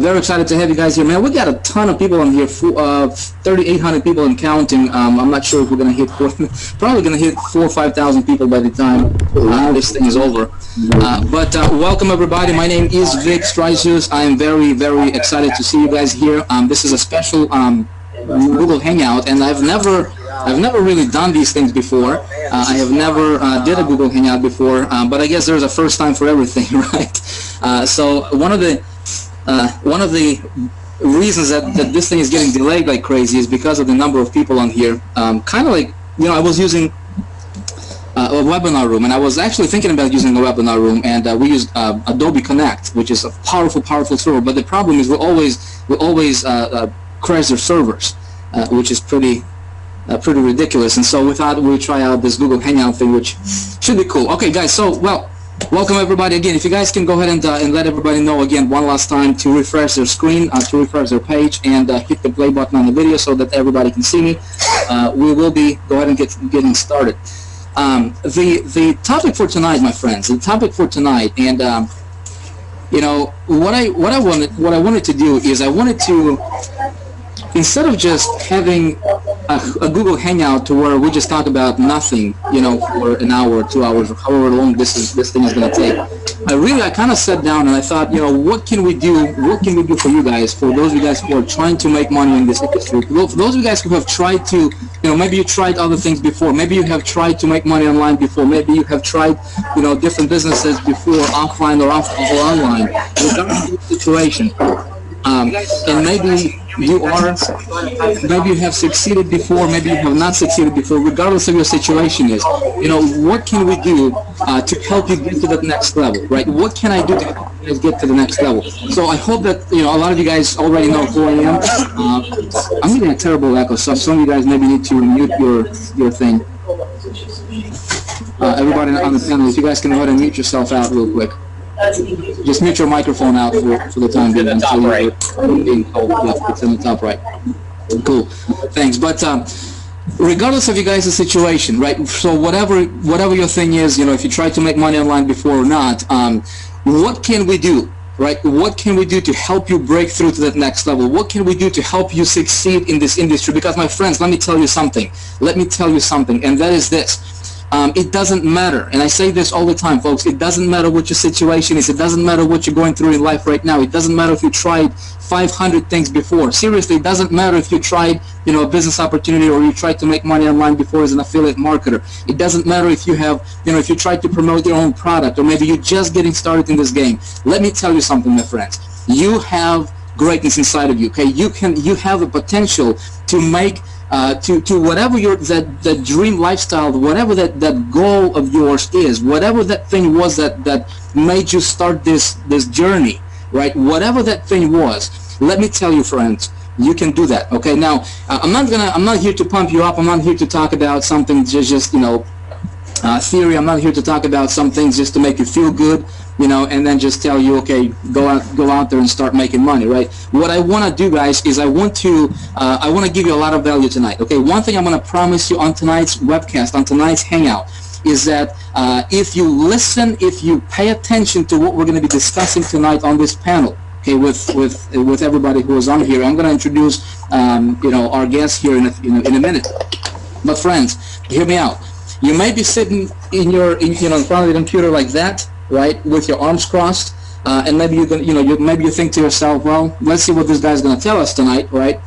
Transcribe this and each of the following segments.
very excited to have you guys here, man. We got a ton of people on here, 3,800 people and counting. I'm not sure if we're gonna hit probably gonna hit 4,000 or 5,000 people by the time this thing is over. But welcome everybody. My name is Vic Streisius. I am very, very excited to see you guys here. This is a special Google Hangout, and I've never really done these things before. I have never did a Google Hangout before, but I guess there's a first time for everything, right? So one of the reasons that this thing is getting delayed like crazy is because of the number of people on here. Kind of like, I was using a webinar room, and I was actually thinking about using a webinar room, and we used Adobe Connect, which is a powerful tool. But the problem is we always crash their servers, which is pretty ridiculous. And so we thought we'd try out this Google Hangout thing, which should be cool. Okay, guys. So welcome everybody again. If you guys can go ahead and let everybody know again one last time to refresh their screen, to refresh their page, and hit the play button on the video so that everybody can see me. We will be go ahead and getting started. The topic for tonight, my friends, and what I wanted to do is I wanted to, instead of just having a Google Hangout to where we just talk about nothing, for an hour or 2 hours or however long this thing is going to take, I kind of sat down and I thought, what can we do for you guys, for those of you guys who are trying to make money in this industry, for those of you guys who have tried to, maybe you tried other things before, maybe you have tried to make money online before, maybe you have tried, different businesses before, offline or online, regardless of the situation. And maybe you have succeeded before, maybe you have not succeeded before, regardless of your situation is, what can we do to help you get to that next level, right? What can I do to help you guys get to the next level? So I hope that, a lot of you guys already know who I am. I'm getting a terrible echo, so some of you guys maybe need to mute your thing. Everybody on the panel, if you guys can go ahead and mute yourself out real quick. Just mute your microphone out for the time being until you're being told. Yeah, it's in the top right. Cool. Thanks. But regardless of you guys' situation, right? So whatever your thing is, if you tried to make money online before or not, what can we do? Right? What can we do to help you break through to that next level? What can we do to help you succeed in this industry? Because my friends, let me tell you something, and that is this. It doesn't matter, and I say this all the time, folks, it doesn't matter what your situation is, it doesn't matter what you're going through in life right now, it doesn't matter if you tried 500 things before. Seriously, it doesn't matter if you tried, a business opportunity, or you tried to make money online before as an affiliate marketer. It doesn't matter if you have, if you tried to promote your own product, or maybe you're just getting started in this game. Let me tell you something, my friends. You have greatness inside of you, okay? You have the potential to make to whatever that dream lifestyle, whatever that goal of yours is, whatever that thing was that made you start this journey, right? Whatever that thing was, let me tell you, friends, you can do that. Okay, now I'm not here to pump you up. I'm not here to talk about something just theory. I'm not here to talk about some things just to make you feel good, and then just tell you, okay, go out there and start making money, right? What I want to do, guys, is I want to give you a lot of value tonight. Okay, one thing I'm going to promise you on tonight's webcast, on tonight's hangout, is that if you listen, if you pay attention to what we're going to be discussing tonight on this panel, okay, with everybody who is on here, I'm going to introduce our guests here in a minute. But friends, hear me out. You may be sitting in front of the computer like that, right, with your arms crossed, and maybe maybe you think to yourself, well, let's see what this guy's going to tell us tonight, right?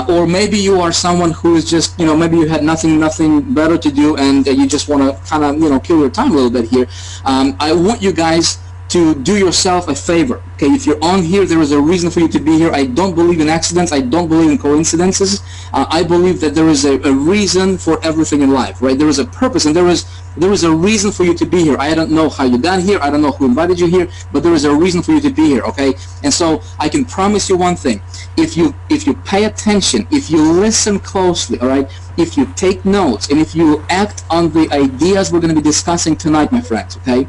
Or maybe you are someone who is just, maybe you had nothing better to do, and you just want to kind of, kill your time a little bit here. I want you guys to do yourself a favor. Okay, if you're on here, there is a reason for you to be here. I don't believe in accidents. I don't believe in coincidences. I believe that there is a reason for everything in life, right? There is a purpose, and there is a reason for you to be here. I don't know how you got here. I don't know who invited you here, but there is a reason for you to be here, okay? And so I can promise you one thing. If you pay attention, if you listen closely, all right, if you take notes, and if you act on the ideas we're going to be discussing tonight, my friends, okay,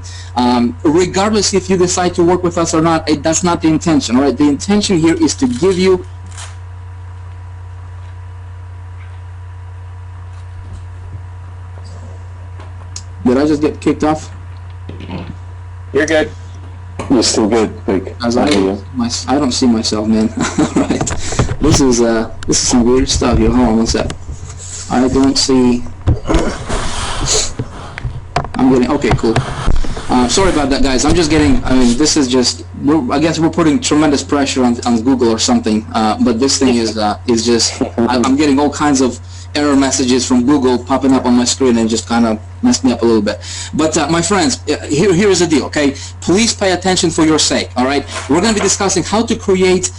regardless if you decide to work with us or not, that's not the intention, all right? The intention here is to give you Did I just get kicked off? You're good. You're still good, Vic. As I don't see myself, man. Right. This is some weird stuff here. Hold on one sec. I don't see. I'm getting okay. Cool. Sorry about that, guys. I'm just getting. I mean, this is just. I guess we're putting tremendous pressure on Google or something. But this thing is just. I'm getting all kinds of error messages from Google popping up on my screen and just kind of messed me up a little bit. But my friends, here is the deal, okay? Please pay attention for your sake, all right? We're going to be discussing how to create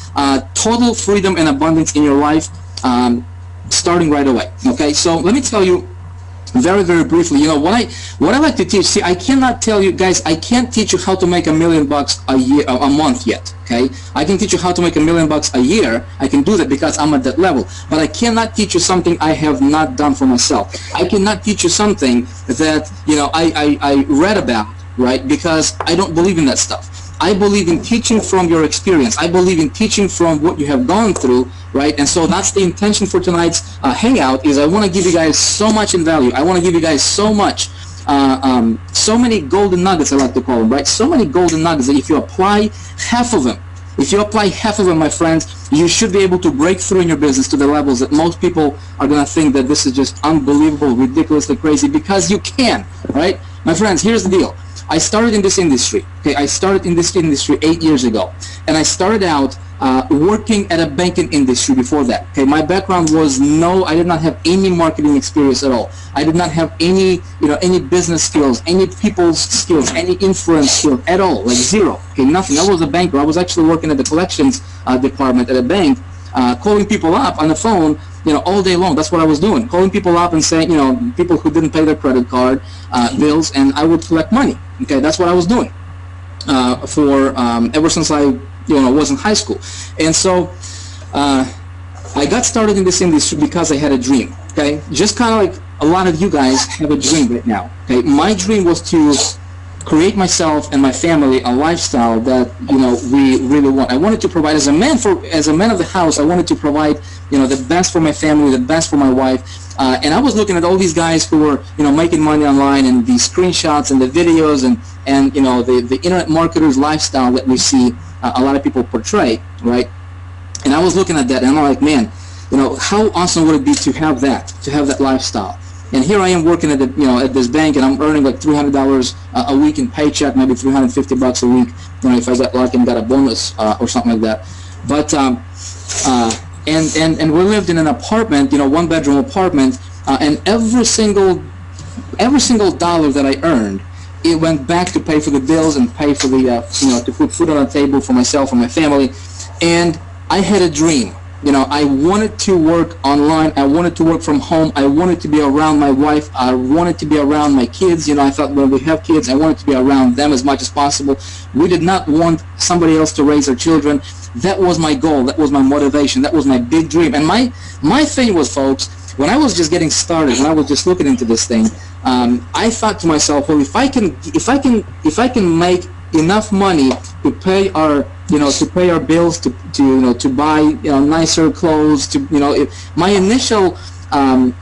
total freedom and abundance in your life starting right away, okay? So let me tell you very, very briefly, you know, what I like to teach. See, I cannot tell you guys, I can't teach you how to make $1 million a month yet, okay? I can teach you how to make $1 million a year. I can do that because I'm at that level. But I cannot teach you something I have not done for myself. I cannot teach you something that, you know, I read about, right? Because I don't believe in that stuff. I believe in teaching from your experience. I believe in teaching from what you have gone through, right? And so that's the intention for tonight's hangout. Is I want to give you guys so much in value. I want to give you guys so much, so many golden nuggets, I like to call them, right? So many golden nuggets that if you apply half of them, my friends, you should be able to break through in your business to the levels that most people are going to think that this is just unbelievable, ridiculously crazy, because you can, right? My friends, here's the deal. I started in this industry, okay? I started in this industry 8 years ago, and I started out working at a banking industry before that, okay? My background was I did not have any marketing experience at all. I did not have any, you know, any business skills, any people's skills, any influence skills at all, like zero, okay, nothing. I was a banker. I was actually working at the collections department at a bank, calling people up on the phone, you know, all day long. That's what I was doing, calling people up and saying, you know, people who didn't pay their credit card bills, and I would collect money. Okay, that's what I was doing for ever since I, you know, was in high school. And so I got started in this industry because I had a dream. Okay, just kind of like a lot of you guys have a dream right now. Okay, my dream was to create myself and my family a lifestyle that, you know, we really want. I wanted to provide as a man of the house. I wanted to provide, you know, the best for my family, the best for my wife. And I was looking at all these guys who were, you know, making money online, and these screenshots and the videos and you know, the internet marketers lifestyle that we see a lot of people portray, right? And I was looking at that, and I'm like, man, you know, how awesome would it be to have that lifestyle? And here I am working at at this bank, and I'm earning like $300 a week in paycheck, maybe $350 a week, you know, if I got lucky and got a bonus or something like that. But and we lived in an apartment, you know, 1-bedroom apartment, and every single dollar that I earned, it went back to pay for the bills and pay for the you know, to put food on the table for myself and my family. And I had a dream. You know, I wanted to work online. I wanted to work from home. I wanted to be around my wife. I wanted to be around my kids. You know, I thought when we have kids, I wanted to be around them as much as possible. We did not want somebody else to raise our children. That was my goal. That was my motivation. That was my big dream. And my thing was, folks, when I was just getting started, when I was just looking into this thing, I thought to myself, well, if I can make enough money to pay our, you know, to pay our bills, to you know, to buy, you know, nicer clothes, to, you know, my initial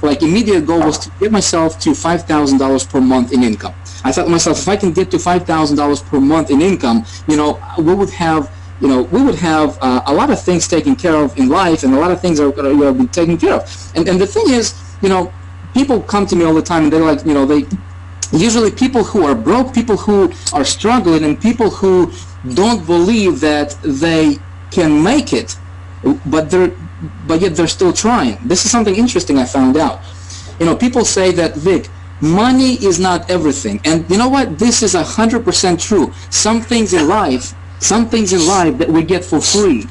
like immediate goal was to get myself to $5,000 per month in income. I thought to myself, if I can get to $5,000 per month in income, you know, we would have a lot of things taken care of in life, and a lot of things are going to be taken care of. And the thing is, you know, people come to me all the time, and they're like, you know, usually people who are broke, people who are struggling, and people who don't believe that they can make it, but yet they're still trying. This is something interesting I found out. You know, people say that, Vic, money is not everything. And you know what? This is 100% true. Some things in life that we get for free,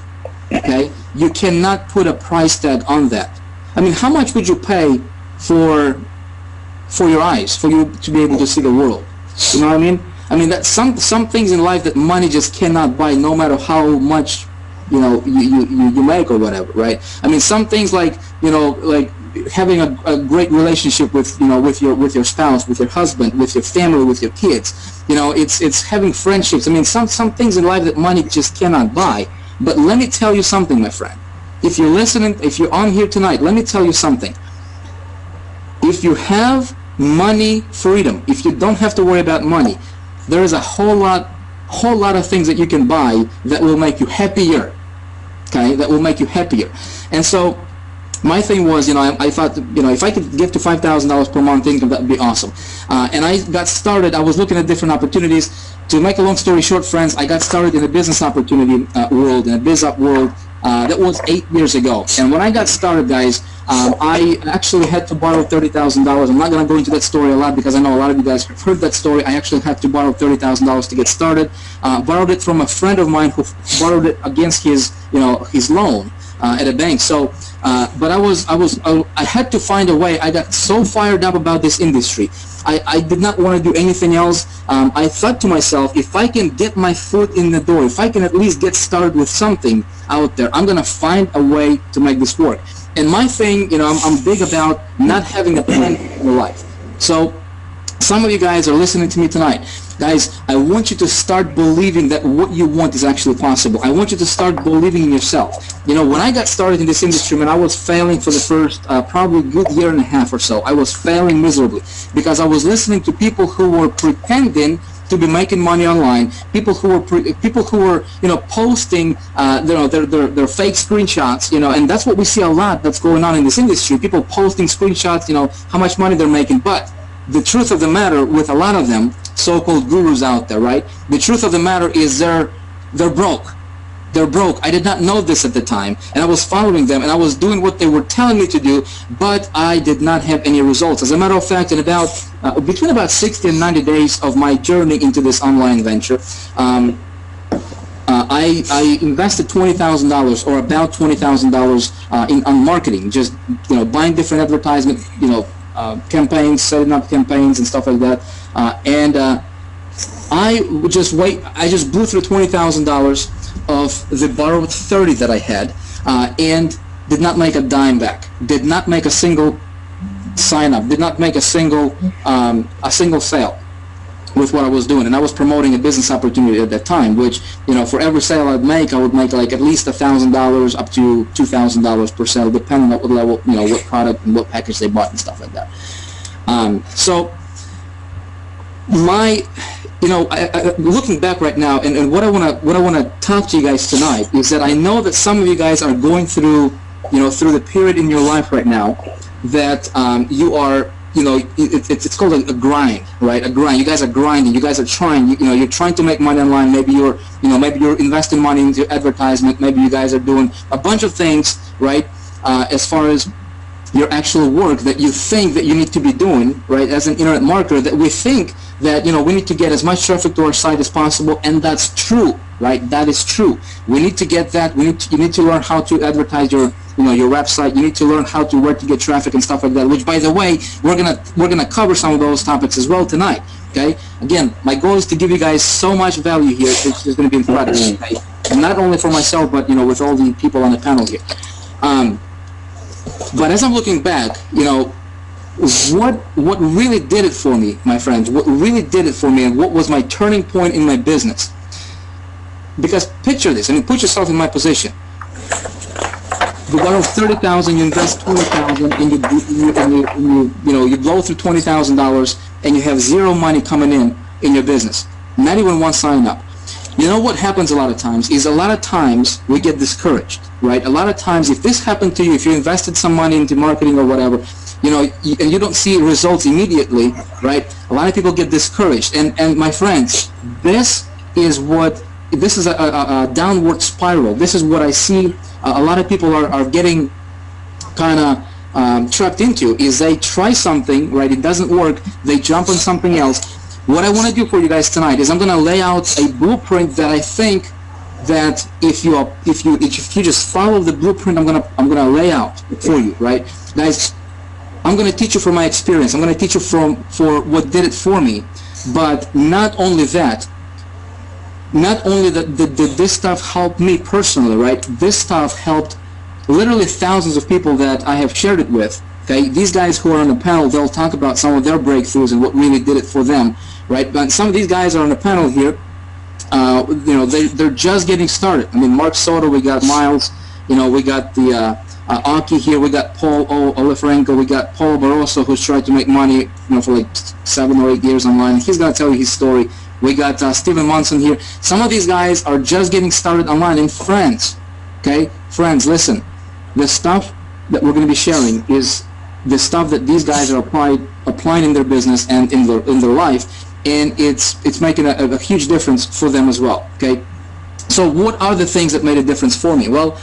okay, you cannot put a price tag on that. I mean, how much would you pay for your eyes, for you to be able to see the world? You know what I mean? I mean, that some things in life that money just cannot buy, no matter how much, you know, you make or whatever, right? I mean, some things like, you know, like having a great relationship with, you know, with your spouse, with your husband, with your family, with your kids. You know, it's having friendships. I mean, some things in life that money just cannot buy. But let me tell you something, my friend. If you're listening, if you're on here tonight, let me tell you something. If you have money freedom, if you don't have to worry about money, there is a whole lot whole lot of things that you can buy that will make you happier. Okay, that will make you happier. And so my thing was, I thought, if I could get to $5,000 per month income, that would be awesome. And I got started. I was looking at different opportunities. To make a long story short, friends, I got started in the business opportunity world, in a biz up world. That was 8 years ago. And when I got started, guys, I actually had to borrow $30,000. I'm not going to go into that story a lot because I know a lot of you guys have heard that story. I actually had to borrow $30,000 to get started. Borrowed it from a friend of mine who borrowed it against his, his loan at a bank. So, but I had to find a way. I got so fired up about this industry. I did not want to do anything else. I thought to myself, if I can get my foot in the door, if I can at least get started with something out there, I'm going to find a way to make this work. And my thing, I'm big about not having a plan in your life. So some of you guys are listening to me tonight. Guys, I want you to start believing that what you want is actually possible. I want you to start believing in yourself. When I got started in this industry, man, I was failing for the first probably good year and a half or so. I was failing miserably because I was listening to people who were pretending to be making money online, people who were posting their fake screenshots, and that's what we see a lot that's going on in this industry. People posting screenshots, how much money they're making. But the truth of the matter with a lot of them, so-called gurus out there, right? The truth of the matter is they're broke. They're broke. I did not know this at the time, and I was following them, and I was doing what they were telling me to do, but I did not have any results. As a matter of fact, in between about 60 and 90 days of my journey into this online venture, I invested $20,000 or about $20,000 on marketing, just buying different advertisement, campaigns, setting up campaigns and stuff like that, and I just blew through $20,000 of the borrowed 30 that I had, and did not make a dime back. Did not make a single sign up. Did not make a single sale with what I was doing. And I was promoting a business opportunity at that time, which for every sale I'd make, I would make like at least $1,000 up to $2,000 per sale, depending on what level, what product and what package they bought and stuff like that. So my looking back right now, and what I want to talk to you guys tonight is that I know that some of you guys are going through through the period in your life right now that you are it's called a grind, right? A grind. You guys are grinding. You guys are trying. You're trying to make money online. Maybe you're investing money into advertisement. Maybe you guys are doing a bunch of things, right? As far as your actual work that you think that you need to be doing, right? As an internet marketer, that we think that we need to get as much traffic to our site as possible, and that's true, right? That is true. We need to get that. You need to learn how to advertise your website. You need to learn where to get traffic and stuff like that. Which, by the way, we're gonna cover some of those topics as well tonight. Okay. Again, my goal is to give you guys so much value here. It's just going to be incredible. Okay? And not only for myself, but with all the people on the panel here. But as I'm looking back, what really did it for me, my friends, what really did it for me, and what was my turning point in my business? Because picture this, put yourself in my position. You borrow $30,000, you invest $20,000, and you blow through $20,000, and you have zero money coming in your business, not even one sign up. What happens a lot of times is we get discouraged, right? A lot of times, if this happened to you, if you invested some money into marketing or whatever, and you don't see results immediately, right? A lot of people get discouraged. And my friends, this is a downward spiral. This is what I see a lot of people are getting kind of trapped into, is they try something, right? It doesn't work. They jump on something else. What I want to do for you guys tonight is I'm going to lay out a blueprint that I think that if you just follow the blueprint I'm gonna lay out for you, right, guys? I'm going to teach you from my experience. I'm going to teach you for what did it for me. But not only that, not only did this stuff help me personally, right? This stuff helped literally thousands of people that I have shared it with. Okay, these guys who are on the panel, they'll talk about some of their breakthroughs and what really did it for them, right? But some of these guys are on the panel here. They're just getting started. Mark Soto, we got Miles, we got the Aki here, we got Paul Oliferenko, we got Paul Barroso, who's tried to make money, for like 7 or 8 years online. He's gonna tell you his story We got Stephen Monson here. Some of these guys are just getting started online. And friends, okay, friends, listen, the stuff that we're going to be sharing is the stuff that these guys are applying in their business and in their life, and it's making a huge difference for them as well. Okay, so what are the things that made a difference for me? Well,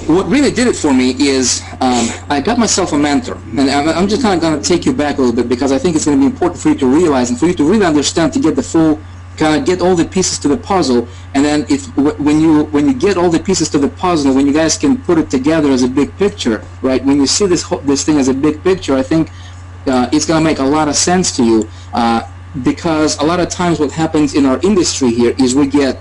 what really did it for me is I got myself a mentor, and I'm just kind of going to take you back a little bit, because I think it's going to be important for you to realize and for you to really understand, to get the full, kind of get all the pieces to the puzzle. And then when you get all the pieces to the puzzle, when you guys can put it together as a big picture, right? When you see this thing as a big picture, I think it's going to make a lot of sense to you, because a lot of times what happens in our industry here is we get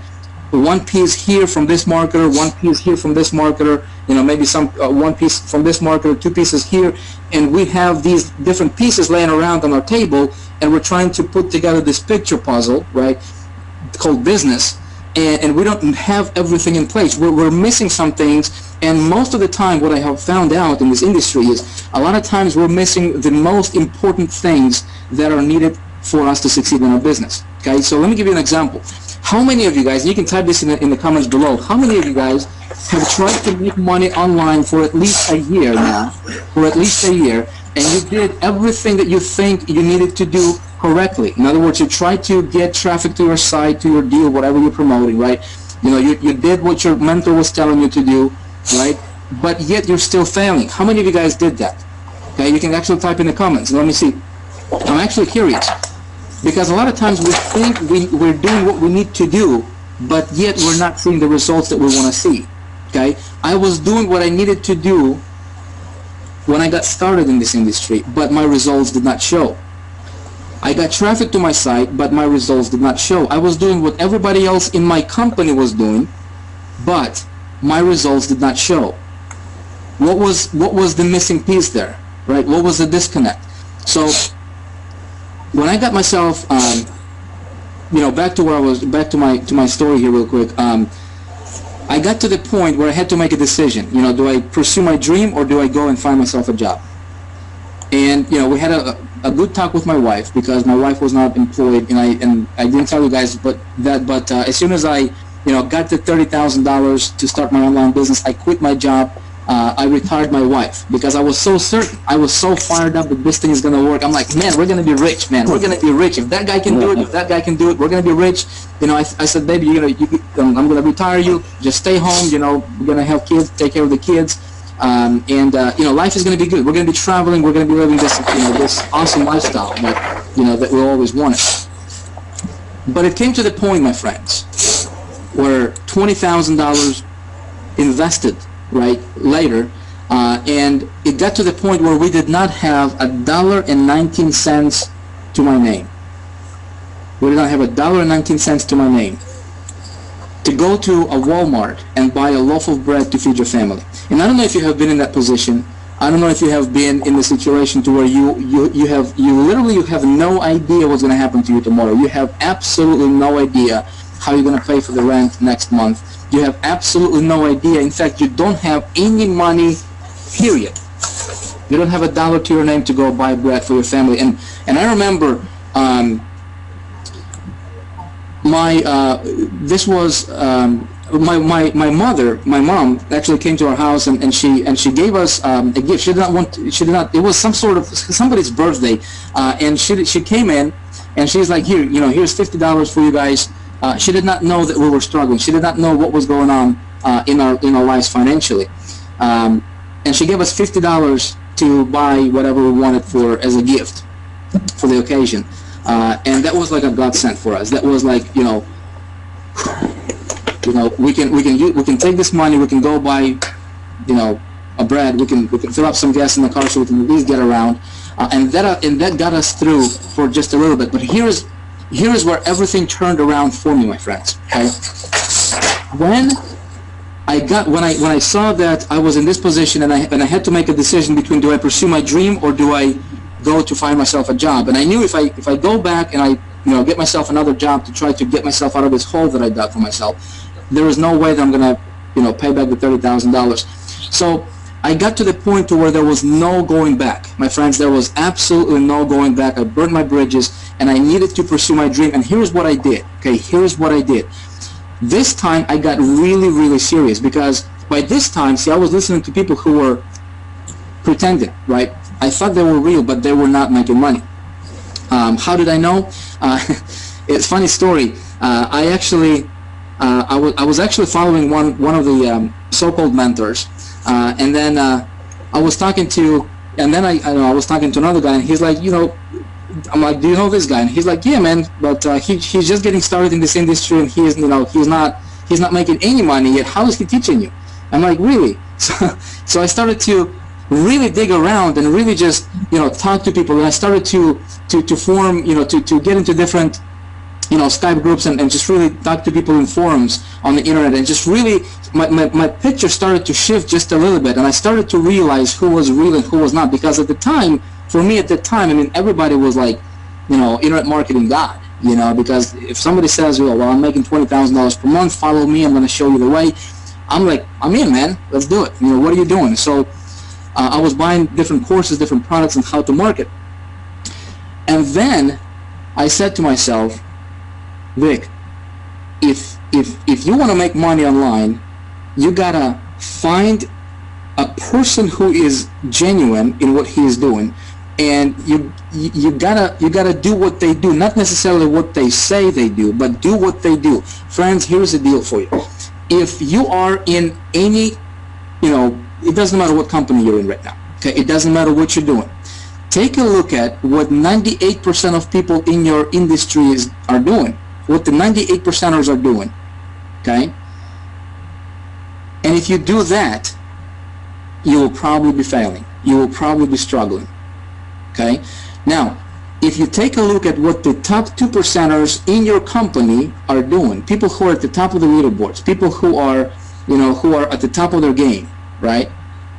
one piece here from this marketer, one piece here from this marketer, you know, maybe some one piece from this marketer, two pieces here, and we have these different pieces laying around on our table, and we're trying to put together this picture puzzle, right, called business, and we don't have everything in place. We're missing some things, and most of the time what I have found out in this industry is a lot of times we're missing the most important things that are needed for us to succeed in our business. Okay, so let me give you an example. How many of you guys, you can type this in the comments below, how many of you guys have tried to make money online for at least a year now, and you did everything that you think you needed to do correctly? In other words, you tried to get traffic to your site, to your deal, whatever you're promoting, right? You know, you did what your mentor was telling you to do, right? But yet you're still failing. How many of you guys did that? Okay, you can actually type in the comments. Let me see. I'm actually curious, because a lot of times we think we're doing what we need to do, but yet we're not seeing the results that we want to see. Okay, I was doing what I needed to do when I got started in this industry, but my results did not show. I got traffic to my site, but my results did not show. I was doing what everybody else in my company was doing, but my results did not show. What was the missing piece there, right? What was the disconnect? So when I got myself, you know, back to where I was, back to my story here real quick. I got to the point where I had to make a decision. You know, do I pursue my dream or do I go and find myself a job? And you know, we had a good talk with my wife, because my wife was not employed, and I didn't tell you guys, but as soon as I, you know, got the $30,000 to start my online business, I quit my job. I retired my wife, because I was so certain, I was so fired up that this thing is going to work. I'm like, man, we're going to be rich, man. We're going to be rich. If that guy can do it, if that guy can do it, we're going to be rich. You know, I said, baby, I'm going to retire you. Just stay home. You know, we're going to have kids, take care of the kids. You know, life is going to be good. We're going to be traveling. We're going to be living this, you know, this awesome lifestyle that, you know, that we always wanted. But it came to the point, my friends, where $20,000 invested, right, later, and it got to the point where we did not have $1.19 to my name. We did not have $1.19 to my name to go to a Walmart and buy a loaf of bread to feed your family. And I don't know if you have been in that position. I don't know if you have been in the situation to where you literally have no idea what's going to happen to you tomorrow. You have absolutely no idea how you're going to pay for the rent next month. You have absolutely no idea. In fact, you don't have any money, period. You don't have $1 to your name to go buy bread for your family. And I remember my mom actually came to our house, and she gave us a gift. She did not, it was somebody's birthday, and she came in, and she's like, here, you know, here's $50 for you guys. She did not know that we were struggling. She did not know what was going on in our lives financially, and she gave us $50 to buy whatever we wanted for as a gift for the occasion, and that was like a godsend for us. That was like, you know, we can take this money, we can go buy, you know, a bread. We can fill up some gas in the car so we can at least get around, and that got us through for just a little bit. But here is where everything turned around for me, my friends. Okay, when I saw that I was in this position, and I had to make a decision between, do I pursue my dream or do I go to find myself a job? And I knew if I go back and I, you know, get myself another job to try to get myself out of this hole that I dug for myself, there is no way that I'm gonna, you know, pay back the $30,000. So I got to the point to where there was no going back. My friends, there was absolutely no going back. I burned my bridges, and I needed to pursue my dream. And here's what I did. Okay, here's what I did. This time I got really, really serious, because by this time, see, I was listening to people who were pretending, right? I thought they were real, but they were not making money. How did I know? It's a funny story. I was actually following one of the so-called mentors, and then I was talking to, and then I was talking to another guy, and he's like, you know, I'm like, do you know this guy? And he's like, yeah, man, but he's just getting started in this industry, and he's not making any money yet. How is he teaching you? I'm like, really? So I started to really dig around and really just, you know, talk to people, and I started to form, you know, to get into different, you know, Skype groups, and just really talk to people in forums on the internet, and just really my picture started to shift just a little bit, and I started to realize who was real and who was not. Because at the time, for me at the time, I mean, everybody was like, you know, internet marketing god, you know, because if somebody says, well, I'm making $20,000 per month, follow me, I'm going to show you the way, I'm like, I'm in, man, let's do it. You know, what are you doing? So I was buying different courses, different products, and how to market. And then I said to myself, Vic, if you want to make money online, you gotta find a person who is genuine in what he is doing, and you gotta do what they do, not necessarily what they say they do, but do what they do. Friends, here's the deal for you. If you are in any, you know, it doesn't matter what company you're in right now, okay? It doesn't matter what you're doing. Take a look at what 98% of people in your industry are doing, what the 98%ers are doing, okay? And if you do that, you will probably be failing. You will probably be struggling, okay? Now, if you take a look at what the top 2%ers in your company are doing, people who are at the top of the leaderboards, people who are, you know, who are at the top of their game, right?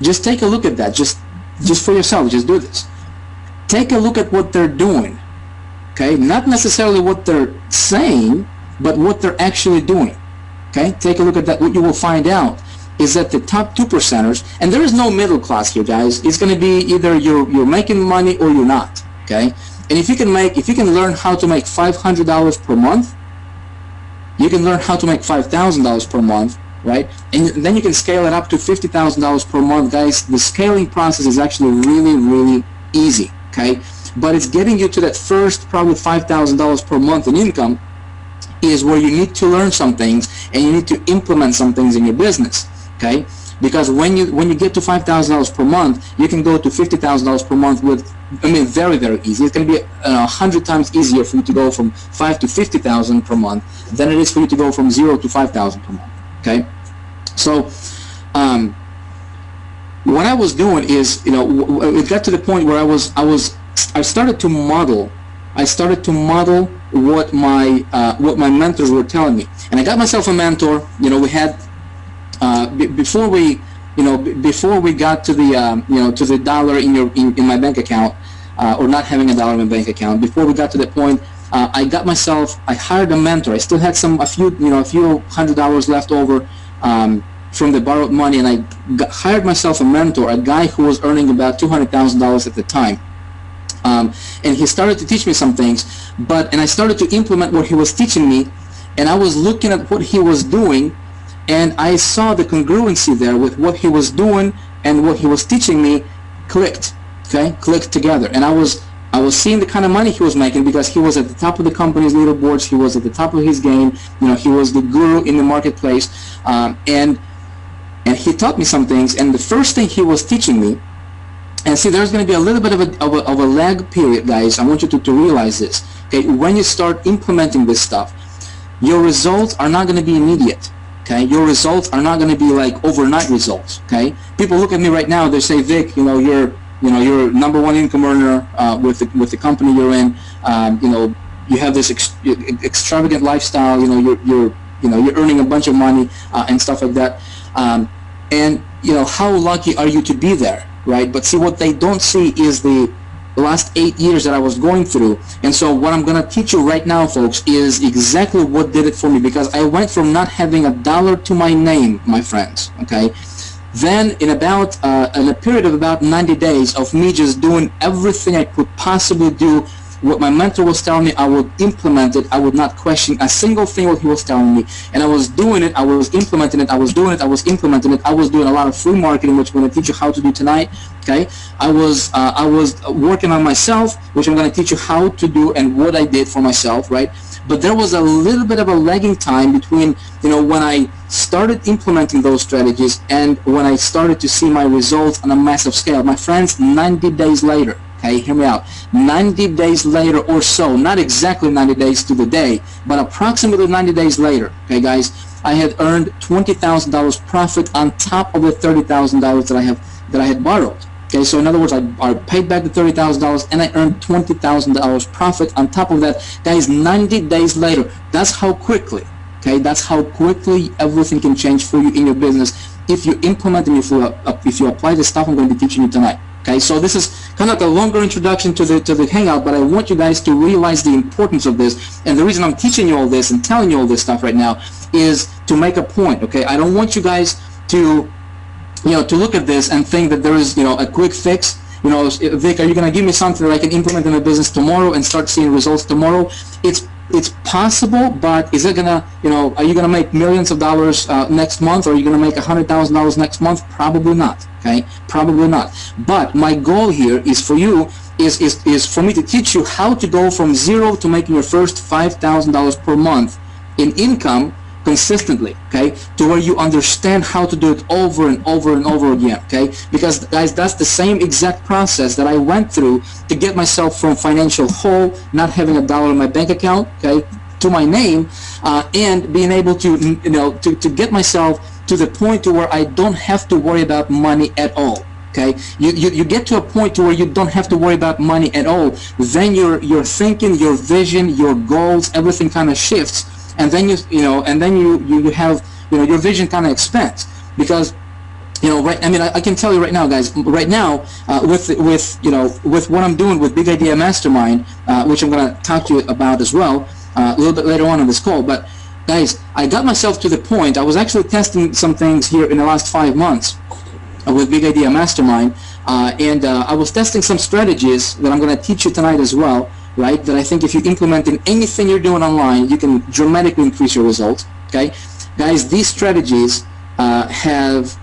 Just take a look at that. Just for yourself, just do this. Take a look at what they're doing, okay? Not necessarily what they're saying, but what they're actually doing, okay? Take a look at that. What you will find out is that the top 2%ers, and there is no middle class here, guys. It's going to be either you're making money or you're not, okay? And if you can learn how to make $500 per month, you can learn how to make $5,000 per month, right? And then you can scale it up to $50,000 per month, guys. The scaling process is actually really, really easy, okay? But it's getting you to that first probably $5,000 per month in income is where you need to learn some things, and you need to implement some things in your business, okay? Because when you get to $5,000 per month, you can go to $50,000 per month with, I mean, very, very easy. It's going to be 100 times easier for you to go from 5 to 50,000 per month than it is for you to go from 0 to 5,000 per month. Okay, so what I was doing is, you know, it got to the point where I started to model what my mentors were telling me, and I got myself a mentor. You know, we had before we got to the to the dollar in my bank account, or not having a dollar in my bank account. Before we got to that point, I hired a mentor. I still had a few $100 left over from the borrowed money, and I hired myself a mentor, a guy who was earning about $200,000 at the time. And he started to teach me some things, and I started to implement what he was teaching me, and I was looking at what he was doing, and I saw the congruency there with what he was doing and what he was teaching me clicked together. And I was seeing the kind of money he was making, because he was at the top of the company's leaderboards. He was at the top of his game. You know, he was the guru in the marketplace, and he taught me some things. And the first thing he was teaching me, and see, there's going to be a little bit of a lag period, guys. I want you to realize this. Okay, when you start implementing this stuff, your results are not going to be immediate. Okay, your results are not going to be like overnight results. Okay, people look at me right now. They say, Vic, you're #1 income earner with the company you're in. You have this extravagant lifestyle. You're earning a bunch of money and stuff like that. And how lucky are you to be there, right? But see, what they don't see is the last 8 years that I was going through. And so what I'm going to teach you right now, folks, is exactly what did it for me, because I went from not having a dollar to my name, my friends, okay, Then in a period of about 90 days of me just doing everything I could possibly do, what my mentor was telling me, I would implement it. I would not question a single thing what he was telling me. And I was doing it, I was implementing it, I was doing it, I was implementing it. I was doing a lot of free marketing, which I'm going to teach you how to do tonight. Okay, I was working on myself, which I'm going to teach you how to do and what I did for myself, right? But there was a little bit of a lagging time between, when I started implementing those strategies and when I started to see my results on a massive scale. My friends, 90 days later, okay, hear me out, 90 days later or so, not exactly 90 days to the day, but approximately 90 days later, okay guys, I had earned $20,000 profit on top of the $30,000 that I had borrowed. Okay, so in other words, I paid back the $30,000 and I earned $20,000 profit on top of that. Guys, 90 days later, that's how quickly, okay, that's how quickly everything can change for you in your business if you implement and if you apply the stuff I'm going to be teaching you tonight. Okay, so this is kind of like a longer introduction to the Hangout, but I want you guys to realize the importance of this. And the reason I'm teaching you all this and telling you all this stuff right now is to make a point, okay? I don't want you guys to to look at this and think that there is, a quick fix. Vic, are you going to give me something that I can implement in my business tomorrow and start seeing results tomorrow? It's possible, but is it gonna, are you gonna make millions of dollars next month, or are you gonna make $100,000 next month? Probably not. Okay, probably not. But my goal here is for you is for me to teach you how to go from zero to making your first $5,000 per month in income consistently, okay, to where you understand how to do it over and over and over again, okay? Because guys, that's the same exact process that I went through to get myself from financial hole, not having a dollar in my bank account, okay, to my name, and being able to, to get myself to the point to where I don't have to worry about money at all. Okay, you get to a point to where you don't have to worry about money at all. Then your thinking, your vision, your goals, everything kind of shifts. And then you have, your vision kind of expands, because, right, I mean, I can tell you right now, guys, right now, with what I'm doing with Big Idea Mastermind, which I'm going to talk to you about as well, a little bit later on in this call. But guys, I got myself to the point, I was actually testing some things here in the last 5 months with Big Idea Mastermind, and I was testing some strategies that I'm going to teach you tonight as well, right, that I think if you implement in anything you're doing online, you can dramatically increase your results. Okay, guys, these strategies have,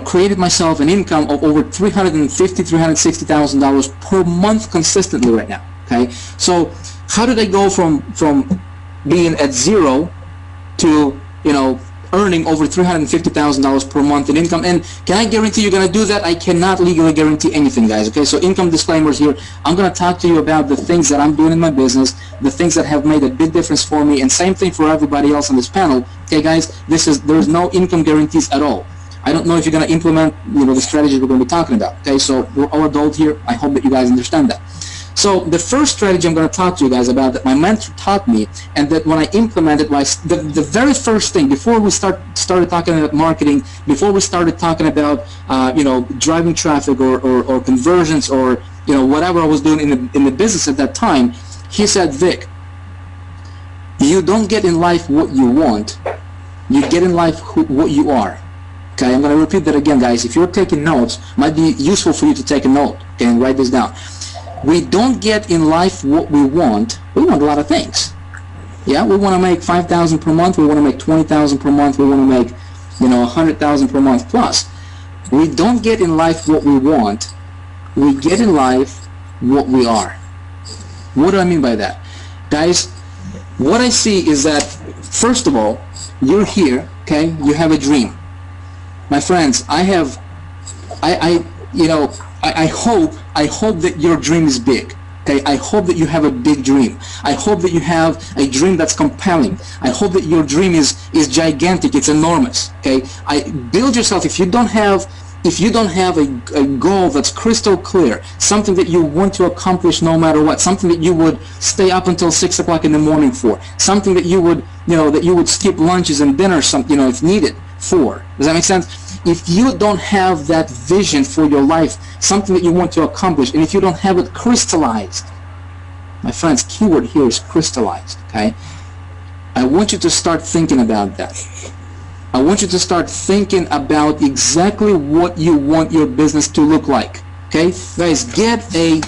created myself an income of over $360,000 per month consistently right now. Okay, so how did I go from being at zero to, earning over $350,000 per month in income? And can I guarantee you're going to do that? I cannot legally guarantee anything, guys. Okay, so income disclaimers here. I'm going to talk to you about the things that I'm doing in my business, the things that have made a big difference for me, and same thing for everybody else on this panel. Okay, guys, there's no income guarantees at all. I don't know if you're going to implement, the strategies we're going to be talking about. Okay, so we're all adult here. I hope that you guys understand that. So the first strategy I'm going to talk to you guys about that my mentor taught me, and that when I implemented, the very first thing before we started talking about marketing, before we started talking about driving traffic or conversions or whatever I was doing in the business at that time, he said, Vic, you don't get in life what you want, you get in life what you are. Okay, I'm going to repeat that again, guys. If you're taking notes, it might be useful for you to take a note, okay, and write this down. We don't get in life what we want. We want a lot of things. Yeah, we want to make $5,000 per month. We want to make $20,000 per month. We want to make, $100,000 per month plus. We don't get in life what we want. We get in life what we are. What do I mean by that? Guys, what I see is that, first of all, you're here, okay? You have a dream. My friends, I hope that your dream is big. Okay, I hope that you have a big dream. I hope that you have a dream that's compelling. I hope that your dream is gigantic. It's enormous. Okay, build yourself. If you don't have a goal that's crystal clear, something that you want to accomplish no matter what, something that you would stay up until 6 o'clock in the morning for, something that you would skip lunches and dinner, if needed for. Does that make sense? If you don't have that vision for your life, something that you want to accomplish, and if you don't have it crystallized, my friends, keyword here is crystallized, okay? I want you to start thinking about that. I want you to start thinking about exactly what you want your business to look like. Okay, guys, get a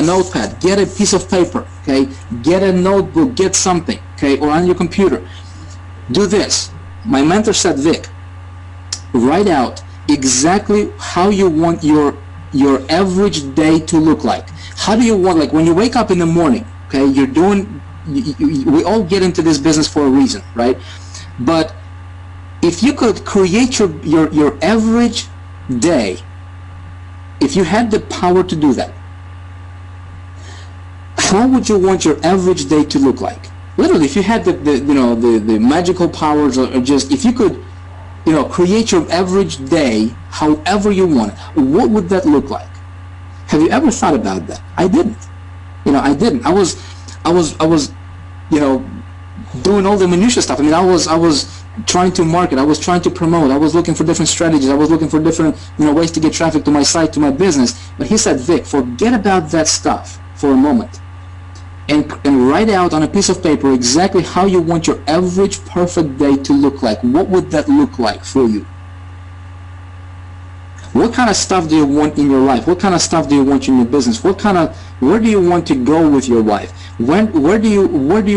notepad, get a piece of paper. Okay, get a notebook, get something. Okay, or on your computer. Do this. My mentor said, Vic, write out exactly how you want your average day to look like. How do you want, like when you wake up in the morning, okay, you're doing, we all get into this business for a reason, right? But if you could create your average day, if you had the power to do that, how would you want your average day to look like? Literally, if you had the magical powers, or just if you could, create your average day however you want it, what would that look like? Have you ever thought about that? I didn't. I didn't. I was doing all the minutia stuff. I mean, I was trying to market. I was trying to promote. I was looking for different strategies. I was looking for different, ways to get traffic to my site, to my business. But he said, Vic, forget about that stuff for a moment, and write out on a piece of paper exactly how you want your average perfect day to look like. What would that look like for you? What kind of stuff do you want in your life? What kind of stuff do you want in your business? Where do you want to go with your wife? Where do you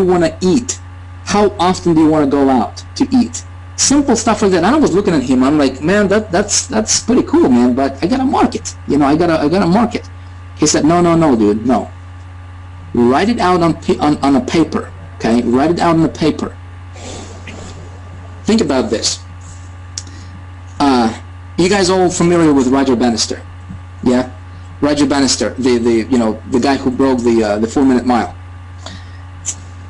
want to eat? How often do you want to go out to eat? Simple stuff like that. And I was looking at him. I'm like, man, that's pretty cool, man. But I gotta market. I gotta market. He said, no, dude, no. Write it out on a paper. Okay, write it out on a paper. Think about this. You guys all familiar with Roger Bannister? Yeah, Roger Bannister, the guy who broke the 4-minute mile.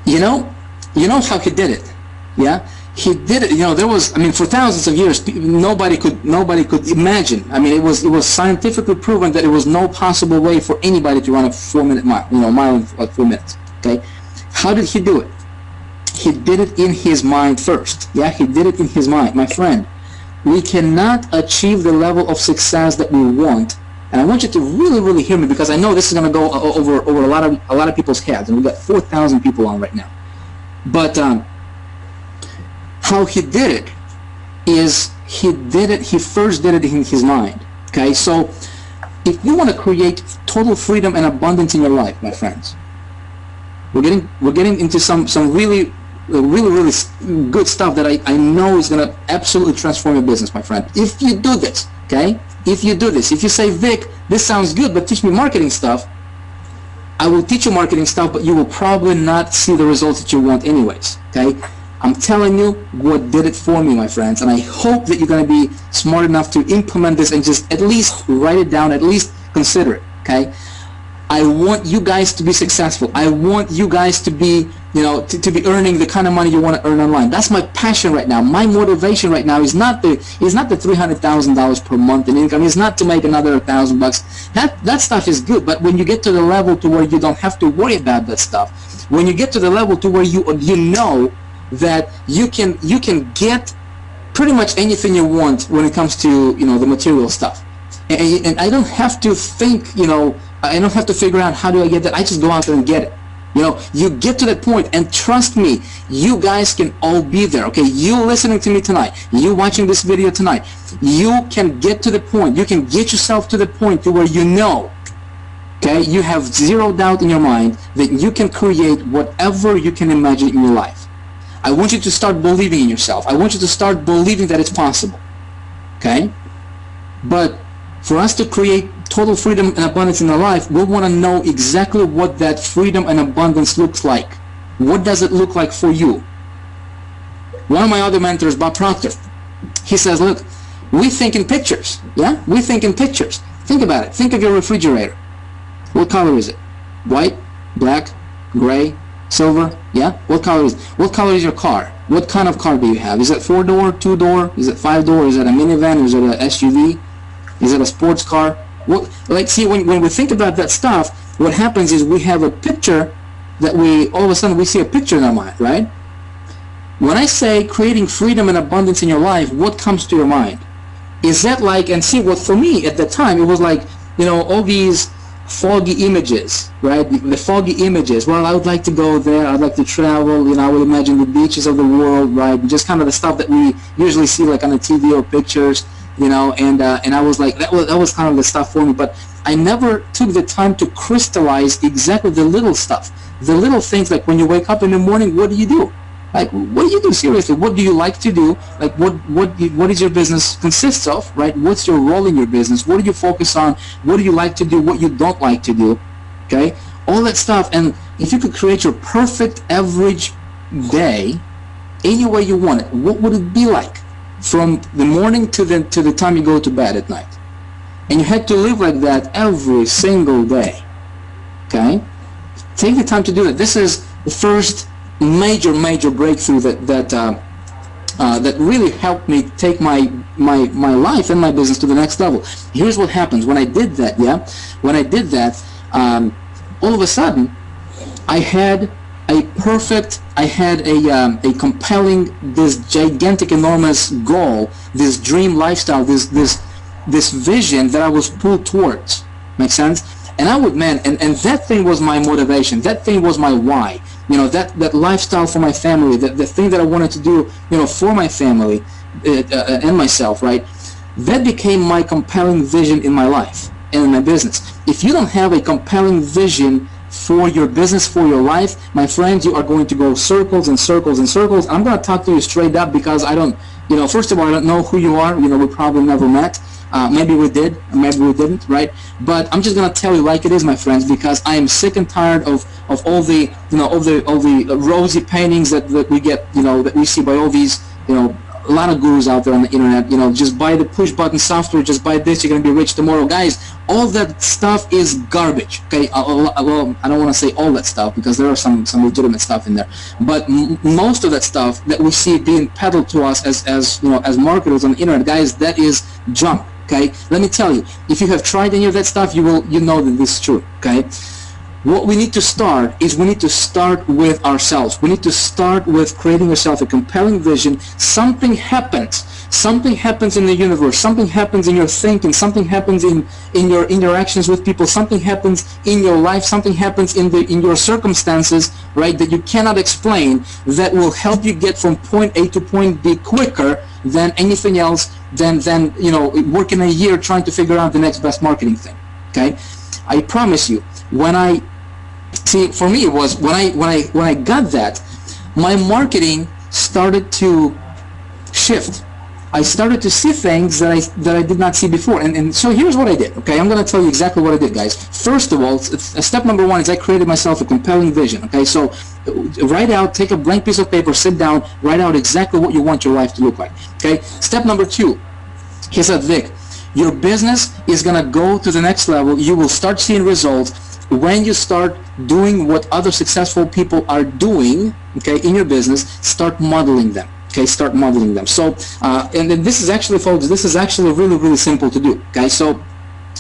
You know how he did it? Yeah, he did it. There was, for thousands of years, nobody could imagine. It was scientifically proven that there was no possible way for anybody to run a 4-minute mile. Mile in like 4 minutes. Okay, how did he do it? He did it in his mind first. Yeah, he did it in his mind, my friend. We cannot achieve the level of success that we want, and I want you to really, really hear me, because I know this is going to go over a lot of people's heads, and we've got 4,000 people on right now. But how he did it is he first did it in his mind. Okay, so if you want to create total freedom and abundance in your life, my friends, we're getting into some really good stuff that I know is going to absolutely transform your business, my friend. If you do this, okay? If you say, Vic, this sounds good, but teach me marketing stuff, I will teach you marketing stuff, but you will probably not see the results that you want anyways, okay? I'm telling you what did it for me, my friends, and I hope that you're going to be smart enough to implement this and just at least write it down, at least consider it, okay? I want you guys to be successful. I want you guys to be, to be earning the kind of money you want to earn online. That's my passion right now. My motivation right now is not the $300,000 per month in income. It's not to make another $1,000. That stuff is good. But when you get to the level to where you don't have to worry about that stuff, when you get to the level to where you know that you can get pretty much anything you want when it comes to the material stuff, and I don't have to think, I don't have to figure out how do I get that. I just go out there and get it. You get to that point, and trust me, you guys can all be there. Okay, you listening to me tonight, you watching this video tonight, you can get to the point. You can get yourself to the point to where okay, you have zero doubt in your mind that you can create whatever you can imagine in your life. I want you to start believing in yourself. I want you to start believing that it's possible. Okay, but for us to create total freedom and abundance in our life, we want to know exactly what that freedom and abundance looks like. What does it look like for you? One of my other mentors, Bob Proctor, he says, look, we think in pictures. Yeah, we think in pictures. Think about it. Think of your refrigerator. What color is it? White, black, gray, silver? Yeah, what color is it? What color is your car? What kind of car do you have? Is it 4-door, 2-door? Is it 5-door? Is it a minivan? Is it an SUV? Is it a sports car? See, when we think about that stuff, what happens is we have a picture that all of a sudden we see a picture in our mind, right? When I say creating freedom and abundance in your life, what comes to your mind? Is that like, and see, what for me at the time, it was like, all these foggy images, right? The foggy images. Well, I would like to go there. I'd like to travel. You know, I would imagine the beaches of the world, right? Just kind of the stuff that we usually see like on the TV or pictures, you know. And I was like, that was kind of the stuff for me. But I never took the time to crystallize exactly the little stuff, the little things, like when you wake up in the morning, what do you do? Like, what do you do seriously? What do you like to do? Like, what is your business consists of, right? What's your role in your business? What do you focus on? What do you like to do? What you don't like to do? Okay, all that stuff. And if you could create your perfect average day, any way you want it, what would it be like from the morning to the time you go to bed at night? And you had to live like that every single day. Okay, take the time to do it. This is the first major breakthrough that really helped me take my life and my business to the next level. Here's what happens when I did that. When I did that, all of a sudden I had a compelling, this gigantic, enormous goal, this dream lifestyle, this vision that I was pulled towards. Make sense? And I would, man, and that thing was my motivation. That thing was my why. You know, that lifestyle for my family, the thing that I wanted to do, you know, for my family and myself, right? That became my compelling vision in my life and in my business. If you don't have a compelling vision for your business, for your life, my friends, you are going to go circles and circles and circles. I'm going to talk to you straight up because I don't, you know, first of all, I don't know who you are. You know, we probably never met. Maybe we did, maybe we didn't, right? But I'm just gonna tell you like it is, my friends, because I am sick and tired of all the, you know, all the rosy paintings that we get, you know, that we see by all these, you know, a lot of gurus out there on the internet. You know, just buy the push button software, just buy this, you're gonna be rich tomorrow. Guys, all that stuff is garbage. Okay, well, I don't want to say all that stuff because there are some legitimate stuff in there, but most of that stuff that we see being peddled to us as you know, as marketers on the internet, guys, that is junk. Okay, let me tell you, if you have tried any of that stuff, you know that this is true. Okay, what we need to start is we need to start with ourselves. We need to start with creating yourself a compelling vision. Something happens in the universe, something happens in your thinking, something happens in your interactions with people, something happens in your life, something happens in your circumstances, right, that you cannot explain, that will help you get from point A to point B quicker than anything else, than you know, working a year trying to figure out the next best marketing thing. Okay, I promise you, for me it was when I got that, my marketing started to shift. I started to see things that I did not see before, and so here's what I did. Okay, I'm going to tell you exactly what I did, guys. First of all, step number one is I created myself a compelling vision. Okay, so write out, take a blank piece of paper, sit down, write out exactly what you want your life to look like. Okay, step number two, he said, Vic, your business is going to go to the next level. You will start seeing results when you start doing what other successful people are doing. Okay, in your business, start modeling them. Okay, start modeling them. So, and then this is actually, folks, this is actually really simple to do. Okay, so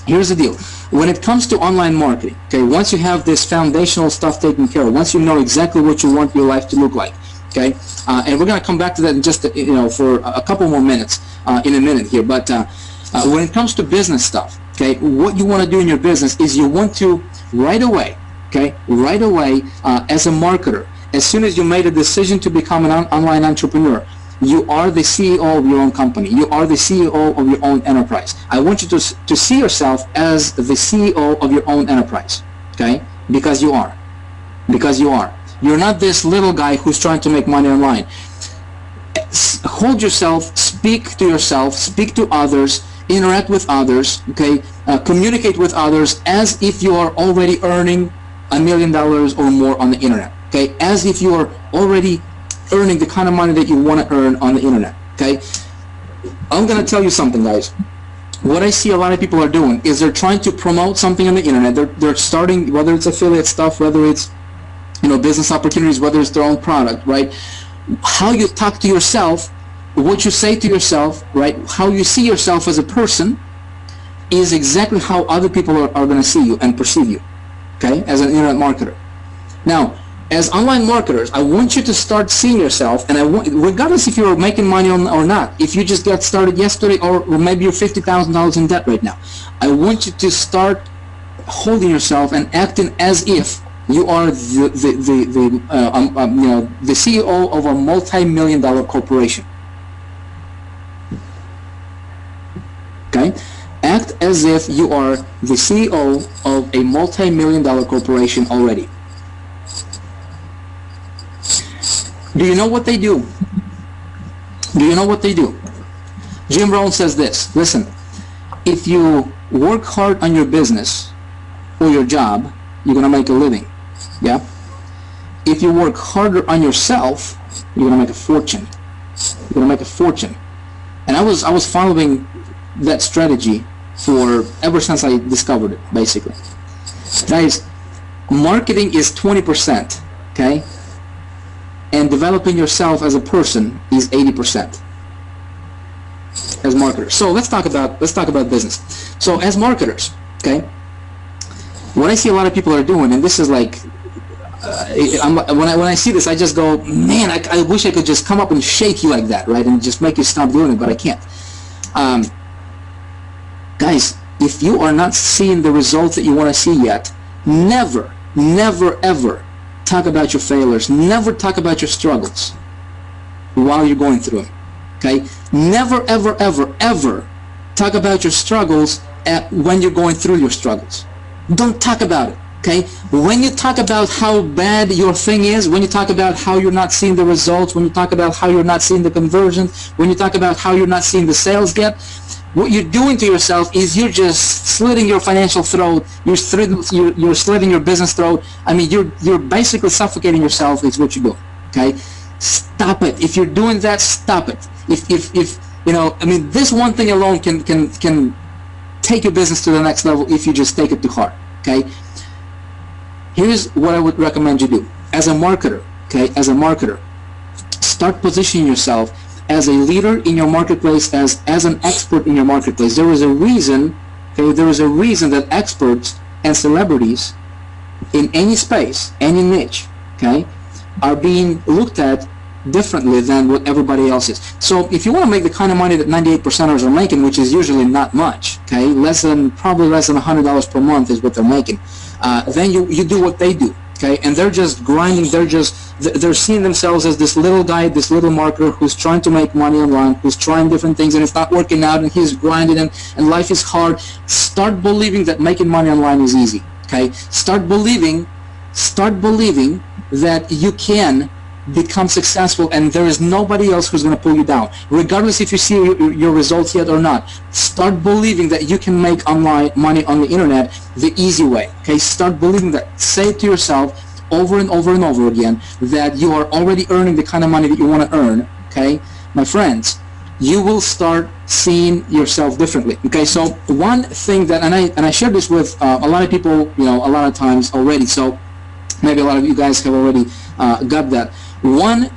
here's the deal. When it comes to online marketing, okay, once you have this foundational stuff taken care of, once you know exactly what you want your life to look like, okay, and we're going to come back to that in just, you know, for a couple more minutes, in a minute here. But when it comes to business stuff, okay, what you want to do in your business is you want to right away, okay, as a marketer, as soon as you made a decision to become an online entrepreneur, you are the CEO of your own company. You are the CEO of your own enterprise. I want you to see yourself as the CEO of your own enterprise, okay? Because you are. Because you are. You're not this little guy who's trying to make money online. Hold yourself, speak to yourself, speak to others, interact with others, okay? Communicate with others as if you are already earning $1 million or more on the internet. Okay, as if you are already earning the kind of money that you want to earn on the internet. Okay, I'm going to tell you something, guys. What I see a lot of people are doing is they're trying to promote something on the internet. They're starting, whether it's affiliate stuff, whether it's, you know, business opportunities, whether it's their own product, right? How you talk to yourself, what you say to yourself, right? How you see yourself as a person is exactly how other people are going to see you and perceive you. Okay, as an internet marketer. Now, as online marketers, I want you to start seeing yourself, and I want, regardless if you're making money or not, if you just got started yesterday or maybe you're $50,000 in debt right now, I want you to start holding yourself and acting as if you are the CEO of a multi-million-dollar corporation. Okay, act as if you are the CEO of a multi-million-dollar corporation already. Do you know what they do? Do you know what they do? Jim Rohn says this. Listen, if you work hard on your business or your job, you're gonna make a living. Yeah. If you work harder on yourself, you're gonna make a fortune. You're gonna make a fortune. And I was following that strategy for ever since I discovered it, basically. Guys, marketing is 20%, okay? And developing yourself as a person is 80% as marketers. So let's talk about business. So as marketers, okay, what I see a lot of people are doing, and this is like, when I see this, I just go, man, I wish I could just come up and shake you like that, right, and just make you stop doing it, but I can't. Guys, if you are not seeing the results that you want to see yet, never, ever talk about your failures. Never talk about your struggles while you're going through them. Okay? Never, ever talk about your struggles when you're going through your struggles. Don't talk about it. Okay? When you talk about how bad your thing is, when you talk about how you're not seeing the results, when you talk about how you're not seeing the conversions, when you talk about how you're not seeing the sales yet, what you're doing to yourself is you're just slitting your financial throat. You're slitting your business throat. I mean, you're basically suffocating yourself. Is what you're doing. Okay, stop it. If you're doing that, stop it. If you know, I mean, this one thing alone can take your business to the next level if you just take it to heart. Okay. Here's what I would recommend you do as a marketer. Okay, as a marketer, start positioning yourself as a leader in your marketplace, as an expert in your marketplace. There is a reason, okay, there is a reason that experts and celebrities in any space, any niche, okay, are being looked at differently than what everybody else is. So if you want to make the kind of money that 98%ers are making, which is usually not much, okay, probably less than $100 per month is what they're making, then you do what they do. Okay, and they're just grinding, they're seeing themselves as this little guy, this little marketer who's trying to make money online, who's trying different things, and it's not working out, and he's grinding, and life is hard. Start believing that making money online is easy. Okay, start believing that you can become successful, and there is nobody else who's going to pull you down, regardless if you see your results yet or not. Start believing that you can make online money on the internet the easy way. Okay, start believing that. Say it to yourself over and over and over again that you are already earning the kind of money that you want to earn. Okay, my friends, you will start seeing yourself differently. Okay, so one thing that, and I shared this with a lot of people, you know, a lot of times already. So maybe a lot of you guys have already got that. One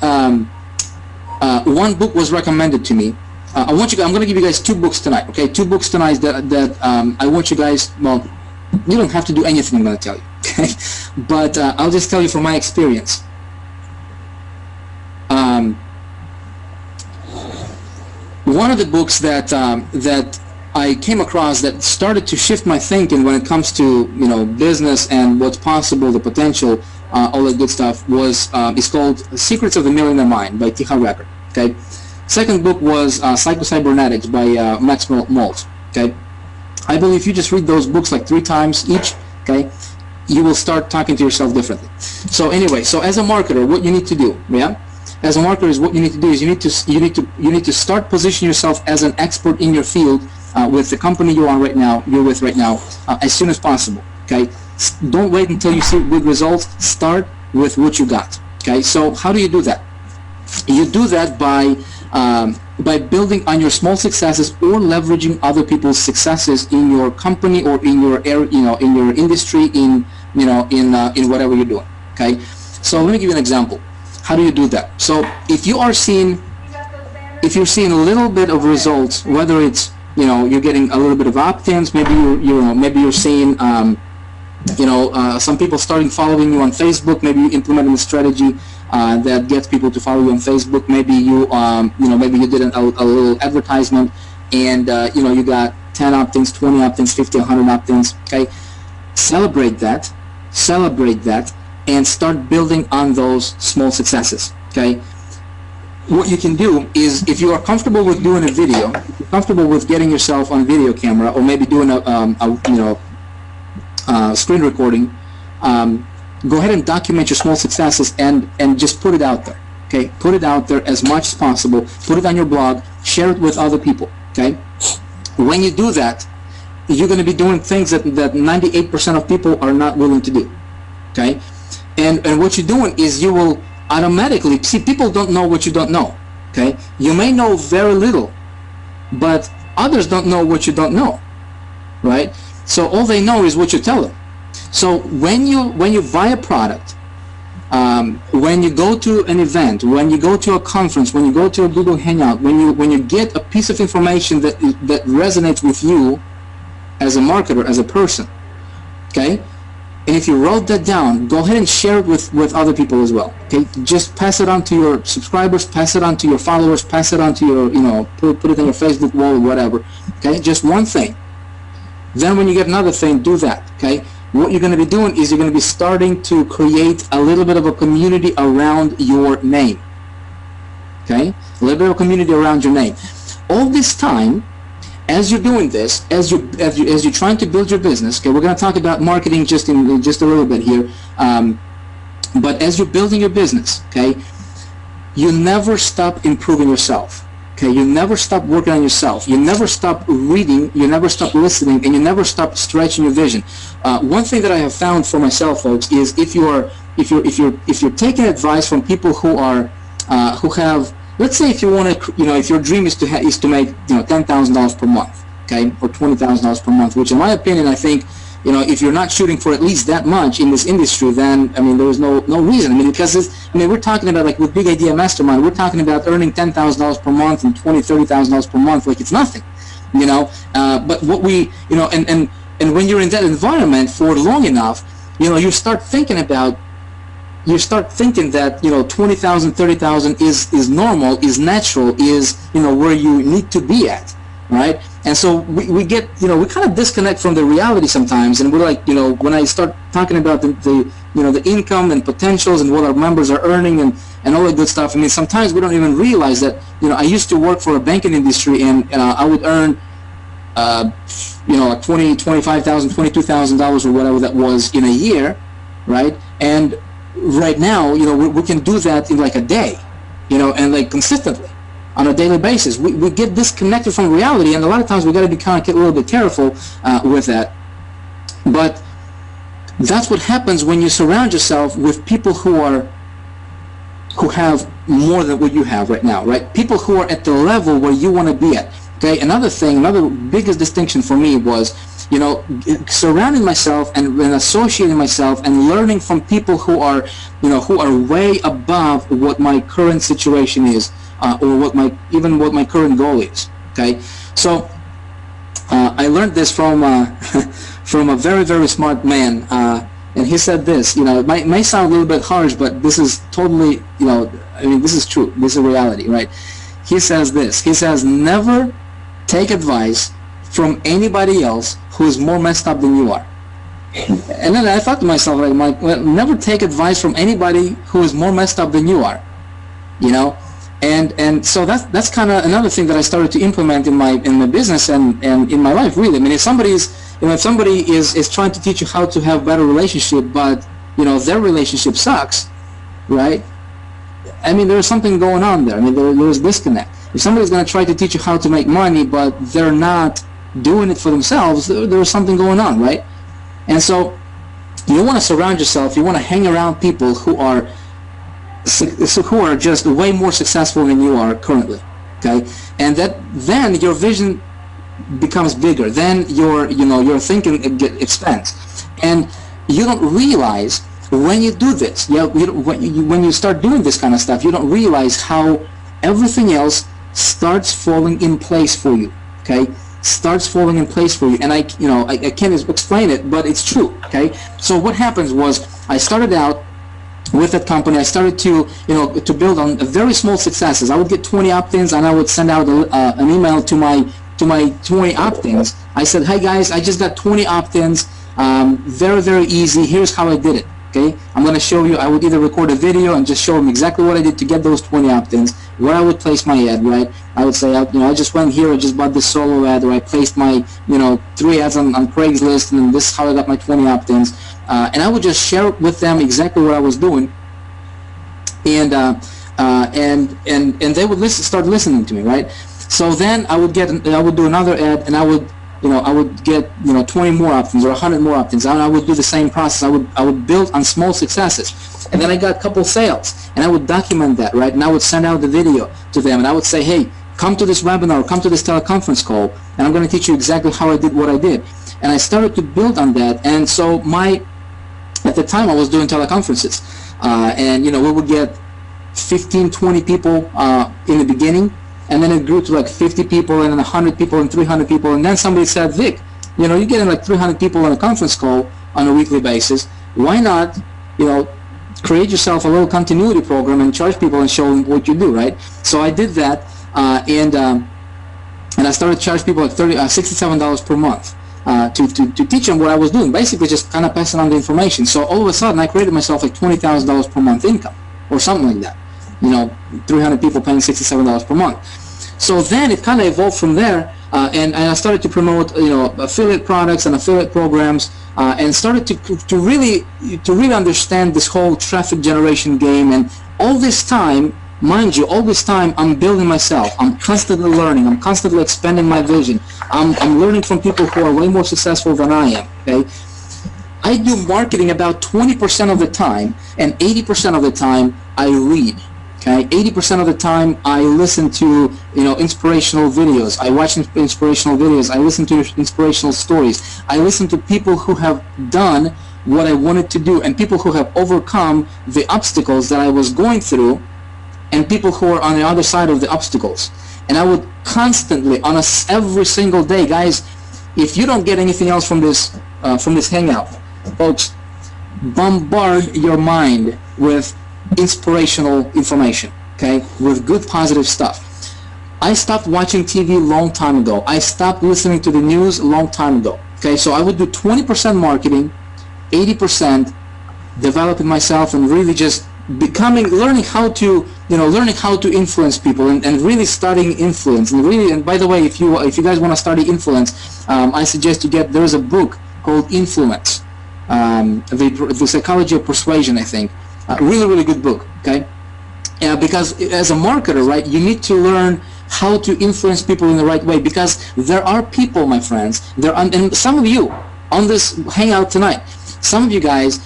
book was recommended to me. I'm going to give you guys two books tonight. Okay, two books tonight that I want you guys. Well, you don't have to do anything I'm going to tell you. Okay, but I'll just tell you from my experience. One of the books that I came across that started to shift my thinking when it comes to, you know, business and what's possible, the potential, all that good stuff, is called Secrets of the Millionaire Mind by T. Harv Eker. Okay. Second book was Psycho-Cybernetics by Max Maltz. Okay. I believe if you just read those books like 3 times each, okay, you will start talking to yourself differently. So anyway, so as a marketer, what you need to do, yeah, as a marketer, is what you need to do is you need to start positioning yourself as an expert in your field with the company you're with right now, as soon as possible. Okay. Don't wait until you see good results. Start with what you got. Okay, so how do you do that? You do that by building on your small successes or leveraging other people's successes in your company or in your area, you know, in your industry, in whatever you're doing. Okay, so let me give you an example. How do you do that? So if you're seeing a little bit of results, whether it's, you know, you're getting a little bit of opt-ins, maybe you're seeing some people starting following you on Facebook. Maybe you implemented a strategy that gets people to follow you on Facebook. Maybe maybe you did a little advertisement, and you got 10 opt-ins, 20 opt-ins, 50, 100 opt-ins. Okay, celebrate that, and start building on those small successes, okay? What you can do is, if you are comfortable with doing a video, if you're comfortable with getting yourself on video camera, or maybe doing a screen recording, go ahead and document your small successes and just put it out there, okay? Put it out there as much as possible. Put it on your blog, share it with other people, okay? When you do that, you're going to be doing things that 98% of people are not willing to do, okay? And what you're doing is you will automatically, see, people don't know what you don't know, okay? You may know very little, but others don't know what you don't know, right? So all they know is what you tell them. So when you buy a product, when you go to an event, when you go to a conference, when you go to a Google Hangout, when you get a piece of information that resonates with you as a marketer, as a person, okay? And if you wrote that down, go ahead and share it with other people as well, okay? Just pass it on to your subscribers, pass it on to your followers, pass it on to your, put it on your Facebook wall or whatever, okay? Just one thing. Then when you get another thing, do that, okay? What you're going to be doing is you're going to be starting to create a little bit of a community around your name, okay? A little bit of a community around your name. All this time, as you're doing this, as you're trying to build your business, okay, we're going to talk about marketing just a little bit here, but as you're building your business, okay, you never stop improving yourself, okay? You never stop working on yourself. You never stop reading. You never stop listening, and you never stop stretching your vision. One thing that I have found for myself, folks, is if you're taking advice from people who have, let's say, if you want to, if your dream is to make, $10,000 per month, okay, or $20,000 per month, which in my opinion, I think, if you're not shooting for at least that much in this industry, then, there's no reason. Because we're talking about, like, with Big Idea Mastermind, we're talking about earning $10,000 per month and $20,000, $30,000 per month, like it's nothing, but what we, and when you're in that environment for long enough, you start thinking that, $20,000, $30,000 is normal, is natural, is, where you need to be at, right? And so we get, we kind of disconnect from the reality sometimes, and we're like, when I start talking about the income and potentials and what our members are earning and all that good stuff, sometimes we don't even realize that, I used to work for a banking industry, and I would earn, $20,000, $25,000, $22,000 or whatever that was in a year, right? And right now, we can do that in like a day, and like consistently on a daily basis. We get disconnected from reality, and a lot of times we got to be kind of a little bit careful with that. But that's what happens when you surround yourself with people who have more than what you have right now, right? People who are at the level where you want to be at. Okay. Another biggest distinction for me was, surrounding myself and associating myself and learning from people who are way above what my current situation is, or what my current goal is. Okay, so I learned this from a very, very smart man, and he said this. It may sound a little bit harsh, but this is totally, this is true. This is reality, right? He says this. He says, never take advice from anybody else who is more messed up than you are. And then I thought to myself, never take advice from anybody who is more messed up than you are, and so that's kind of another thing that I started to implement in my business and in my life, really. If somebody is trying to teach you how to have better relationship, but their relationship sucks, right? There's something going on there. There's disconnect. If somebody's going to try to teach you how to make money, but they're not doing it for themselves, there's something going on, right? And so you want to surround yourself, you want to hang around people who are just way more successful than you are currently, okay? And then your vision becomes bigger, then your thinking expands. And you don't realize when you do this, when you start doing this kind of stuff, you don't realize how everything else starts falling in place for you, okay? Starts falling in place for you. And I can't explain it, but it's true, okay? So what happens was, I started out with that company. I started to build on very small successes. I would get 20 opt-ins, and I would send out an email to my 20 opt-ins. I said, hey guys, I just got 20 opt-ins. Very, very easy. Here's how I did it. Okay, I'm going to show you. I would either record a video and just show them exactly what I did to get those 20 opt-ins, where I would place my ad, right? I would say, I just went here, I just bought this solo ad, or I placed my, 3 ads on Craigslist, and this is how I got my 20 opt-ins. And I would just share with them exactly what I was doing, and they would start listening to me, right? So then I would do another ad, and I would get 20 more opt-ins or 100 more opt-ins. And I would do the same process. I would build on small successes, and then I got a couple sales, and I would document that, right? And I would send out the video to them, and I would say, hey, come to this webinar, come to this teleconference call, and I'm going to teach you exactly how I did what I did. And I started to build on that, and so at the time I was doing teleconferences, and we would get 15, 20 people in the beginning. And then it grew to like 50 people, and then 100 people, and 300 people. And then somebody said, Vic, you're getting like 300 people on a conference call on a weekly basis. Why not, create yourself a little continuity program and charge people and show them what you do, right? So I did that, and I started to charge people like $67 per month to teach them what I was doing. Basically, just kind of passing on the information. So all of a sudden, I created myself like $20,000 per month income, or something like that. 300 people paying $67 per month. So then it kind of evolved from there, and I started to promote, affiliate products and affiliate programs, and started to really understand this whole traffic generation game. And all this time, mind you, I'm building myself. I'm constantly learning. I'm constantly expanding my vision. I'm learning from people who are way more successful than I am. Okay. I do marketing about 20% of the time, and 80% of the time I read. Okay, 80% of the time I listen to inspirational videos. I watch inspirational videos. I listen to inspirational stories. I listen to people who have done what I wanted to do, and people who have overcome the obstacles that I was going through, and people who are on the other side of the obstacles. And I would constantly, every single day, guys, if you don't get anything else from this hangout, folks, bombard your mind with inspirational information, okay, with good positive stuff. I stopped watching TV a long time ago. I stopped listening to the news a long time ago. Okay, so I would do 20% marketing, 80% developing myself, and really just learning how to influence people, and really studying influence. And by the way, if you guys want to study influence, I suggest you there is a book called Influence, the Psychology of Persuasion, I think. Really, really good book, okay? Because as a marketer, right, you need to learn how to influence people in the right way, because there are people, my friends, and some of you on this hangout tonight, some of you guys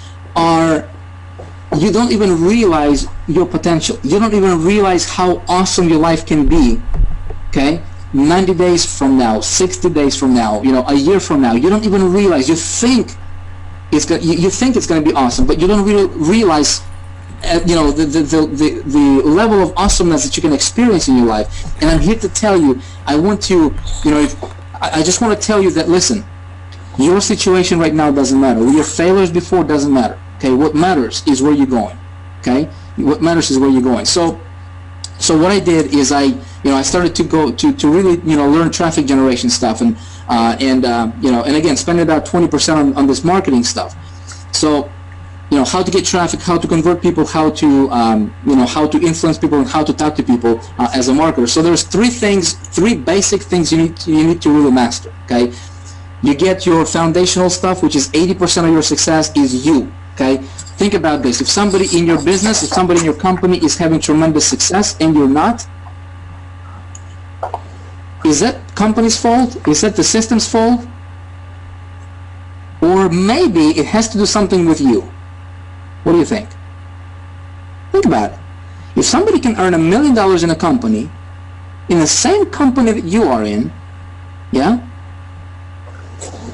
you don't even realize your potential. You don't even realize how awesome your life can be, okay? 90 days from now, 60 days from now, a year from now, you don't even realize. You think it's going to be awesome, but you don't really realize the level of awesomeness that you can experience in your life. And I'm here to tell you, I just want to tell you that, listen, your situation right now doesn't matter. Your failures before doesn't matter. Okay, what matters is where you're going. Okay, what matters is where you're going. So what I did is I started to go to really learn traffic generation stuff, and again, spending about 20% on this marketing stuff. So how to get traffic, how to convert people, how to how to influence people, and how to talk to people as a marketer. So there's three basic things you need to really master. Okay, you get your foundational stuff, which is 80% of your success is you. Okay, think about this. If somebody in your business, if somebody in your company is having tremendous success and you're not, is that company's fault? Is that the system's fault? Or maybe it has to do something with you. What do you think? Think about it. If somebody can earn $1 million in a company, in the same company that you are in, yeah,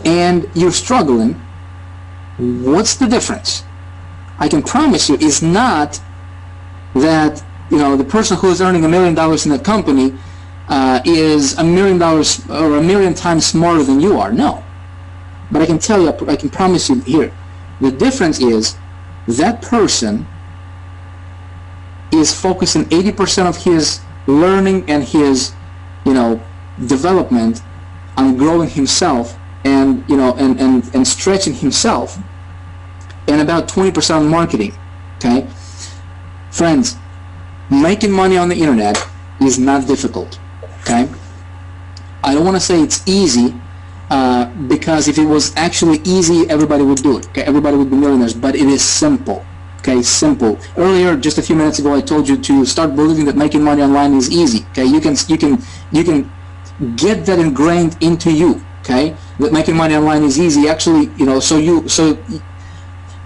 and you're struggling, what's the difference? I can promise you it's not that the person who is earning $1 million in that company is $1 million or 1 million times smarter than you are. No. But I can tell you, I can promise you here, the difference is that person is focusing 80% of his learning and his development on growing himself and and stretching himself, and about 20% on marketing. Okay, friends, making money on the internet is not difficult. Okay, I don't want to say it's easy, because if it was actually easy, everybody would do it. Okay, everybody would be millionaires, but it is simple. Okay, simple. Earlier, just a few minutes ago, I told you to start believing that making money online is easy. Okay, you can get that ingrained into you. Okay, that making money online is easy. Actually, so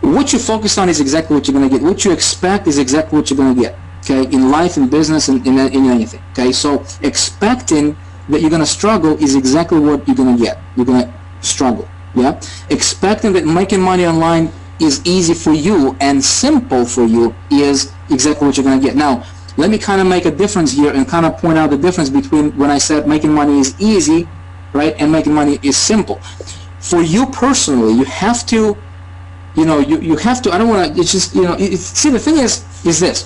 what you focus on is exactly what you're going to get. What you expect is exactly what you're going to get. Okay, in life, in business, and in anything. Okay, so expecting that you're going to struggle is exactly what you're going to get. You're going to struggle. Yeah, expecting that making money online is easy for you and simple for you is exactly what you're going to get. Now, let me kind of make a difference here and kind of point out the difference between when I said making money is easy, right, and making money is simple. For you personally, you have to, you have to. I don't want to. It's just, see, the thing is this: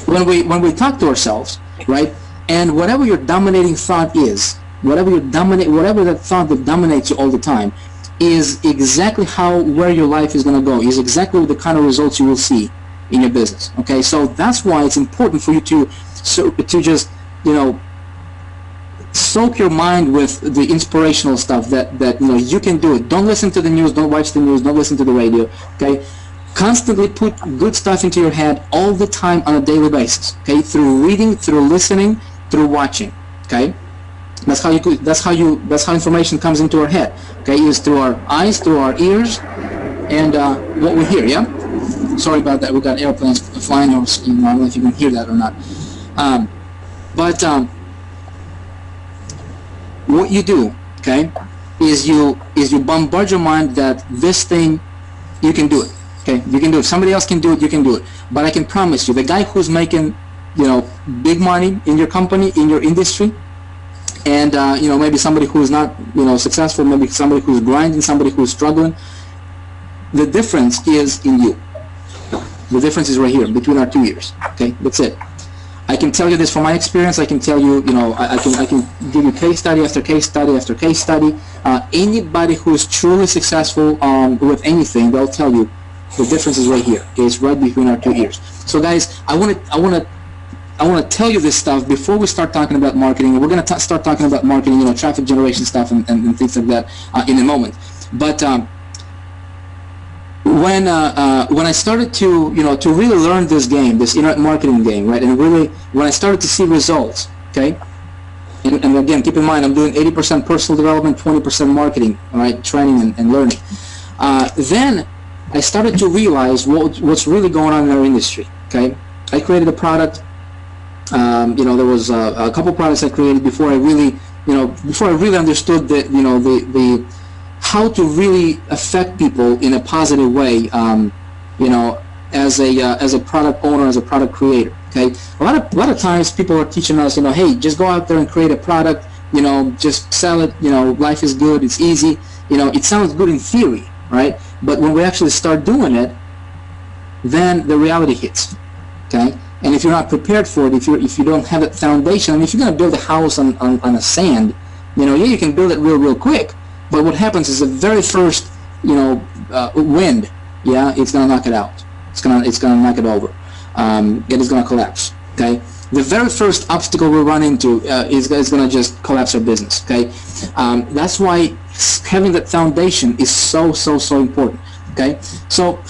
when we talk to ourselves, right, and whatever your dominating thought is, whatever that thought that dominates you all the time, is exactly where your life is going to go, is exactly the kind of results you will see in your business. Okay, so that's why it's important for you to just soak your mind with the inspirational stuff that you can do it. Don't listen to the news, don't watch the news, don't listen to the radio. Okay, constantly put good stuff into your head all the time on a daily basis. Okay, through reading, through listening, through watching. Okay, that's how information comes into our head. Okay, is through our eyes, through our ears, and what we hear. Yeah. Sorry about that. We've got airplanes flying over. I don't know if you can hear that or not. What you do, okay, is you bombard your mind that this thing, you can do it. Okay, you can do it. Somebody else can do it. You can do it. But I can promise you, the guy who's making big money in your company, in your industry, and maybe somebody who's not successful, maybe somebody who's grinding, somebody who's struggling, the difference is in you. The difference is right here between our 2 ears. Okay, that's it. I can tell you this from my experience. I can tell you, I can give you case study after case study after case study. Anybody who is truly successful with anything, they'll tell you the difference is right here. Okay, it's right between our 2 ears. So guys, I want to tell you this stuff before we start talking about marketing. We're going to start talking about marketing, traffic generation stuff and things like that in a moment. But when I started to really learn this game, this internet marketing game, right, and really when I started to see results, okay, and again, keep in mind I'm doing 80% personal development, 20% marketing, all right, training and learning. Then I started to realize what's really going on in our industry. Okay, I created a product. There was a couple products I created before I really understood the how to really affect people in a positive way, as a product owner, as a product creator. Okay, a lot of times people are teaching us, hey, just go out there and create a product, just sell it, life is good, it's easy, it sounds good in theory, right? But when we actually start doing it, then the reality hits. Okay, and if you're not prepared for it, if you don't have that foundation, if you're going to build a house on a sand, you can build it real quick. But what happens is the very first, wind, it's gonna knock it out. It's gonna knock it over. It is gonna collapse. Okay. The very first obstacle we run into is gonna just collapse our business. Okay. That's why having that foundation is so important. Okay. So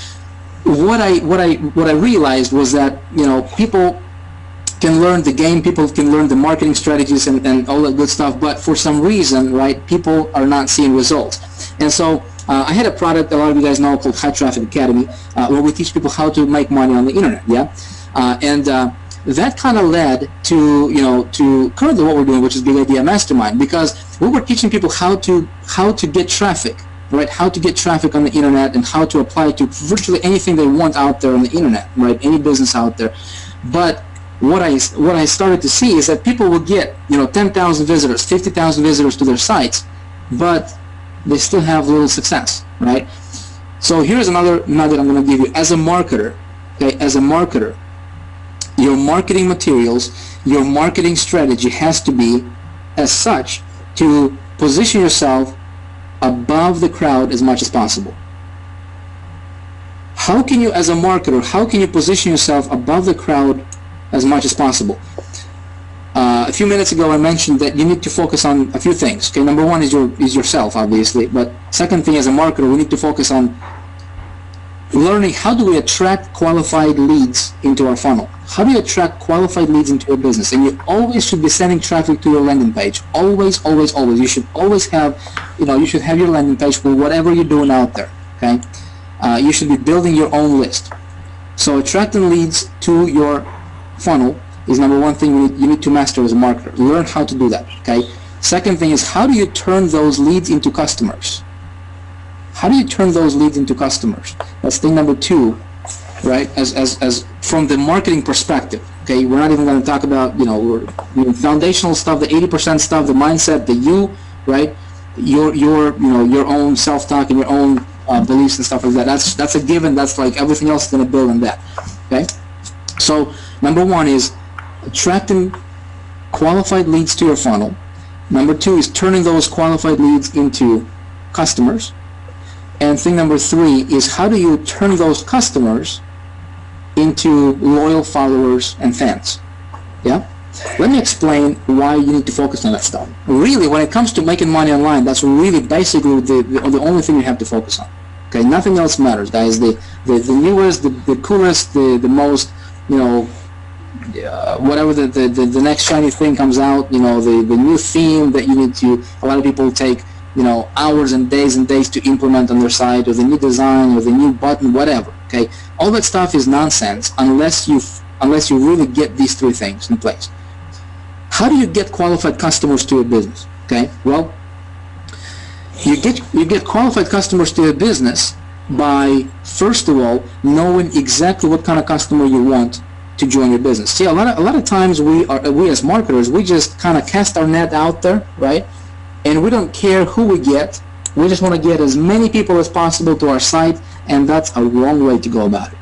what I realized was that people can learn the game, people can learn the marketing strategies and all that good stuff, but for some reason, right, people are not seeing results. And so I had a product a lot of you guys know called High Traffic Academy, where we teach people how to make money on the internet. And that kind of led to currently what we're doing, which is Big Idea Mastermind, because we were teaching people how to get traffic, right? How to get traffic on the internet and how to apply it to virtually anything they want out there on the internet, right? Any business out there. But what I started to see is that people will get 10,000 visitors, 50,000 visitors to their sites, but they still have little success, right? So here's another nugget I'm going to give you. As a marketer, okay, as a marketer, your marketing materials, your marketing strategy has to be as such to position yourself above the crowd as much as possible. How can you, as a marketer, how can you position yourself above the crowd as much as possible? A few minutes ago I mentioned that you need to focus on a few things. Okay, number one is yourself, obviously, but second thing, as a marketer, we need to focus on learning how do we attract qualified leads into our funnel. How do you attract qualified leads into your business? And you always should be sending traffic to your landing page. Always, always, always. You should always have, you should have your landing page for whatever you're doing out there. Okay, you should be building your own list. So attracting leads to your funnel is number one thing you need to master as a marketer. Learn how to do that. Okay. Second thing is, how do you turn those leads into customers? How do you turn those leads into customers? That's thing number two, right? As from the marketing perspective. Okay, we're not even going to talk about foundational stuff, the 80% stuff, the mindset, the you, right? Your own self-talk and your own beliefs and stuff like that. That's a given. That's like everything else is going to build on that. Okay, so number one is attracting qualified leads to your funnel. Number two is turning those qualified leads into customers. And thing number three is, how do you turn those customers into loyal followers and fans? Yeah? Let me explain why you need to focus on that stuff. Really, when it comes to making money online, that's really basically the only thing you have to focus on. Okay, nothing else matters, guys. The newest, the coolest, the most, whatever the next shiny thing comes out, the new theme that you need to, a lot of people take hours and days to implement on their site, or the new design, or the new button, whatever. Okay, all that stuff is nonsense unless you really get these three things in place. How do you get qualified customers to your business? Okay, well, you get qualified customers to your business by, first of all, knowing exactly what kind of customer you want to join your business. See, a lot of times we as marketers, we just kind of cast our net out there, right? And we don't care who we get. We just want to get as many people as possible to our site, and that's a wrong way to go about it.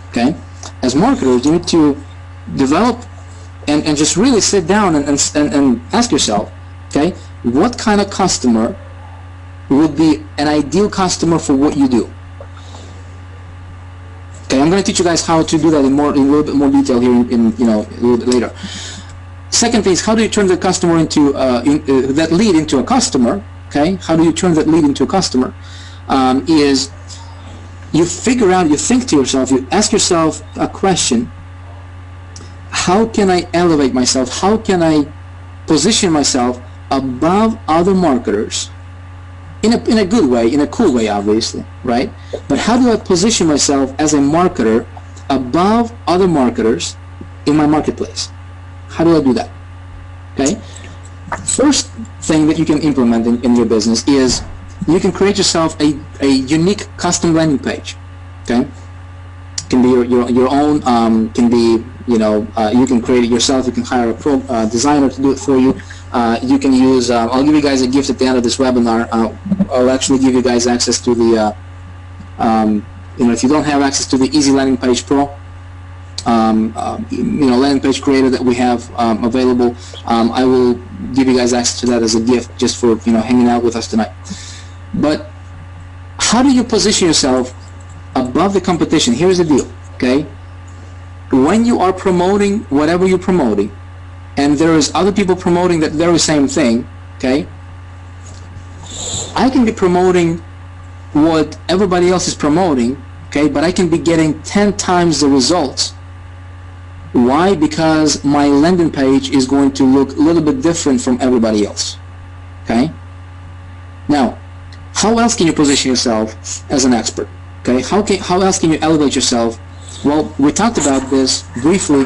Okay? As marketers, you need to develop and just really sit down and ask yourself, okay, what kind of customer would be an ideal customer for what you do? Okay, I'm going to teach you guys how to do that in a little bit more detail here in a little bit later. Second thing is, how do you turn the customer into that lead into a customer? Okay, how do you turn that lead into a customer? Is you figure out, you think to yourself, you ask yourself a question: how can I elevate myself? How can I position myself above other marketers in a good way, in a cool way, obviously, right? But how do I position myself as a marketer above other marketers in my marketplace? How do I do that? Okay. First thing that you can implement in your business is you can create yourself a unique custom landing page. Okay. It can be your own. Can be you can create it yourself. You can hire a pro designer to do it for you. You can use. I'll give you guys a gift at the end of this webinar. I'll actually give you guys access to the. If you don't have access to the Easy Landing Page Pro. Landing page creator that we have available, I will give you guys access to that as a gift just for hanging out with us tonight. But how do you position yourself above the competition? Here's the deal, okay? When you are promoting whatever you're promoting, and there is other people promoting that very same thing, okay? I can be promoting what everybody else is promoting, okay, but I can be getting 10 times the results. Why? Because my landing page is going to look a little bit different from everybody else. Okay? Now, how else can you position yourself as an expert? Okay? How else can you elevate yourself? Well, we talked about this briefly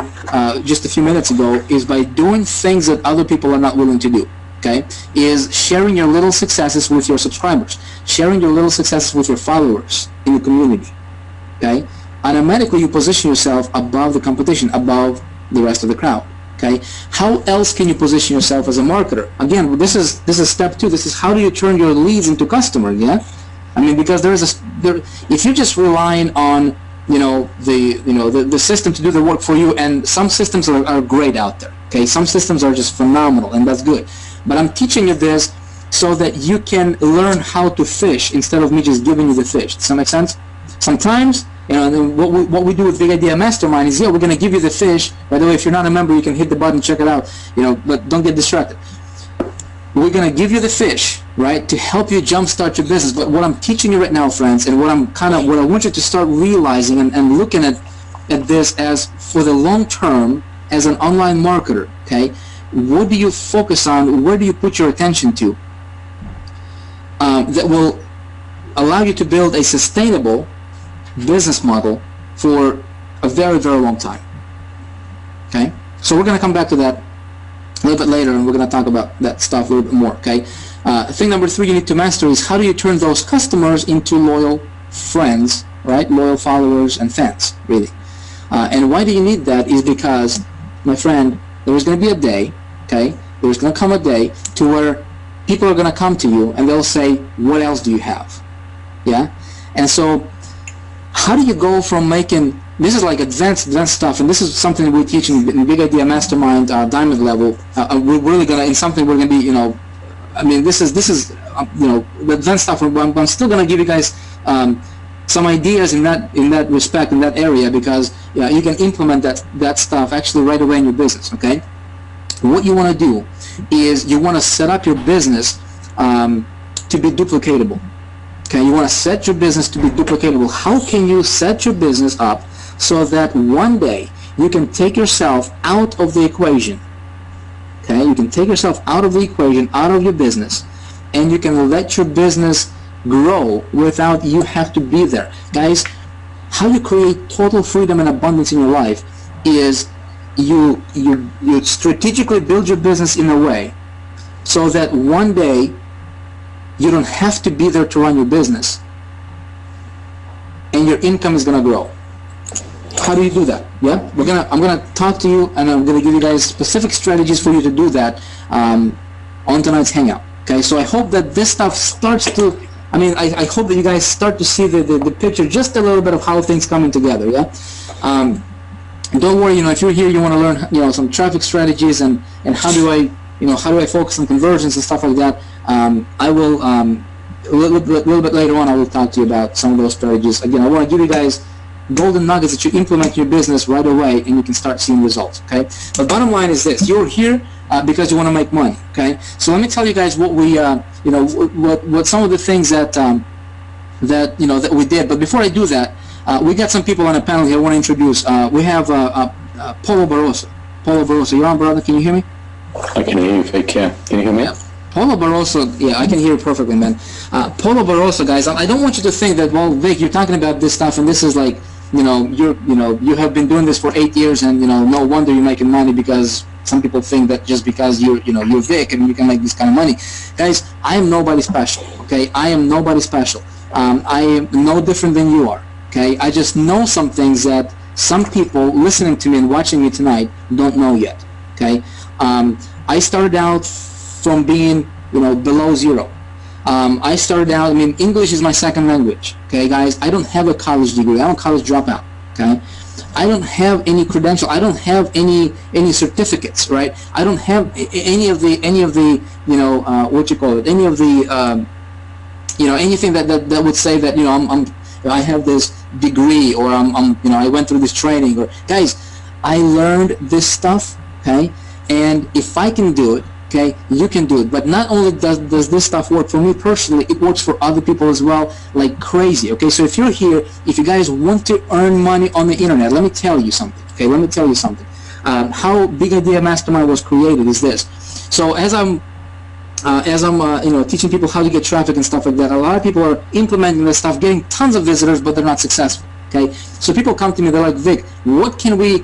just a few minutes ago, is by doing things that other people are not willing to do. Okay? Is sharing your little successes with your subscribers, sharing your little successes with your followers in the community. Okay? Automatically you position yourself above the competition, above the rest of the crowd. Okay, how else can you position yourself as a marketer? Again, this is step two. This is how do you turn your leads into customers? Yeah, I mean, because if you're just relying on the system to do the work for you, and some systems are great out there. Okay, some systems are just phenomenal, and that's good. But I'm teaching you this so that you can learn how to fish instead of me just giving you the fish. Does that make sense? Sometimes, you know, what we do with Big Idea Mastermind is, yeah, we're going to give you the fish. By the way, if you're not a member, you can hit the button, check it out, you know, but don't get distracted. We're going to give you the fish, right, to help you jumpstart your business. But what I'm teaching you right now, friends, and what I want you to start realizing and looking at this as for the long term as an online marketer, okay, what do you focus on? Where do you put your attention to? That will allow you to build a sustainable business model for a very, very long time. Okay, so we're going to come back to that a little bit later, and we're going to talk about that stuff a little bit more. Okay, thing number 3 you need to master is how do you turn those customers into loyal friends, right? Loyal followers and fans, really. And why do you need that is because, my friend, there's going to be a day, okay, there's going to come a day to where people are going to come to you and they'll say, what else do you have? Yeah? And so how do you go from making, this is like advanced stuff, and this is something that we're teaching in Big Idea Mastermind Diamond level. We're really going to, in something we're going to be, you know, I mean, this is you know, the advanced stuff. I'm still going to give you guys some ideas in that respect, in that area, because you can implement that stuff actually right away in your business. Okay, what you want to do is you want to set up your business to be duplicatable. Okay, you want to set your business to be duplicatable. How can you set your business up so that one day you can take yourself out of the equation? Okay, you can take yourself out of the equation, out of your business, and you can let your business grow without you have to be there. Guys, how you create total freedom and abundance in your life is you strategically build your business in a way so that one day you don't have to be there to run your business, and your income is going to grow. How do you do that? Yeah, I'm gonna talk to you, and I'm gonna give you guys specific strategies for you to do that on tonight's hangout. Okay, so I hope that this stuff starts to, I mean, I hope that you guys start to see the picture, just a little bit of how things coming together. Yeah. Don't worry, you know, if you're here, you want to learn, you know, some traffic strategies and how do I focus on conversions and stuff like that. I will a little bit later on. I will talk to you about some of those strategies. Again, I want to give you guys golden nuggets that you implement in your business right away, and you can start seeing results. Okay, but bottom line is this: you're here because you want to make money. Okay, so let me tell you guys what we, what some of the things that that we did. But before I do that, we got some people on a panel here I want to introduce. We have Paulo Barroso. Paulo Barroso, you on, brother? Can you hear me? I can hear you, Vic. Yeah. Can you hear me? Yeah. Paulo Barroso, yeah, I can hear you perfectly, man. Paulo Barroso, guys, I don't want you to think that, well, Vic, you're talking about this stuff, and this is like, you have been doing this for 8 years, and no wonder you're making money, because some people think that just because you're Vic and you can make this kind of money. Guys, I am nobody special. Okay, I am nobody special. I am no different than you are. Okay, I just know some things that some people listening to me and watching me tonight don't know yet. Okay, I started out from being below zero. I started out, English is my second language. Okay, guys, I don't have a college degree. I'm a college dropout. Okay, I don't have any credential. I don't have any certificates, right? I don't have any of the what you call it, any of the anything that would say that I have this degree, or I went through this training. Or guys, I learned this stuff. Okay, and if I can do it, okay, you can do it. But not only does this stuff work for me personally, it works for other people as well, like crazy. Okay, so if you're here, if you guys want to earn money on the internet, let me tell you something. Okay, let me tell you something. How Big Idea Mastermind was created is this. So as I'm teaching people how to get traffic and stuff like that, a lot of people are implementing this stuff, getting tons of visitors, but they're not successful. Okay, so people come to me, they're like, Vic, what can we,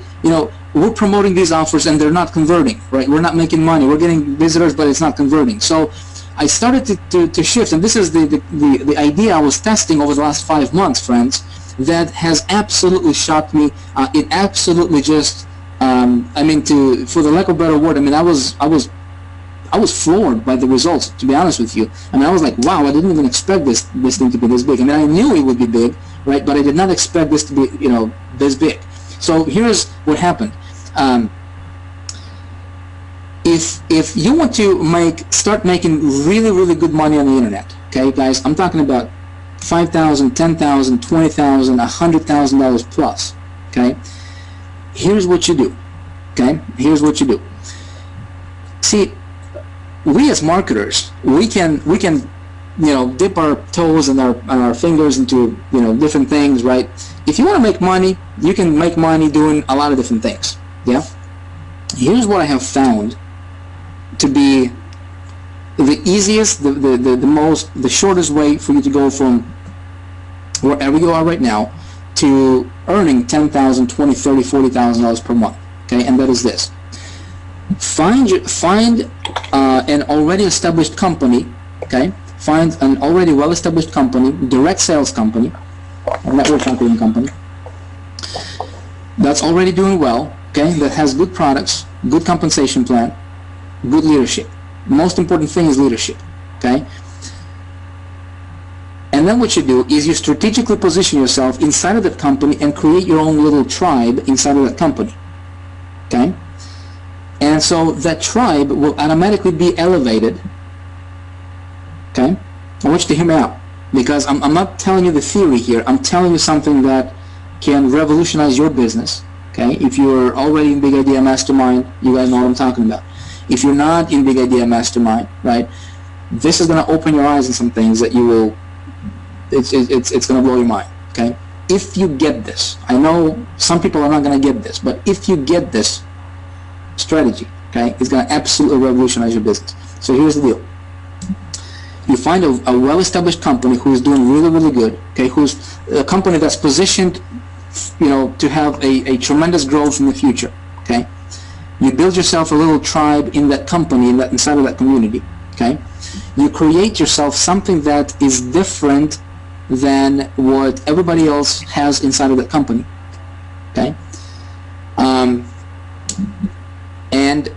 we're promoting these offers and they're not converting, right? We're not making money. We're getting visitors, but it's not converting. So I started to shift, and this is the idea I was testing over the last 5 months, friends, that has absolutely shocked me. It absolutely just, for the lack of a better word, I was floored by the results, to be honest with you. I was like, wow, I didn't even expect this thing to be this big. I knew it would be big, right? But I did not expect this to be, this big. So here's what happened. if you want to start making really good money on the internet, okay, guys, I'm talking about $5,000, $10,000, $20,000, $100,000 plus, okay, here's what you do, okay, here's what you do. See, we as marketers, we can dip our toes and our fingers into different things, right? If you want to make money, you can make money doing a lot of different things. Yeah. Here's what I have found to be the easiest, the shortest way for you to go from wherever you are right now to earning $10,000, $20,000, $30,000, $40,000 per month. Okay, and that is this: find an already established company. Okay, find an already well-established company, direct sales company, a network marketing company that's already doing well. Okay, that has good products, good compensation plan, good leadership. Most important thing is leadership. Okay, and then what you do is you strategically position yourself inside of that company and create your own little tribe inside of that company. Okay, and so that tribe will automatically be elevated. Okay, I want you to hear me out, because I'm not telling you the theory here. I'm telling you something that can revolutionize your business. Okay, if you're already in Big Idea Mastermind, you guys know what I'm talking about. If you're not in Big Idea Mastermind, right, this is going to open your eyes on some things that you will, it's going to blow your mind. Okay, if you get this, I know some people are not going to get this, but if you get this strategy, okay, it's going to absolutely revolutionize your business. So here's the deal. You find a well-established company who is doing really good, okay, who's a company that's positioned, to have a tremendous growth in the future, okay. You build yourself a little tribe in that company, inside of that community, okay. You create yourself something that is different than what everybody else has inside of that company, okay. And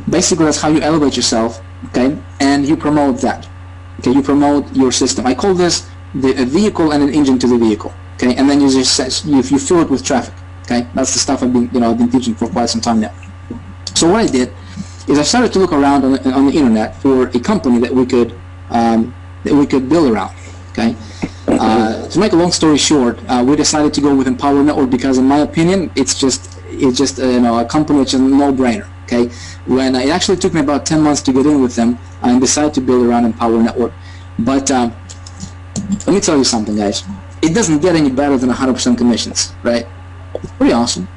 basically that's how you elevate yourself, okay, and you promote that. Okay, you promote your system. I call this a vehicle and an engine to the vehicle. Okay, and then you fill it with traffic. Okay, that's the stuff I've been teaching for quite some time now. So what I did is I started to look around on the internet for a company that we could build around. Okay, to make a long story short, we decided to go with Empower Network because, in my opinion, it's just a company which is a no-brainer. Okay, when it actually took me about 10 months to get in with them, I decided to build around Empower Network. But let me tell you something, guys. It doesn't get any better than 100% commissions, right? It's pretty awesome.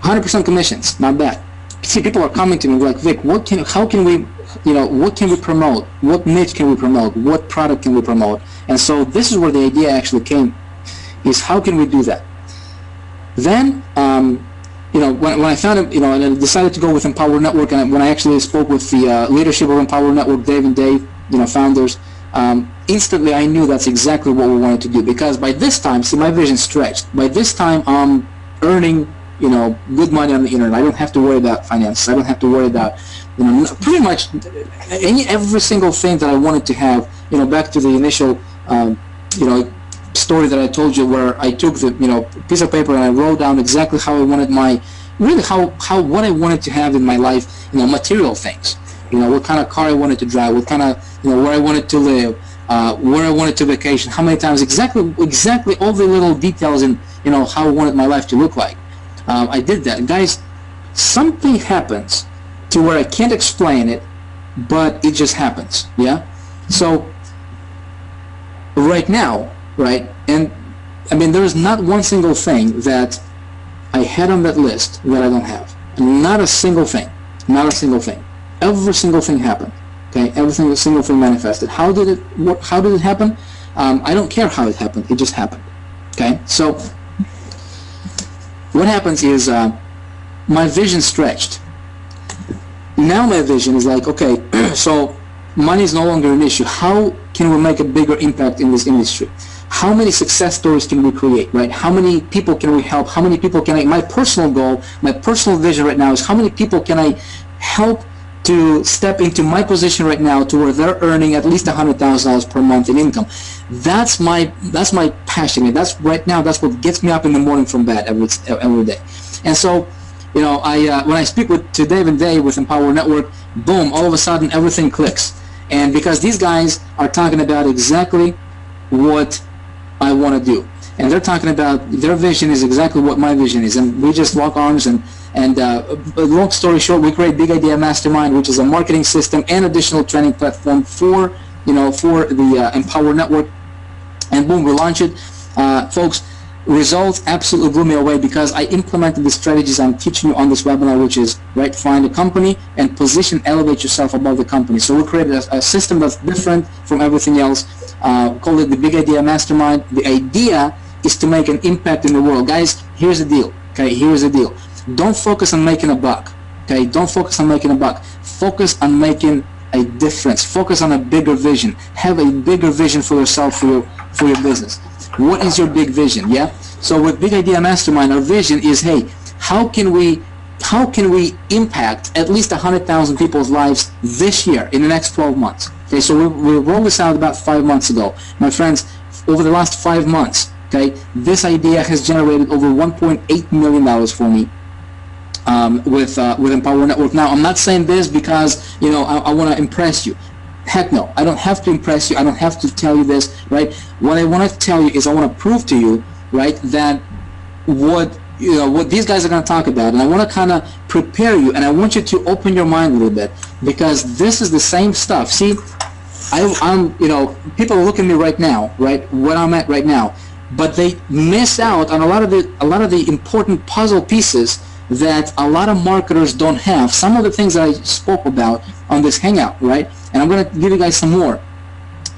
100% commissions, not bad. See, people are coming to me like, Vic, what can we promote? What niche can we promote? What product can we promote? And so this is where the idea actually came, is how can we do that? Then, when I found it, and I decided to go with Empower Network, and when I actually spoke with the leadership of Empower Network, Dave and Dave, founders, instantly I knew that's exactly what we wanted to do, because by this time, see, my vision stretched. By this time, I'm earning, good money on the internet. I don't have to worry about finances. I don't have to worry about, pretty much every single thing that I wanted to have. Back to the initial, story that I told you, where I took the piece of paper and I wrote down exactly how I wanted what I wanted to have in my life, material things, what kind of car I wanted to drive, what kind of where I wanted to live, where I wanted to vacation, how many times, exactly all the little details in how I wanted my life to look like. I did that, guys. Something happens to where I can't explain it, but it just happens. Yeah. So right now, right, and I mean, there is not one single thing that I had on that list that I don't have. Not a single thing. Not a single thing. Every single thing happened. Okay, every single thing manifested. How did it happen? I don't care how it happened. It just happened. Okay, so what happens is my vision stretched. Now my vision is like, okay, so money is no longer an issue. How can we make a bigger impact in this industry? How many success stories can we create, right? How many people can we help? How many people can my personal goal, my personal vision right now is how many people can I help to step into my position right now to where they're earning at least $100,000 per month in income. That's my passion. That's right now, that's what gets me up in the morning from bed every day. And so you know, when I speak to Dave and Dave with Empower Network, boom, all of a sudden everything clicks. And because these guys are talking about exactly what I want to do, and they're talking about their vision is exactly what my vision is, and we just lock arms. And long story short, we create Big Idea Mastermind, which is a marketing system and additional training platform for the Empower Network. And boom, we launch it, folks. Results absolutely blew me away because I implemented the strategies I'm teaching you on this webinar, which is, right, find a company and position, elevate yourself above the company. So we created a system that's different from everything else. Call it the Big Idea Mastermind. The idea is to make an impact in the world. Guys, here's the deal, okay? Here's the deal. Don't focus on making a buck, okay? Don't focus on making a buck. Focus on making a difference. Focus on a bigger vision. Have a bigger vision for yourself, for your business. What is your big vision? Yeah. So with Big Idea Mastermind, our vision is, hey, how can we impact at least 100,000 people's lives this year in the next 12 months? Okay. So we rolled this out about 5 months ago, my friends. Over the last 5 months, okay, this idea has generated over $1.8 million for me. With Empower Network. Now, I'm not saying this because, you know, I want to impress you. Heck no, I don't have to impress you. I don't have to tell you this, right? What I want to tell you is I want to prove to you, right, that what these guys are going to talk about, and I want to kind of prepare you, and I want you to open your mind a little bit, because this is the same stuff. See, I'm you know, people look at me right now, right, what I'm at right now, but they miss out on a lot of the important puzzle pieces that a lot of marketers don't have. Some of the things that I spoke about on this hangout, right? And I'm going to give you guys some more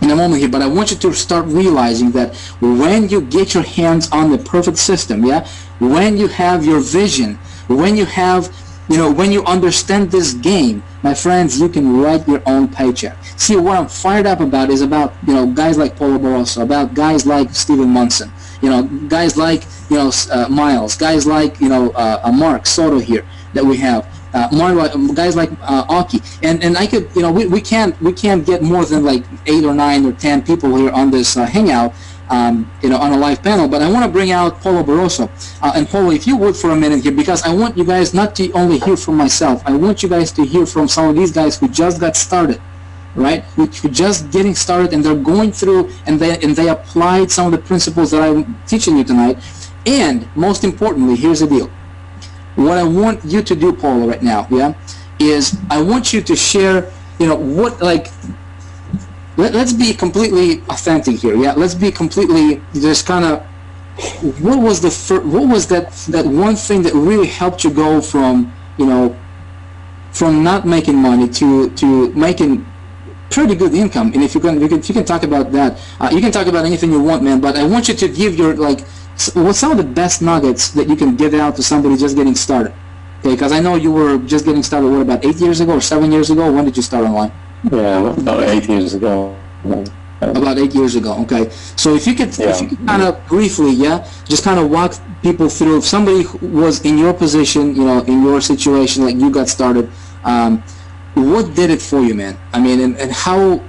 in a moment here, but I want you to start realizing that when you get your hands on the perfect system, yeah, when you have your vision, when you have, you know, when you understand this game, my friends, you can write your own paycheck. See, what I'm fired up about is about, you know, guys like Paulo Barroso, about guys like Steven Munson, you know, guys like, you know, Miles, guys like, you know, Mark Soto here that we have, guys like Aki, and I could, you know, we can't get more than like 8 or 9 or 10 people here on this hangout, you know, on a live panel. But I want to bring out Paulo Barroso, and Paulo, if you would for a minute here, because I want you guys not to only hear from myself. I want you guys to hear from some of these guys who just got started, right? Who just getting started, and they're going through, and they applied some of the principles that I'm teaching you tonight. And most importantly, here's the deal. What I want you to do, Paulo, right now, yeah, is I want you to share, you know, what, like, let's be completely authentic here, yeah. Let's be completely just kind of, what was that one thing that really helped you go from, you know, from not making money to making pretty good income? And if you can talk about that, you can talk about anything you want, man. But I want you to give your, like, what's some of the best nuggets that you can give out to somebody just getting started? Okay, because I know you were just getting started, what, about 8 years ago or 7 years ago? When did you start online? Yeah, about 8 years ago. About 8 years ago. Okay, so if you could kind of briefly, yeah, just kind of walk people through. If somebody was in your position, you know, in your situation, like you got started, what did it for you, man? I mean, and how?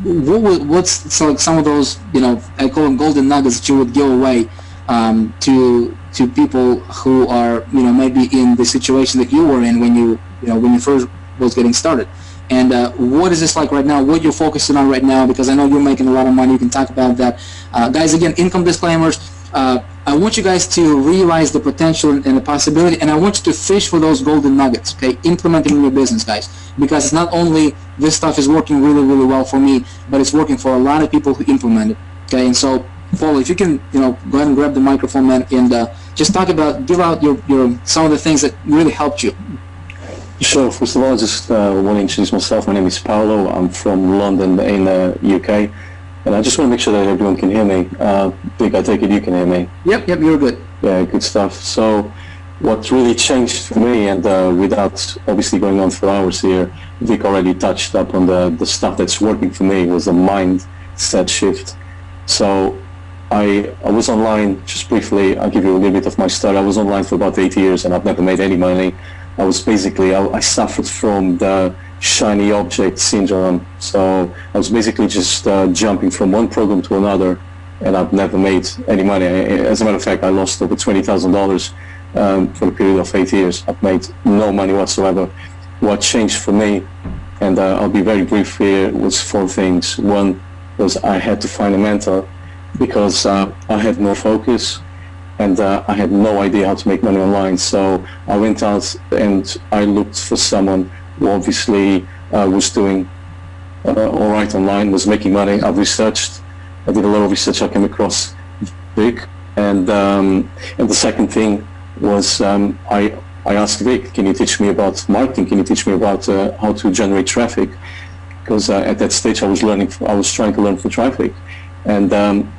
What's like some of those, you know, I call them golden nuggets that you would give away to people who are, you know, maybe in the situation that you were in when you first was getting started? And what is this like right now? What you're focusing on right now? Because I know you're making a lot of money. You can talk about that, guys. Again, income disclaimers. I want you guys to realize the potential and the possibility, and I want you to fish for those golden nuggets, okay? Implement them in your business, guys, because it's not only this stuff is working really, really well for me, but it's working for a lot of people who implement it, okay? And so, Paul, if you can, you know, go ahead and grab the microphone, man, and just talk about, give out your some of the things that really helped you. Sure. First of all, I just want to introduce myself. My name is Paulo. I'm from London in UK. And I just want to make sure that everyone can hear me. Vic, I take it you can hear me. Yep, you're good. Yeah, good stuff. So what really changed for me, and without obviously going on for hours here, Vic already touched up on the stuff that's working for me, was the mindset shift. So I was online, just briefly, I'll give you a little bit of my story. I was online for about 8 years and I've never made any money. I was basically, I suffered from the shiny object syndrome. So I was basically just jumping from one program to another, and I've never made any money. As a matter of fact, I lost over $20,000 for a period of 8 years. I've made no money whatsoever. What changed for me, and I'll be very brief here, was 4 things. One was I had to find a mentor because I had no focus and I had no idea how to make money online. So I went out and I looked for someone who obviously was doing all right online, was making money. I did a lot of research. I came across Vic, and the second thing was I asked Vic, can you teach me about marketing? Can you teach me about how to generate traffic? Because at that stage I was trying to learn for traffic. And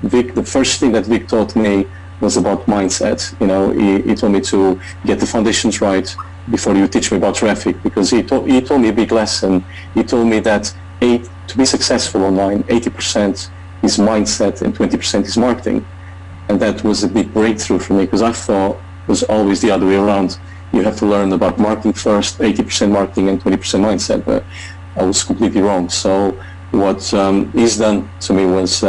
Vic, the first thing that Vic taught me was about mindset. You know, he told me to get the foundations right before you teach me about traffic, because he told me a big lesson. He told me that to be successful online, 80% is mindset and 20% is marketing. And that was a big breakthrough for me, because I thought it was always the other way around. You have to learn about marketing first, 80% marketing and 20% mindset, but I was completely wrong. So what he's done to me was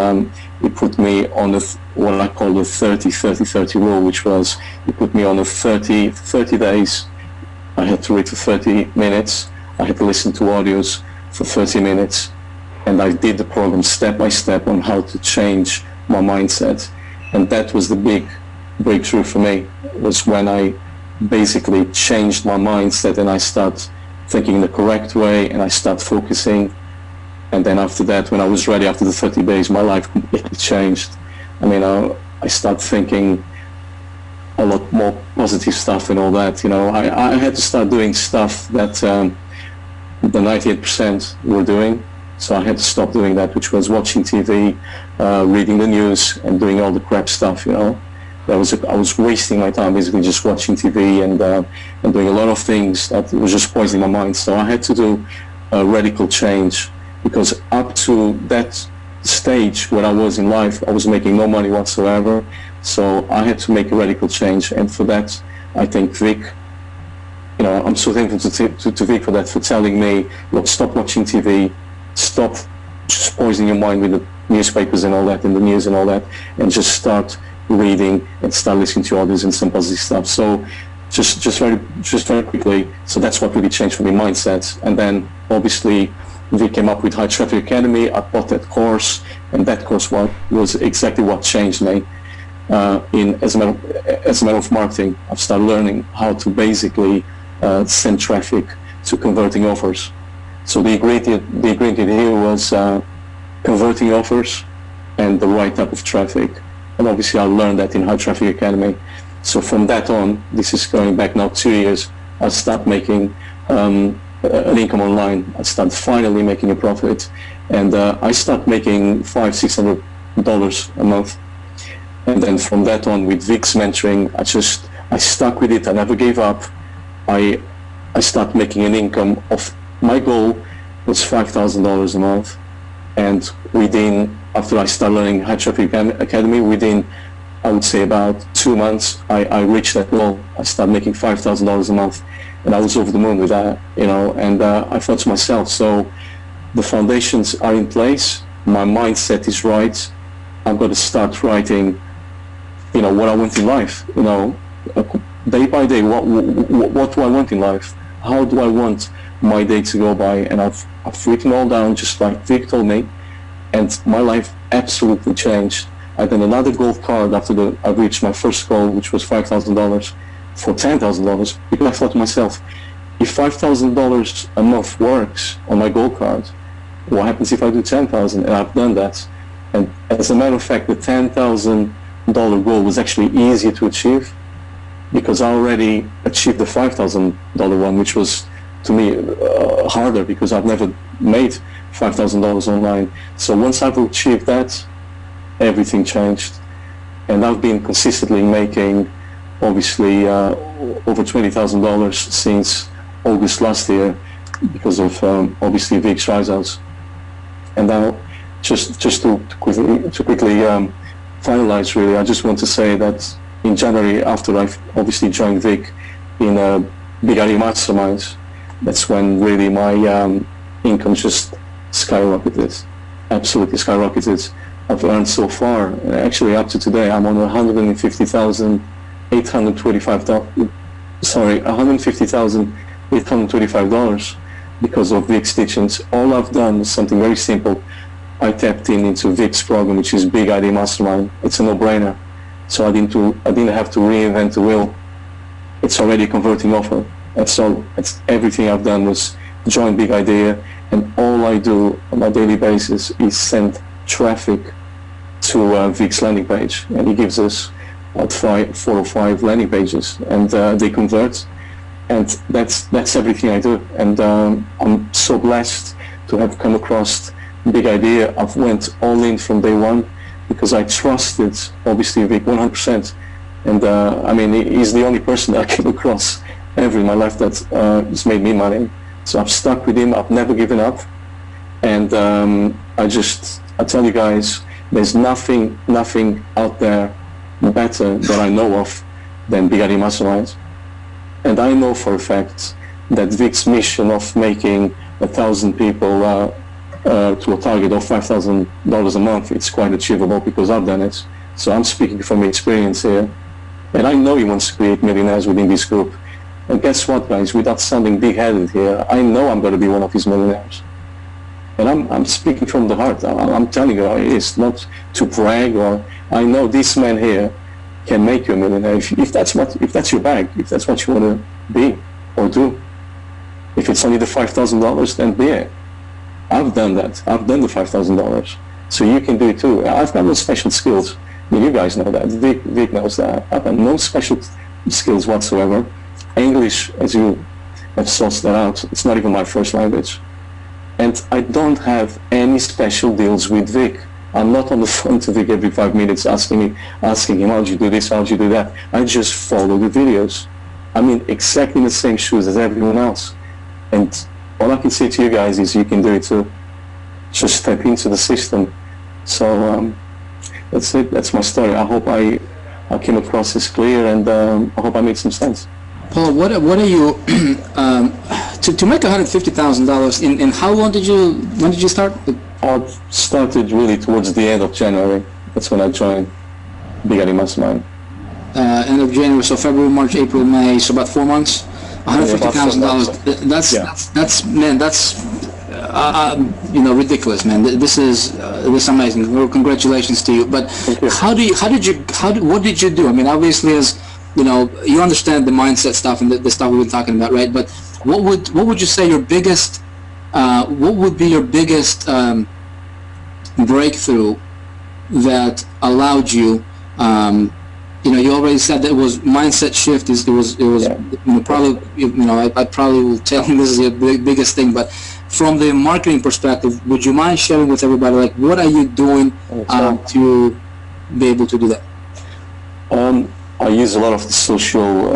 he put me on what I call the 30-30-30 rule, which was he put me on a 30 days. I had to read for 30 minutes. I had to listen to audios for 30 minutes. And I did the program step by step on how to change my mindset. And that was the big breakthrough for me, was when I basically changed my mindset and I start thinking in the correct way and I start focusing. And then after that, when I was ready after the 30 days, my life completely changed. I mean, I started thinking a lot more positive stuff and all that. You know, I had to start doing stuff that the 98% were doing. So I had to stop doing that, which was watching TV, reading the news, and doing all the crap stuff. You know, I was wasting my time basically just watching TV and doing a lot of things that was just poisoning my mind. So I had to do a radical change, because up to that stage where I was in life, I was making no money whatsoever. So I had to make a radical change, and for that, I think Vic, you know, I'm so thankful to Vic for that, for telling me, look, stop watching TV, stop just poisoning your mind with the newspapers and all that, and the news and all that, and just start reading and start listening to others and some positive stuff. So just very quickly, so that's what really changed for me, mindset. And then obviously we came up with High Traffic Academy. I bought that course, and that course was exactly what changed me. As a matter of marketing, I've started learning how to basically send traffic to converting offers. So the ingredient here was converting offers and the right type of traffic. And obviously I learned that in High Traffic Academy. So from that on, this is going back now 2 years, I started making an income online. I started finally making a profit, and I started making $500-600 a month. And then from that on, with Vic's mentoring, I stuck with it. I never gave up. I started making an income of, my goal was $5,000 a month. And after I started learning High Traffic Academy, within, I would say about 2 months, I reached that goal. I started making $5,000 a month, and I was over the moon with that, you know. And I thought to myself, so the foundations are in place, my mindset is right, I've got to start writing, you know, what I want in life, you know, day by day, what do I want in life? How do I want my day to go by? And I've written all down, just like Vic told me, and my life absolutely changed. I did another gold card after I reached my first goal, which was $5,000, for $10,000, because I thought to myself, if $5,000 a month works on my gold card, what happens if I do 10,000? And I've done that. And as a matter of fact, the $10,000 goal was actually easier to achieve, because I already achieved the $5,000 one, which was to me harder, because I've never made $5,000 online. So once I've achieved that, everything changed. And I've been consistently making, obviously, over $20,000 since August last year, because of obviously Vic's Rise Outs. And now, just to quickly finalize, really, I just want to say that in January, after I've obviously joined Vic in Big Idea Masterminds, that's when really my income just skyrocketed, absolutely skyrocketed. I've earned so far, actually up to today, I'm on $150,000 $150,825 because of Vic's teachings. All I've done is something very simple. I tapped into Vic's program, which is Big Idea Mastermind. It's a no-brainer. So I didn't have to reinvent the wheel. It's already a converting offer. That's all. That's everything I've done was join Big Idea, and all I do on a daily basis is send traffic to Vic's landing page, and he gives us about 4 or 5 landing pages, and they convert, and that's everything I do. And I'm so blessed to have come across Big Idea. I've went all in from day one because I trusted, obviously, Vic 100%. And I mean, he's the only person that I came across ever in my life that has made me money. So I've stuck with him. I've never given up. And I tell you guys, there's nothing out there better that I know of than Big Idea Mastermind. And I know for a fact that Vic's mission of making 1,000 people to a target of $5,000 a month, it's quite achievable because I've done it. So I'm speaking from experience here. And I know he wants to create millionaires within this group. And guess what, guys? Without sounding big-headed here, I know I'm going to be one of his millionaires. And I'm speaking from the heart. I'm telling you how it is, not to brag, or I know this man here can make you a millionaire if that's your bag, if that's what you want to be or do. If it's only the $5,000, then be it. I've done that. I've done the $5,000. So you can do it too. I've got no special skills. You guys know that. Vic knows that. I've got no special skills whatsoever. English, as you have sourced that out, it's not even my first language. And I don't have any special deals with Vic. I'm not on the phone to Vic every 5 minutes asking him, how'd you do this, how'd you do that? I just follow the videos. I'm in exactly the same shoes as everyone else. And all I can say to you guys is you can do it too. Just step into the system. So that's it. That's my story. I hope I came across as clear, and I hope I made some sense. Paul, what are you to make $150,000 in how long when did you start? I started really towards the end of January. That's when I joined Big Idea Mastermind. End of January, so February, March, April, May, so about 4 months. $150,000. That's ridiculous, man. This is amazing. Well, congratulations to you. But what did you do? I mean, obviously, as you know, you understand the mindset stuff and the stuff we've been talking about, right? But what would you say your biggest what would be your biggest breakthrough that allowed you? You already said that it was mindset shift. I probably will tell you this is the biggest thing. But from the marketing perspective, would you mind sharing with everybody, like, what are you doing to be able to do that? I use a lot of the social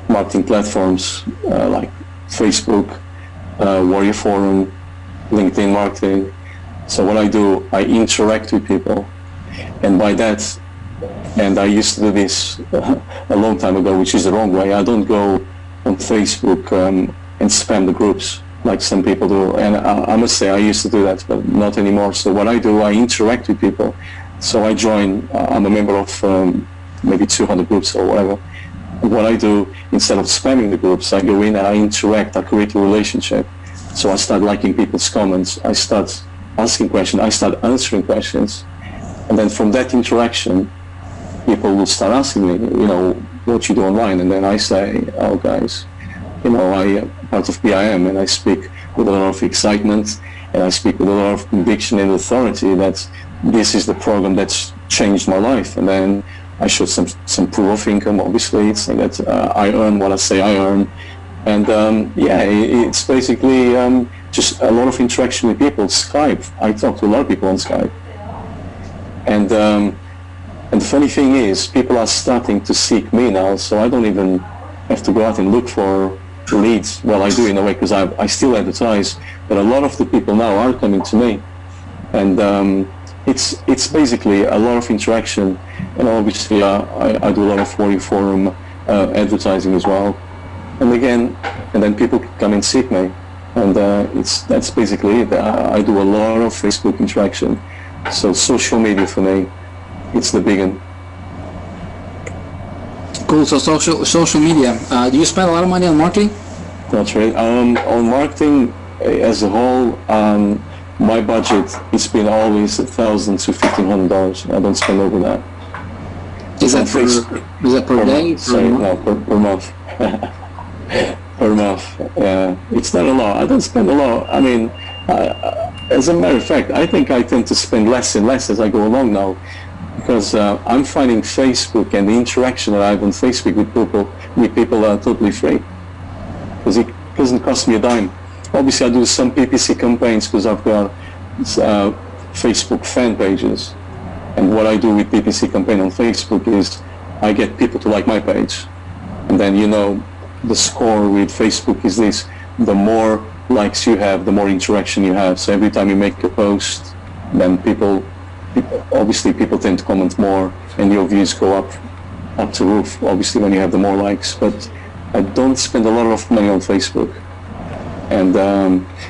marketing platforms like Facebook, Warrior Forum, LinkedIn Marketing. So what I do, I interact with people, and by that. And I used to do this a long time ago, which is the wrong way. I don't go on Facebook and spam the groups like some people do. And I must say, I used to do that, but not anymore. So what I do, I interact with people. So I join, I'm a member of maybe 200 groups or whatever. And what I do, instead of spamming the groups, I go in and I interact, I create a relationship. So I start liking people's comments. I start asking questions. I start answering questions. And then from that interaction, people will start asking me, what you do online, and then I say, oh guys, I am part of BIM, and I speak with a lot of excitement, and I speak with a lot of conviction and authority that this is the program that's changed my life. And then I show some proof of income, obviously, saying that I earn what I say I earn. And it's basically just a lot of interaction with people. Skype, I talk to a lot of people on Skype. And the funny thing is, people are starting to seek me now, so I don't even have to go out and look for leads. Well, I do in a way, because I still advertise, but a lot of the people now are coming to me. And it's basically a lot of interaction, and obviously I do a lot of Warrior Forum advertising as well. And then people come and seek me, and that's basically it. I do a lot of Facebook interaction, so social media for me, it's the big one. Cool. So social media. Do you spend a lot of money on marketing? That's right. On marketing as a whole, my budget it's been always $1,000 to $1,500. I don't spend over that. Is that per day? Sorry, no, per month. Per month. It's not a lot. I don't spend a lot. I mean, as a matter of fact, I think I tend to spend less and less as I go along now, because I'm finding Facebook and the interaction that I have on Facebook with people are totally free, because it doesn't cost me a dime. Obviously, I do some PPC campaigns because I've got Facebook fan pages. And what I do with PPC campaign on Facebook is I get people to like my page. And then, the score with Facebook is this: the more likes you have, the more interaction you have. So every time you make a post, then people tend to comment more and your views go up to roof, obviously, when you have the more likes. But I don't spend a lot of money on Facebook. And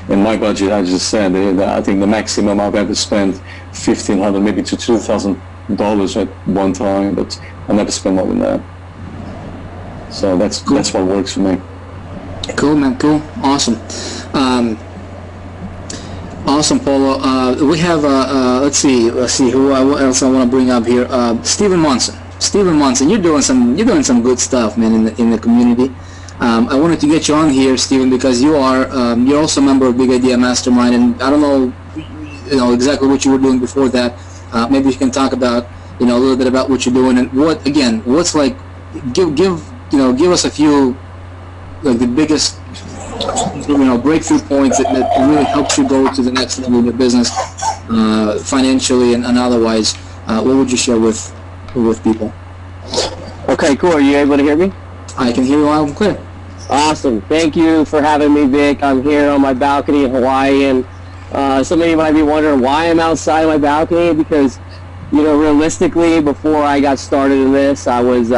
in my budget, I just said, I think the maximum I've ever spent $1,500, maybe to $2,000 at one time, but I never spend more than that. So that's what works for me. Cool, man. Cool. Awesome. Awesome, Paulo. We have let's see who else I want to bring up here. Steven Monson. Steven Monson, you're doing some good stuff, man, in the community. I wanted to get you on here, Steven, because you're also a member of Big Idea Mastermind, and I don't know exactly what you were doing before that. Maybe you can talk about a little bit about what you're doing and what's like. Give us a few, like, the biggest breakthrough points that really helps you go to the next level in your business, financially and otherwise. What would you share with people? Okay, cool. Are you able to hear me? I can hear you loud and clear. Awesome. Thank you for having me, Vic. I'm here on my balcony in Hawaii, and some of you might be wondering why I'm outside my balcony, because, realistically, before I got started in this, I was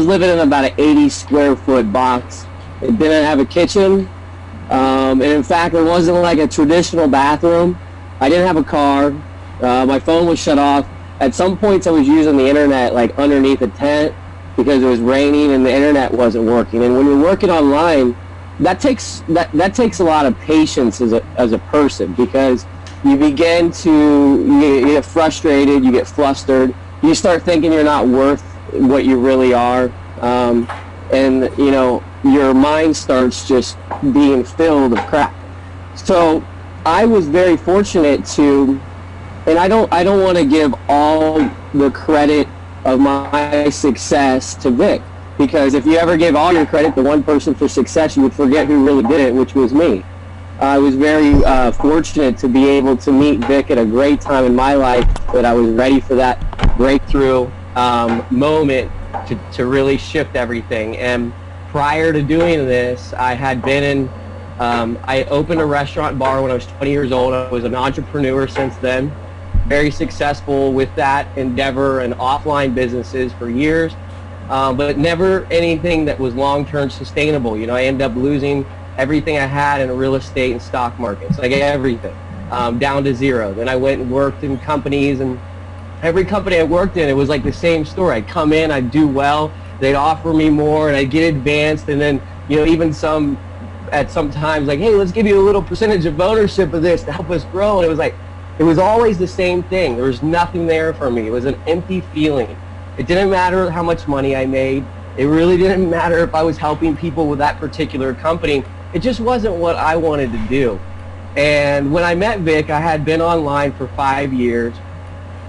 living in about an 80 square foot box. It didn't have a kitchen, and in fact, it wasn't like a traditional bathroom. I didn't have a car. My phone was shut off. At some points, I was using the internet like underneath a tent, because it was raining and the internet wasn't working. And when you're working online, that takes a lot of patience as a person, because you begin to you get frustrated, you get flustered, you start thinking you're not worth what you really are, and your mind starts just being filled of crap. So I was very fortunate to, and I don't want to give all the credit of my success to Vic, because if you ever gave all your credit to one person for success, you would forget who really did it, which was me. I was very fortunate to be able to meet Vic at a great time in my life, that I was ready for that breakthrough moment to really shift everything. And prior to doing this, I had been in, I opened a restaurant bar when I was 20 years old. I was an entrepreneur since then. Very successful with that endeavor and offline businesses for years, but never anything that was long-term sustainable. I ended up losing everything I had in real estate and stock markets, like everything, down to zero. Then I went and worked in companies, and every company I worked in, it was like the same story. I'd come in, I'd do well, they'd offer me more, and I'd get advanced, and then even at some times, like, hey, let's give you a little percentage of ownership of this to help us grow. And it was always the same thing. There was nothing there for me. It was an empty feeling. It didn't matter how much money I made. It really didn't matter if I was helping people with that particular company. It just wasn't what I wanted to do. And when I met Vic, I had been online for 5 years.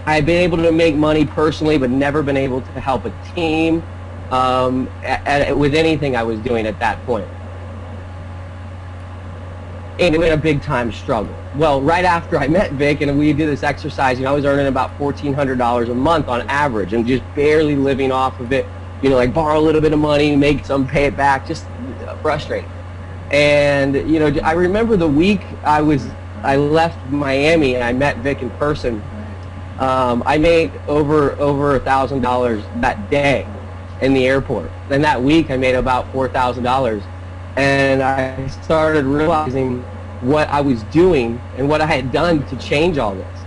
I had been able to make money personally, but never been able to help a team with anything I was doing at that point. And it was a big-time struggle. Well, right after I met Vic and we did this exercise, I was earning about $1,400 a month on average, and just barely living off of it. Like borrow a little bit of money, make some, pay it back, just frustrating. And I remember the week I left Miami and I met Vic in person. I made over $1,000 that day in the airport. And that week I made about $4,000. And I started realizing what I was doing and what I had done to change all this.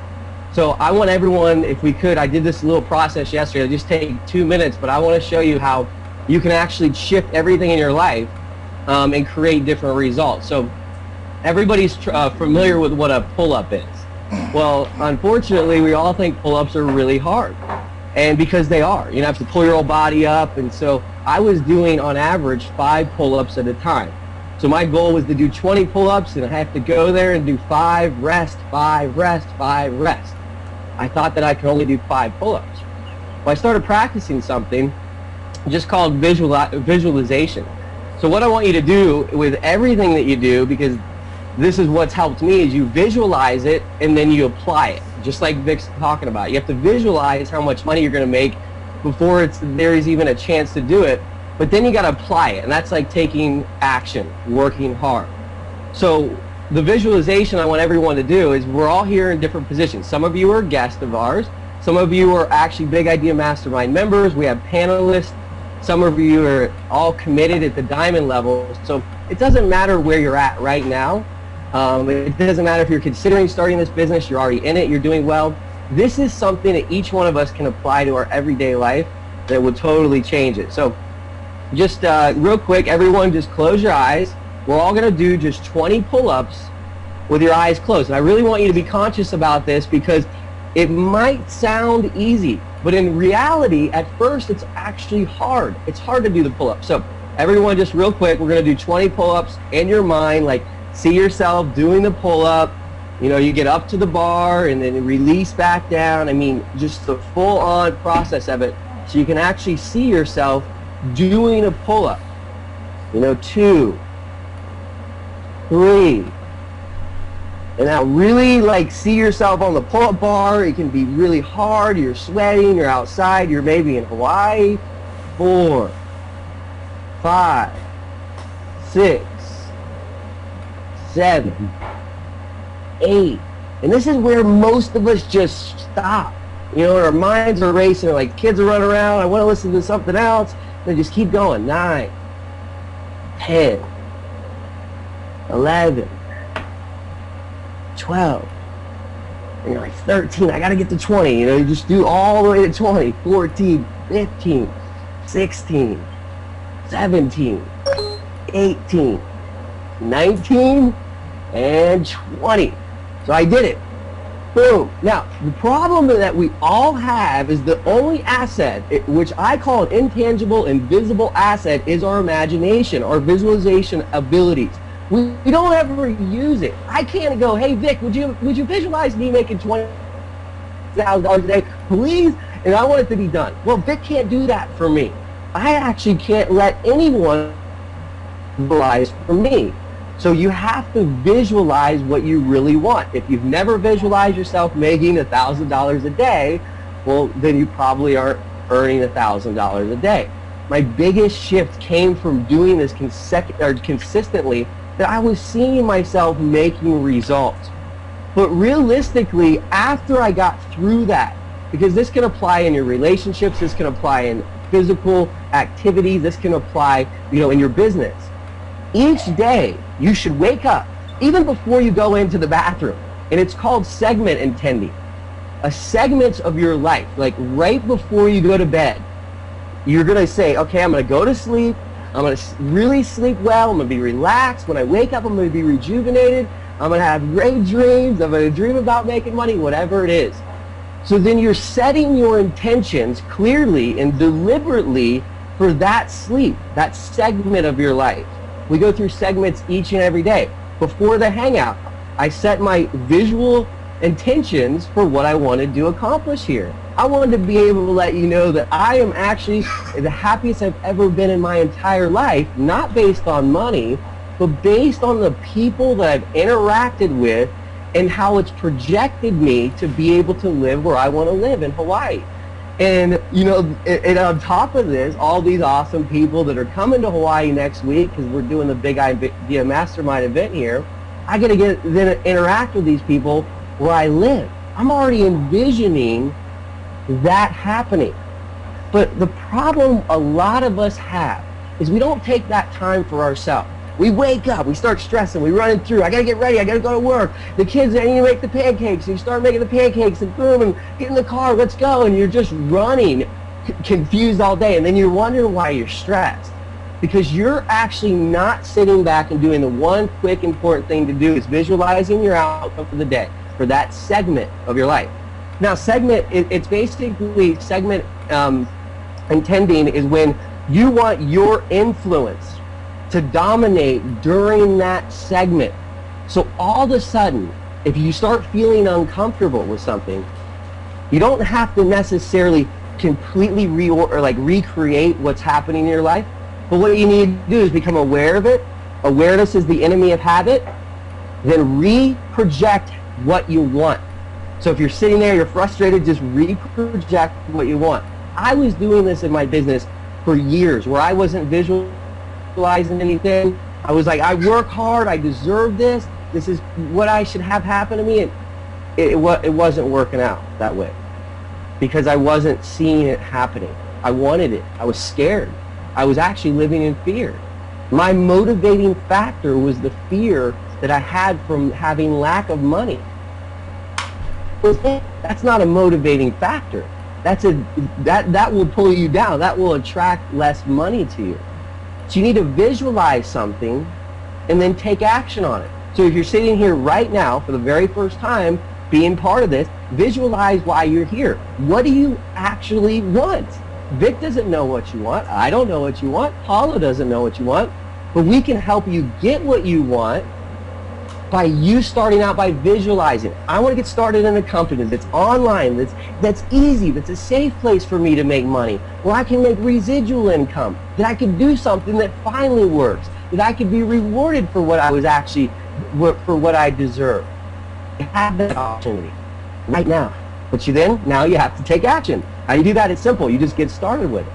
So I want everyone, if we could, I did this little process yesterday, it'll just take 2 minutes, but I want to show you how you can actually shift everything in your life and create different results. So everybody's familiar with what a pull-up is. Well, unfortunately, we all think pull-ups are really hard. And because they are, you have to pull your whole body up. And so I was doing, on average, 5 pull-ups at a time. So my goal was to do 20 pull-ups, and I have to go there and do 5, rest, 5, rest, 5, rest. I thought that I could only do 5 pull-ups. Well, I started practicing something just called visualization. So what I want you to do with everything that you do, because this is what's helped me, is you visualize it and then you apply it, just like Vic's talking about. You have to visualize how much money you're going to make before there is even a chance to do it, but then you got to apply it, and that's like taking action, working hard. So the visualization I want everyone to do is, we're all here in different positions. Some of you are guests of ours. Some of you are actually Big Idea Mastermind members. We have panelists. Some of you are all committed at the diamond level. So it doesn't matter where you're at right now. It doesn't matter if you're considering starting this business, you're already in it, you're doing well. This is something that each one of us can apply to our everyday life that will totally change it. So just real quick, everyone just close your eyes. We're all going to do just 20 pull-ups with your eyes closed. And I really want you to be conscious about this, because it might sound easy, but in reality, at first, it's actually hard. It's hard to do the pull-ups. So everyone, just real quick, we're going to do 20 pull-ups in your mind. Like, see yourself doing the pull-up. You know, you get up to the bar and then release back down. I mean, just the full-on process of it, so you can actually see yourself doing a pull-up. You know, 2, 3. And now really, like, see yourself on the pull-up bar. It can be really hard. You're sweating. You're outside. You're maybe in Hawaii. 4, 5, 6, 7, 8. And this is where most of us just stop. You know, our minds are racing. Like, kids are running around. I want to listen to something else. They just keep going. 9, 10, 11, 12, and you're like 13, I gotta get to 20, you know, you just do all the way to 20, 14, 15, 16, 17, 18, 19, and 20. So I did it. Boom. Now, the problem that we all have is the only asset, which I call an intangible, invisible asset, is our imagination, our visualization abilities. We don't ever use it. I can't go, hey Vic, would you visualize me making $20,000 a day, please? And I want it to be done. Well, Vic can't do that for me. I actually can't let anyone visualize for me. So you have to visualize what you really want. If you've never visualized yourself making $1,000 a day, well, then you probably aren't earning $1,000 a day. My biggest shift came from doing this consistently, that I was seeing myself making results. But realistically, after I got through that, because this can apply in your relationships, this can apply in physical activities, this can apply, you know, in your business. Each day, you should wake up, even before you go into the bathroom, and it's called segment intending. A segment of your life, like right before you go to bed, you're going to say, okay, I'm going to go to sleep, I'm going to really sleep well, I'm going to be relaxed. When I wake up, I'm going to be rejuvenated, I'm going to have great dreams, I'm going to dream about making money, whatever it is. So then you're setting your intentions clearly and deliberately for that sleep, that segment of your life. We go through segments each and every day. Before the hangout, I set my visual intentions for what I wanted to accomplish here. I wanted to be able to let you know that I am actually the happiest I've ever been in my entire life, not based on money, but based on the people that I've interacted with and how it's projected me to be able to live where I want to live in Hawaii. And, you know, and on top of this, all these awesome people that are coming to Hawaii next week, because we're doing the Big Idea Mastermind event here, I got to then interact with these people where I live. I'm already envisioning that happening. But the problem a lot of us have is we don't take that time for ourselves. We wake up, we start stressing, we running through, I gotta get ready, I gotta go to work. The kids, I need to make the pancakes. And you start making the pancakes and boom, and get in the car, let's go. And you're just running, confused all day. And then you're wondering why you're stressed. Because you're actually not sitting back and doing the one quick important thing to do is visualizing your outcome for the day, for that segment of your life. Now segment, it's basically segment intending is when you want your influence to dominate during that segment. So all of a sudden, if you start feeling uncomfortable with something, you don't have to necessarily completely recreate what's happening in your life. But what you need to do is become aware of it. Awareness is the enemy of habit. Then re-project what you want. So if you're sitting there, you're frustrated, just re-project what you want. I was doing this in my business for years where I wasn't visualizing anything. I was like, I work hard, I deserve this, this is what I should have happen to me. And it wasn't working out that way because I wasn't seeing it happening. I wanted it. I was scared. I was actually living in fear. My motivating factor was the fear that I had from having lack of money. That's not a motivating factor. That will pull you down. That will attract less money to you. So you need to visualize something and then take action on it. So if you're sitting here right now for the very first time being part of this, visualize why you're here. What do you actually want? Vic doesn't know what you want. I don't know what you want. Paula doesn't know what you want. But we can help you get what you want by you starting out by visualizing. I want to get started in a company that's online, that's easy, that's a safe place for me to make money, where I can make residual income, that I can do something that finally works, that I can be rewarded for what I was actually, for what I deserve. You have that opportunity right now. But now you have to take action. How you do that? It's simple. You just get started with it.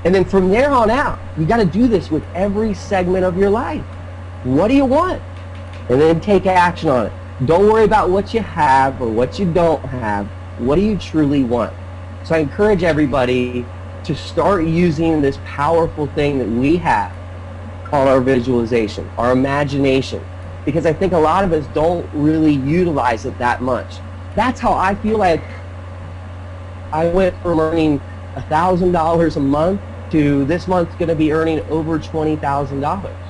And then from there on out, you got to do this with every segment of your life. What do you want? And then take action on it. Don't worry about what you have or what you don't have. What do you truly want? So I encourage everybody to start using this powerful thing that we have called our visualization, our imagination, because I think a lot of us don't really utilize it that much. That's how I feel like I went from earning $1,000 a month to this month's going to be earning over $20,000.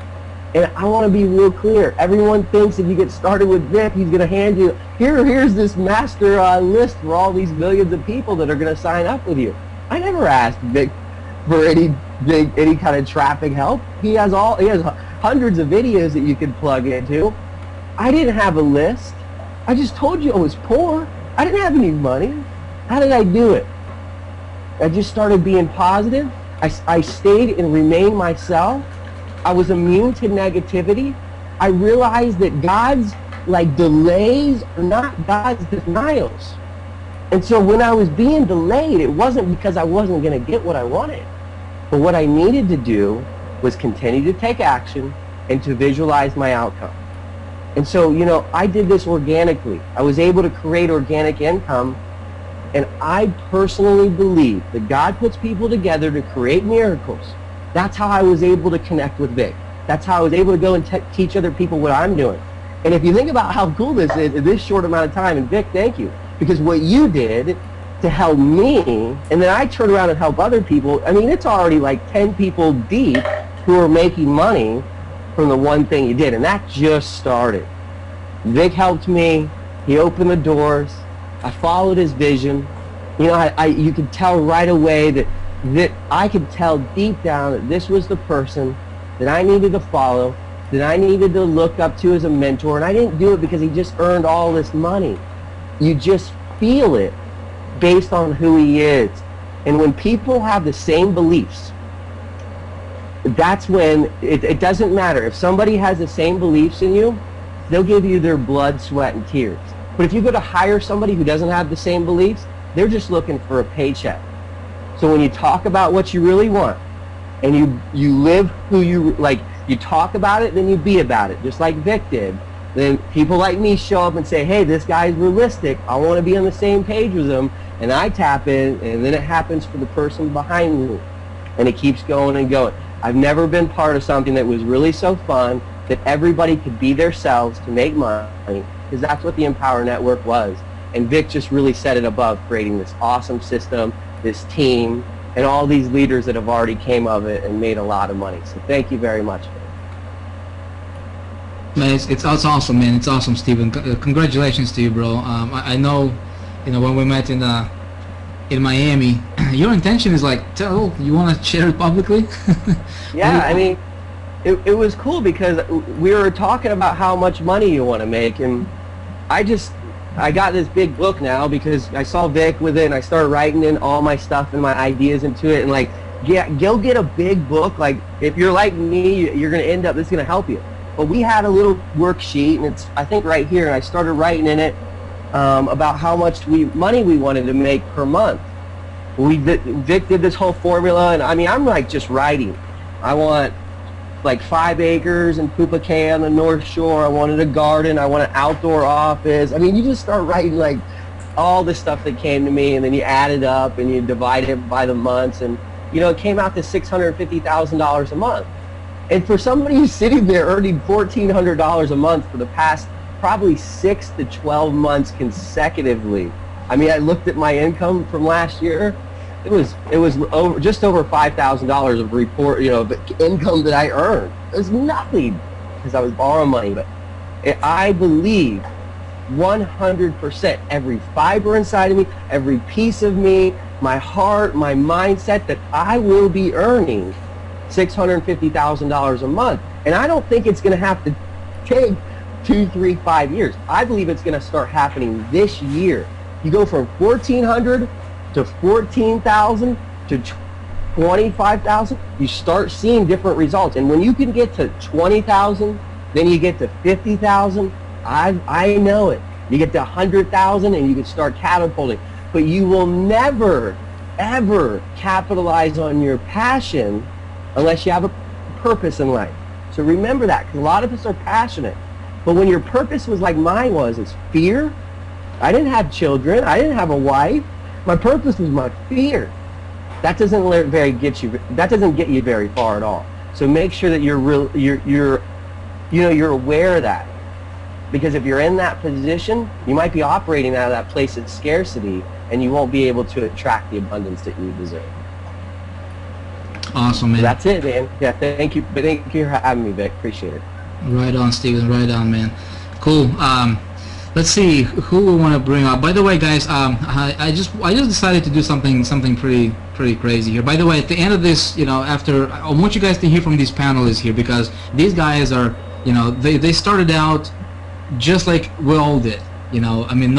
And I want to be real clear. Everyone thinks if you get started with Vic, he's going to hand you, here's this master list for all these millions of people that are going to sign up with you. I never asked Vic for any kind of traffic help. He has hundreds of videos that you can plug into. I didn't have a list. I just told you I was poor. I didn't have any money. How did I do it? I just started being positive. I stayed and remained myself. I was immune to negativity. I realized that God's delays are not God's denials. And so when I was being delayed, it wasn't because I wasn't going to get what I wanted. But what I needed to do was continue to take action and to visualize my outcome. And so, I did this organically. I was able to create organic income. And I personally believe that God puts people together to create miracles. That's how I was able to connect with Vic. That's how I was able to go and teach other people what I'm doing. And if you think about how cool this is in this short amount of time, and Vic, thank you. Because what you did to help me, and then I turn around and help other people, I mean, it's already like 10 people deep who are making money from the one thing you did. And that just started. Vic helped me. He opened the doors. I followed his vision. You could tell right away that I could tell deep down that this was the person that I needed to follow, that I needed to look up to as a mentor. And I didn't do it because he just earned all this money. You just feel it based on who he is. And when people have the same beliefs, that's when it doesn't matter. If somebody has the same beliefs in you, they'll give you their blood, sweat, and tears. But if you go to hire somebody who doesn't have the same beliefs, they're just looking for a paycheck. So when you talk about what you really want, and you live who you talk about it, then you be about it, just like Vic did. Then people like me show up and say, hey, this guy's realistic. I want to be on the same page with him. And I tap in, and then it happens for the person behind me. And it keeps going and going. I've never been part of something that was really so fun that everybody could be themselves to make money, because that's what the Empower Network was. And Vic just really set it above, creating this awesome system, this team, and all these leaders that have already came of it and made a lot of money. So thank you very much. Man, it's awesome, man. It's awesome, Steven. Congratulations to you, bro. I know, when we met in Miami, your intention is like, you want to share it publicly? Yeah, I mean, it was cool because we were talking about how much money you want to make, and I got this big book now because I saw Vic with it, and I started writing in all my stuff and my ideas into it, and like, yeah, go get a big book. Like, if you're like me, you're going to end up, this is going to help you. But we had a little worksheet, and it's, I think, right here, and I started writing in it about how much money we wanted to make per month. Vic did this whole formula, and I mean, I'm like just writing. I want like 5 acres in Pupacay on the North Shore. I wanted a garden. I want an outdoor office. I mean, you just start writing like all the stuff that came to me, and then you add it up and you divide it by the months, and it came out to $650,000 a month. And for somebody who's sitting there earning $1,400 a month for the past probably 6 to 12 months consecutively, I mean, I looked at my income from last year. It was just over $5,000 of the income that I earned. It was nothing because I was borrowing money. But I believe 100%, every fiber inside of me, every piece of me, my heart, my mindset, that I will be earning $650,000 a month. And I don't think it's going to have to take 2, 3, 5 years. I believe it's going to start happening this year. You go from 1,400 to 14,000 to 25,000. You start seeing different results. And when you can get to 20,000, then you get to 50,000. I know it. You get to 100,000 and you can start catapulting. But you will never, ever capitalize on your passion unless you have a purpose in life. So remember that, because a lot of us are passionate. But when your purpose was like mine was, it's fear. I didn't have children. I didn't have a wife. My purpose was my fear. That doesn't get you very far at all. So make sure that you're aware of that. Because if you're in that position, you might be operating out of that place of scarcity, and you won't be able to attract the abundance that you deserve. Awesome, man. So that's it, man. Yeah, thank you. But thank you for having me, Vic. Appreciate it. Right on, Steven. Right on, man. Cool. Let's see who we want to bring up. By the way, guys, I just decided to do something pretty crazy here. By the way, at the end of this, after, I want you guys to hear from these panelists here, because these guys are, they started out just like we all did. I mean,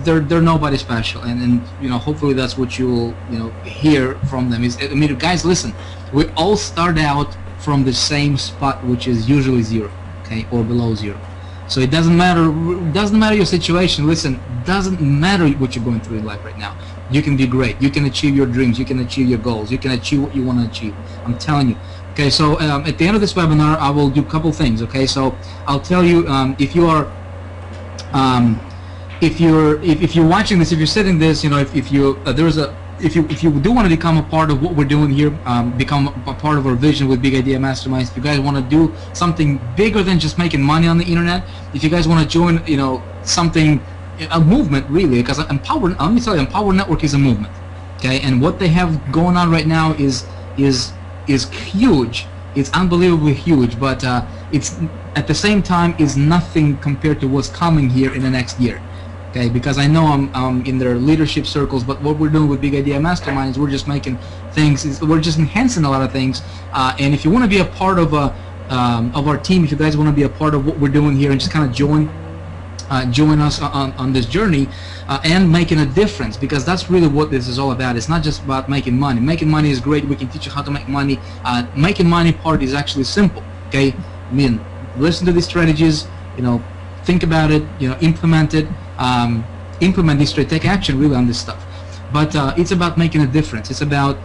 they're nobody special, and hopefully that's what you will hear from them. I mean, guys, listen, we all start out from the same spot, which is usually 0, okay, or below 0. So it doesn't matter your situation. Listen, doesn't matter what you're going through in life right now. You can be great. You can achieve your dreams. You can achieve your goals. You can achieve what you want to achieve. I'm telling you. Okay, so at the end of this webinar, I will do a couple things. Okay, so I'll tell you if you're watching this, if you're sitting this, if you do want to become a part of what we're doing here, become a part of our vision with Big Idea Masterminds, if you guys want to do something bigger than just making money on the internet, if you guys want to join, something, a movement really, because let me tell you, Empower Network is a movement, okay, and what they have going on right now is huge. It's unbelievably huge, but it's at the same time is nothing compared to what's coming here in the next year. Okay, because I know I'm in their leadership circles, but what we're doing with Big Idea Masterminds, we're just making things, we're just enhancing a lot of things. And if you want to be a part of our team, if you guys want to be a part of what we're doing here and just kind of join us on this journey and making a difference, because that's really what this is all about. It's not just about making money. Making money is great. We can teach you how to make money. Making money part is actually simple. Okay, I mean, listen to these strategies. Think about it. Implement it. Implement this, take action really on this stuff. But it's about making a difference. It's about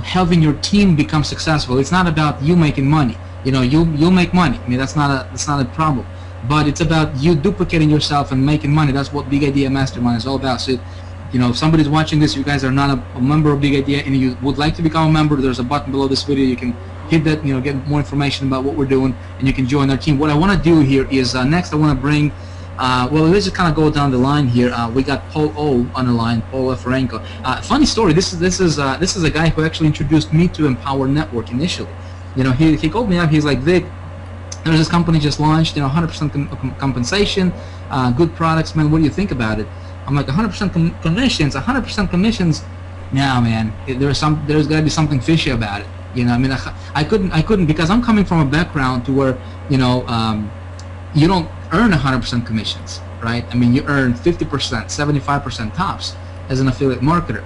helping your team become successful. It's not about you making money. You'll make money. I mean, that's not a problem. But it's about you duplicating yourself and making money. That's what Big Idea Mastermind is all about. So if somebody's watching this, you guys are not a member of Big Idea and you would like to become a member, there's a button below this video. You can hit that, get more information about what we're doing, and you can join our team. What I want to do here is next I want to bring, well, let's just kind of go down the line here. We got Paul O on the line, Paul Ferenko. Funny story. This is a guy who actually introduced me to Empower Network initially. He called me up. He's like, Vic, there's this company just launched, 100% compensation, good products, man. What do you think about it? I'm like, 100% commissions, 100% commissions. Nah, man, there's got to be something fishy about it. I couldn't because I'm coming from a background to where, you don't earn 100% commissions, right? I mean, you earn 50%, 75% tops as an affiliate marketer.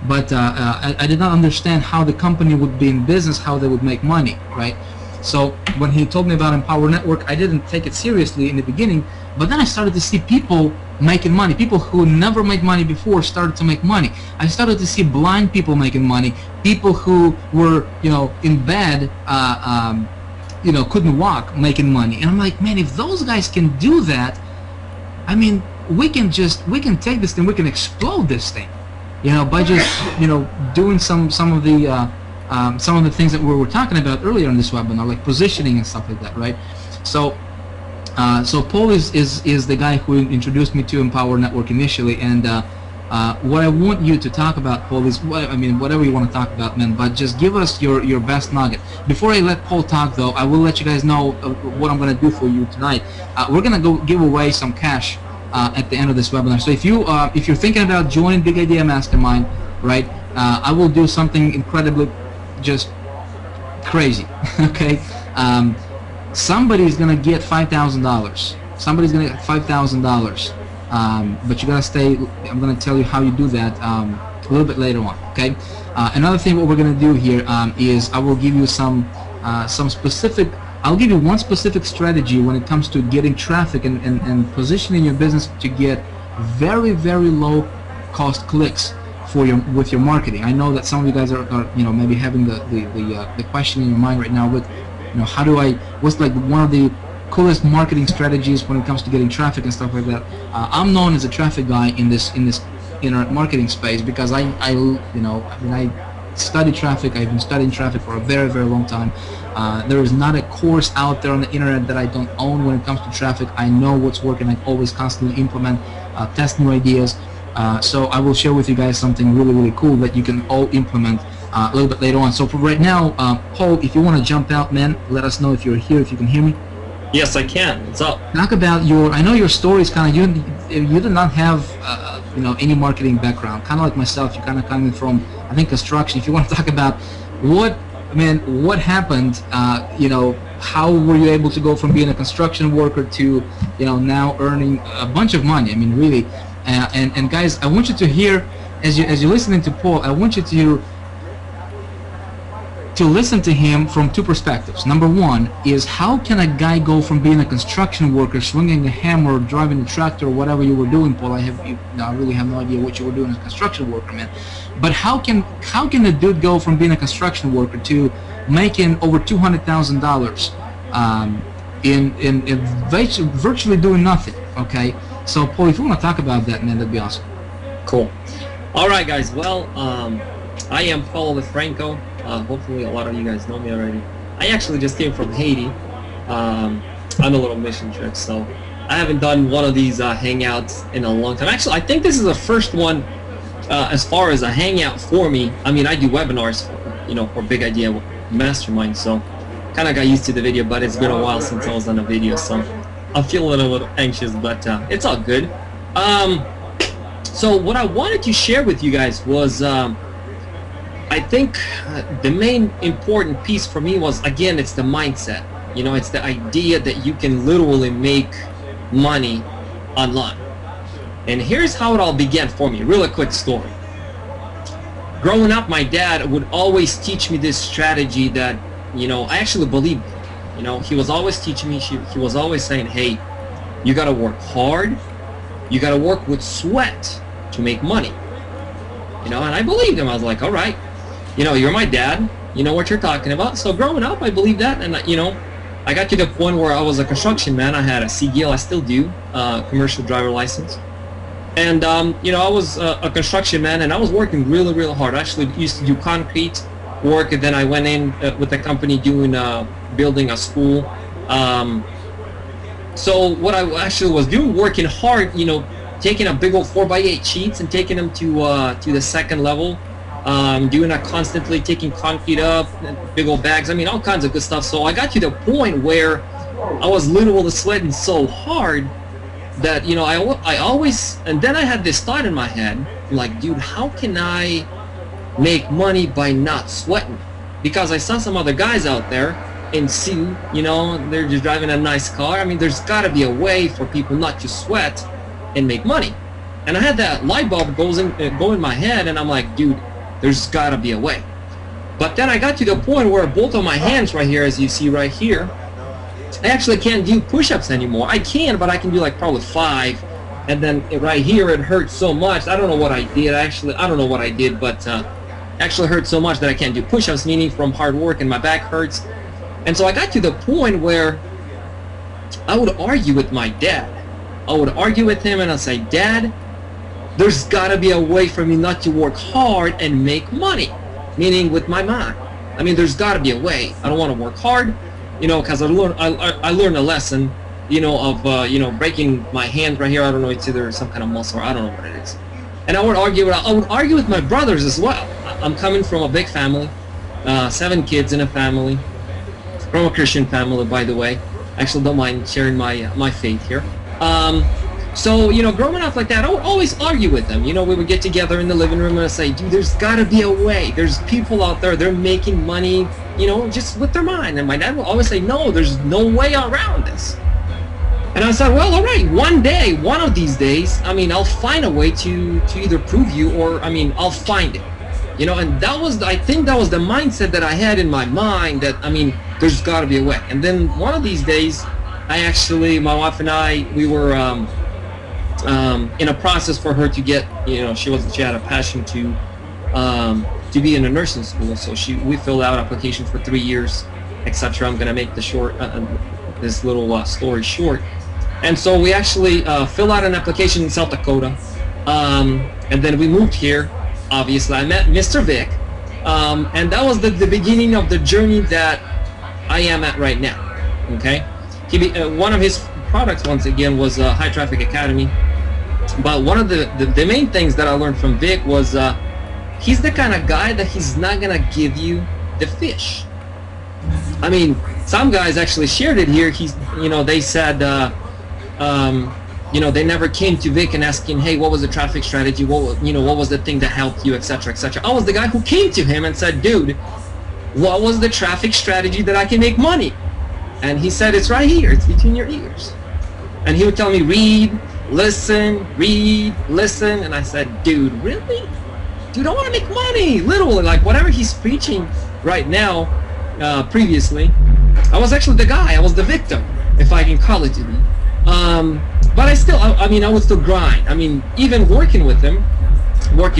But I did not understand how the company would be in business, how they would make money, right? So when he told me about Empower Network, I didn't take it seriously in the beginning, but then I started to see people making money. People who never made money before started to make money. I started to see blind people making money, people who were, in bed, couldn't walk, making money. And I'm like, man, if those guys can do that, I mean, we can take this thing, we can explode this thing, by just, doing some of the things that we were talking about earlier in this webinar, like positioning and stuff like that, right? So, so Paul is the guy who introduced me to Empower Network initially, and what I want you to talk about, Paul, is whatever you want to talk about, man. But just give us your best nugget. Before I let Paul talk, though, I will let you guys know what I'm going to do for you tonight. We're going to go give away some cash at the end of this webinar. So if you're thinking about joining Big Idea Mastermind, right? I will do something incredibly just crazy. Okay, somebody's gonna get $5,000. Somebody's gonna get $5,000. But you gotta stay. I'm gonna tell you how you do that a little bit later on. Okay. Another thing, what we're gonna do here is I will give you some specific. I'll give you one specific strategy when it comes to getting traffic and positioning your business to get very, very low cost clicks with your marketing. I know that some of you guys are maybe having the question in your mind right now with what's like one of the coolest marketing strategies when it comes to getting traffic and stuff like that. I'm known as a traffic guy in this internet marketing space because I study traffic. I've been studying traffic for a very, very long time. There is not a course out there on the internet that I don't own when it comes to traffic. I know what's working. I always constantly implement, test new ideas. So I will share with you guys something really, really cool that you can all implement a little bit later on. So for right now, Paul, if you want to jump out, man, let us know if you're here, if you can hear me. Yes, I can. What's up? Talk about I know your story is kind of, you did not have, any marketing background, kind of like myself. You're kind of coming from, I think, construction. If you want to talk about what happened, how were you able to go from being a construction worker to, now earning a bunch of money? I mean, really. And guys, I want you to hear, as you're listening to Paul, I want you to listen to him from two perspectives. Number one is, how can a guy go from being a construction worker, swinging a hammer, driving a tractor, or whatever you were doing, Paul? I really have no idea what you were doing as a construction worker, man. But how can a dude go from being a construction worker to making over $200,000 in virtually doing nothing? Okay. So, Paul, if you want to talk about that, man, that'd be awesome. Cool. All right, guys. Well, I am Paul Ferenko. Hopefully, a lot of you guys know me already. I actually just came from Haiti on a little mission trip, so I haven't done one of these hangouts in a long time. Actually, I think this is the first one as far as a hangout for me. I mean, I do webinars, for Big Idea Mastermind, so kind of got used to the video, but it's been a while since I was on a video, so I'm feeling a little anxious, but it's all good. So what I wanted to share with you guys was, I think the main important piece for me was, again, it's the mindset. It's the idea that you can literally make money online. And here's how it all began for me. Really quick story. Growing up, my dad would always teach me this strategy that, I actually believed in. He was always teaching me, he was always saying, hey, you got to work hard. You got to work with sweat to make money. And I believed him. I was like, all right, you're my dad. You know what you're talking about. So growing up, I believed that. And, I got to the point where I was a construction man. I had a CDL. I still do, commercial driver license. And you know, I was a construction man, and I was working really, really hard. I actually used to do concrete work, and then I went in with the company doing building a school. So what I actually was doing, working hard, you know, taking a big old 4x8 sheets and taking them to the second level, doing that constantly, taking concrete up, big old bags. I mean, all kinds of good stuff. So I got to the point where I was literally sweating so hard that, you know, I always, and then I had this thought in my head, like, dude, how can I make money by not sweating? Because I saw some other guys out there in suit, you know, they're just driving a nice car. I mean, there's got to be a way for people not to sweat and make money. And I had that light bulb go in my head, and I'm like, dude, there's got to be a way. But then I got to the point where both of my hands right here, as you see right here, I actually can't do push-ups anymore. I can, but I can do like probably 5, and then right here it hurts so much. I don't know what I did. I don't know what I did, but actually hurt so much that I can't do push-ups, meaning from hard work, and my back hurts. And so I got to the point where I would argue with my dad. I would argue with him, and I'd say, Dad, there's got to be a way for me not to work hard and make money, meaning with my mind. I mean, there's got to be a way. I don't want to work hard, you know, because I learned a lesson, you know, of, you know, breaking my hand right here. I don't know, it's either some kind of muscle, or I don't know what it is. And I would argue with my brothers as well. I'm coming from a big family, 7 kids in a family, from a Christian family, by the way. Actually, don't mind sharing my faith here. So, you know, growing up like that, I would always argue with them. You know, we would get together in the living room and I'd say, dude, there's got to be a way. There's people out there, they're making money, you know, just with their mind. And my dad would always say, no, there's no way around this. And I said, well, all right, one of these days, I mean, I'll find a way to either prove you, or, I mean, I'll find it. You know, and I think that was the mindset that I had in my mind, that, I mean, there's got to be a way. And then one of these days, my wife and I, we were in a process for her to get, you know, she had a passion to be in a nursing school. So we filled out application for 3 years, etc. I'm going to make this little story short. And so we actually filled out an application in South Dakota. And then we moved here. Obviously, I met Mr. Vic. And that was the beginning of the journey that I am at right now. Okay? One of his products, once again, was High Traffic Academy. But one of the main things that I learned from Vic was he's the kind of guy that he's not going to give you the fish. I mean, some guys actually shared it here. You know, they said, you know, they never came to Vic and asking, hey, what was the traffic strategy? What was the thing that helped you, etc., etc. I was the guy who came to him and said, dude, what was the traffic strategy that I can make money? And he said, it's right here. It's between your ears. And he would tell me, read, listen. And I said, dude, really? Dude, I want to make money. Literally, like whatever he's preaching right now, previously, I was actually the guy. I was the victim, if I can call it to be. But I would still grind. I mean, even working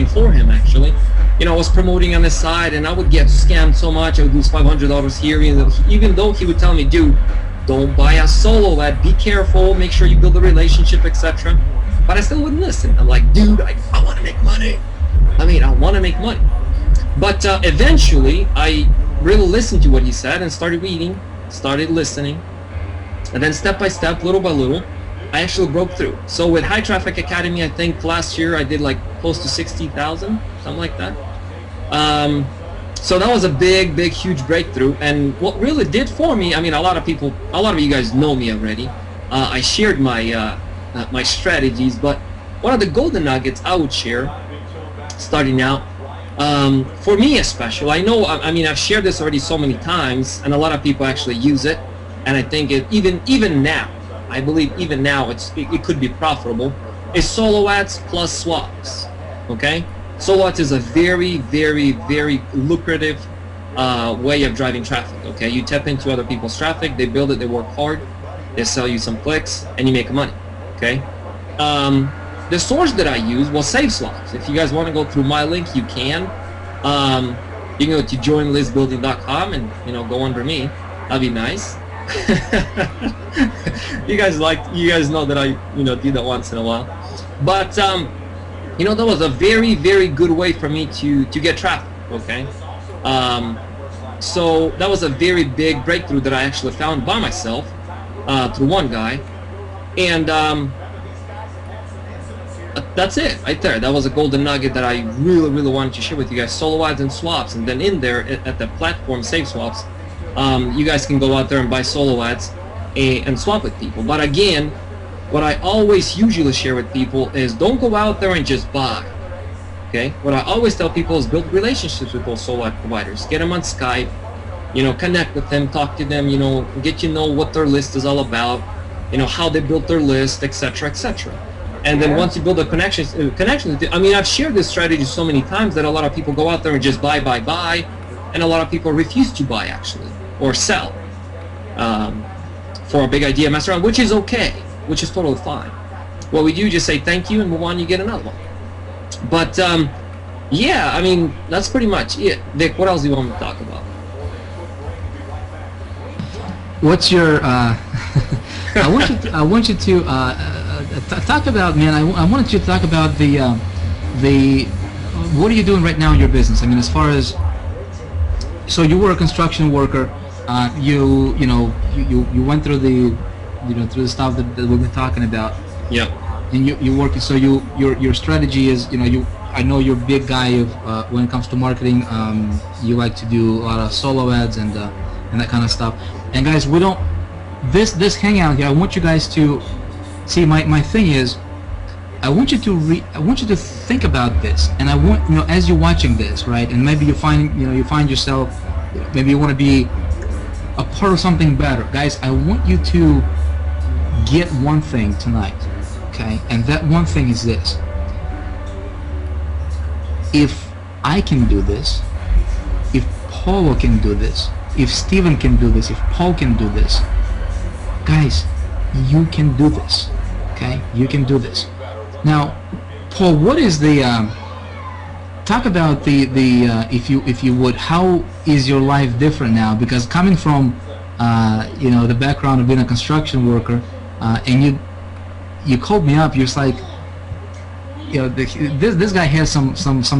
for him, actually, you know, I was promoting on the side, and I would get scammed so much. I would lose $500 here, even though he would tell me, dude, don't buy a solo ad, be careful, make sure you build a relationship, etc. But I still wouldn't listen. I'm like, dude, I want to make money. I want to make money. But eventually, I really listened to what he said and started reading, started listening, and then step by step, little by little, I actually broke through. So with High Traffic Academy, I think last year I did like close to 60,000, something like that. So that was a big, huge breakthrough. And what really did for me, I mean, a lot of you guys know me already. I shared my my strategies, but one of the golden nuggets I would share, starting out, for me especially, I've shared this already so many times, and a lot of people actually use it, and I think even now, I believe even now it could be profitable, is solo ads plus swaps. Okay? Solo ads is a very, very, very lucrative way of driving traffic. Okay? You tap into other people's traffic, they build it, they work hard, they sell you some clicks, and you make money. Okay? The source that I use was SaveSwaps. If you guys want to go through my link, you can. You can go to joinlistbuilding.com and go under me. That'd be nice. you guys know that I do that once in a while, but that was a very, very good way for me to get traffic. Okay, so that was a very big breakthrough that I actually found by myself through one guy, and that's it right there. That was a golden nugget that I really, really wanted to share with you guys. Solo ads and swaps, and then in there at the platform Save Swaps, you guys can go out there and buy solo ads and swap with people. But again, what I always usually share with people is don't go out there and just buy. Okay, what I always tell people is build relationships with those solo ad providers. Get them on Skype, connect with them, talk to them, get to know what their list is all about, how they built their list, etc., etc. And then once you build a connection with them, I mean, I've shared this strategy so many times that a lot of people go out there and just buy, and a lot of people refuse to buy actually or sell for a big idea mess around, which is okay, which is totally fine. What we do, just say thank you and move on. You get another one. But yeah, I mean, that's pretty much it. Vic, what else do you want me to talk about? What's your I want you to talk about, man. I wanted you to talk about the what are you doing right now in your business? I mean, as far as, so you were a construction worker. You went through the through the stuff that we've been talking about. Yeah. And you working. So your strategy is, I know you're a big guy of when it comes to marketing. You like to do a lot of solo ads and that kind of stuff. And guys, we don't, this hangout here, I want you guys to see, my thing is, I want you to think about this, and I want, as you're watching this, right, and maybe you find yourself, maybe you want to be a part of something better. Guys, I want you to get one thing tonight, okay? And that one thing is this: if I can do this, if Paulo can do this, if Steven can do this, if Paul can do this, guys, you can do this, okay? You can do this. Now, Paul, what is the, talk about the if you would, how is your life different now? Because coming from, the background of being a construction worker, and you called me up, you're just like, this guy has some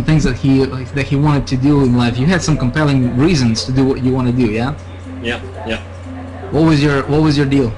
things that he wanted to do in life. You had some compelling reasons to do what you want to do, yeah? Yeah. What was your deal?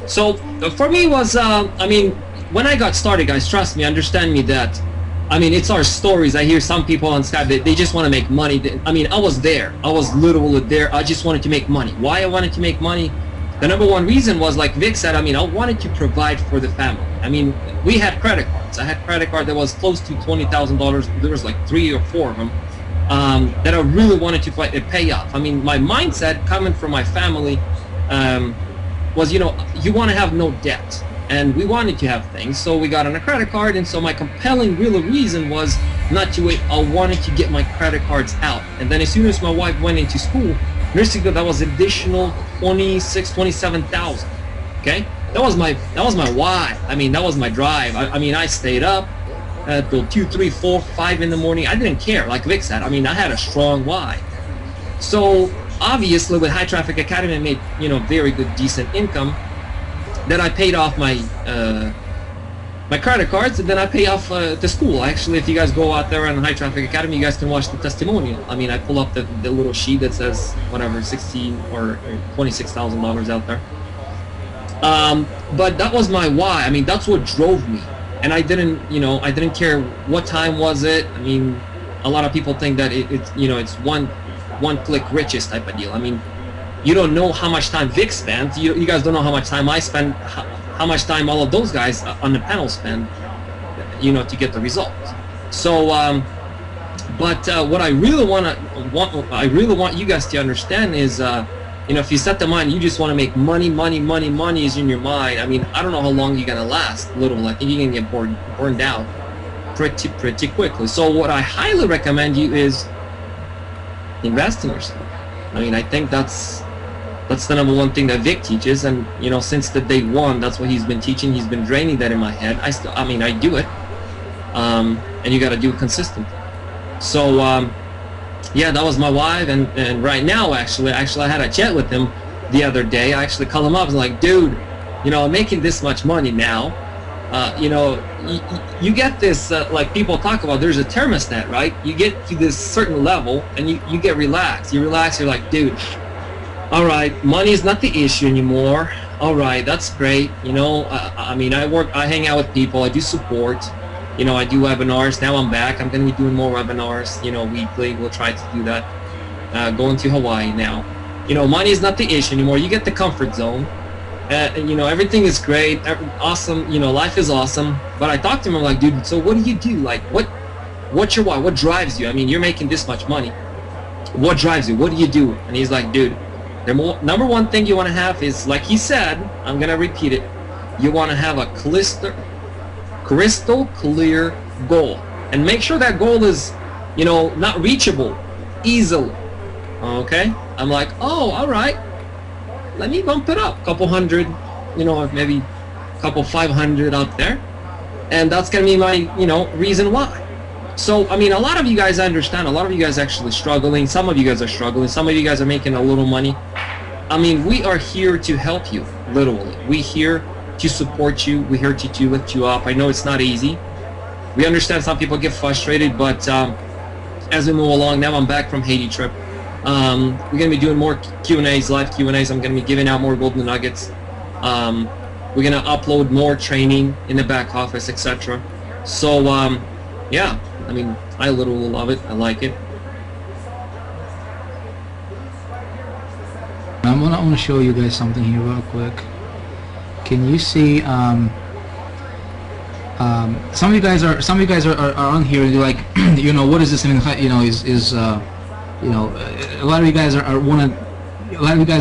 So for me was, I mean, when I got started, guys, trust me, understand me that, I mean, it's our stories. I hear some people on Skype, they just want to make money. I mean, I was there. I was literally there. I just wanted to make money. Why I wanted to make money? The number one reason was, like Vic said, I mean, I wanted to provide for the family. I mean, we had credit cards. I had credit card that was close to $20,000. There was like 3 or 4 of them that I really wanted to pay off. I mean, my mindset coming from my family was, you want to have no debt. And we wanted to have things, so we got on a credit card. And so my compelling real reason was not to wait. I wanted to get my credit cards out. And then as soon as my wife went into school, nursing, that was additional $27,000. Okay, that was my why. I mean, that was my drive. I mean, I stayed up till 2, 3, 4, 5 in the morning. I didn't care. Like Vic said, I mean, I had a strong why. So obviously, with High Traffic Academy, I made very good, decent income. Then I paid off my my credit cards, and then I pay off the school. Actually, if you guys go out there on High Traffic Academy, you guys can watch the testimonial. I mean, I pull up the little sheet that says whatever, $16,000 or $26,000 out there. But that was my why. I mean, that's what drove me, and I didn't care what time was it. I mean, a lot of people think that it's one click riches type of deal. I mean, you don't know how much time Vic spent. You guys don't know how much time I spend, how much time all of those guys on the panel spend, to get the results. So, but what I really want you guys to understand is, if you set the mind, you just want to make money is in your mind. I mean, I don't know how long you're gonna last. Literally, I think you're gonna get burned out pretty quickly. So, what I highly recommend you is invest in yourself. I mean, I think that's the number one thing that Vic teaches, and since the day one, that's what he's been teaching. He's been draining that in my head. I do it, and you got to do it consistently. So yeah, that was my wife, and right now actually I had a chat with him. the other day. I actually called him up and was like, dude, you know, I'm making this much money now. You know, you get this, like people talk about, there's a thermostat, right? You get to this certain level and you get relaxed. You relax, you're like, dude, all right, money is not the issue anymore. All right, that's great. You know, I mean, I hang out with people, I do support. You know, I do webinars. Now I'm back. I'm going to be doing more webinars, you know, weekly. We'll try to do that. Going to Hawaii now. You know, money is not the issue anymore. You get the comfort zone. You know, everything is great, awesome. You know, life is awesome. But I talked to him. I'm like, dude, so what do you do? Like, what's your why? What drives you? I mean, you're making this much money. What drives you? What do you do? And he's like, dude, the number one thing you want to have is, like he said, I'm going to repeat it. You want to have a crystal clear goal, and make sure that goal is, you know, not reachable easily. Okay, I'm like, oh, all right, let me bump it up a couple hundred, you know, maybe a couple 500 up there, and that's gonna be my, you know, reason why. So I mean, a lot of you guys, I understand, a lot of you guys actually struggling, some of you guys are struggling, some of you guys are making a little money. I mean, we are here to help you, literally. We here to support you. We're here to lift you up. I know it's not easy. We understand some people get frustrated, but as we move along, now I'm back from Haiti trip. We're going to be doing more Q&As, live Q&As. I'm going to be giving out more golden nuggets. We're going to upload more training in the back office, etc. So, yeah, I mean, I literally love it. I like it. I want to show you guys something here real quick. Can you see? Some of you guys are on here and you're like, you know, what is this? You know, you know, a lot of you guys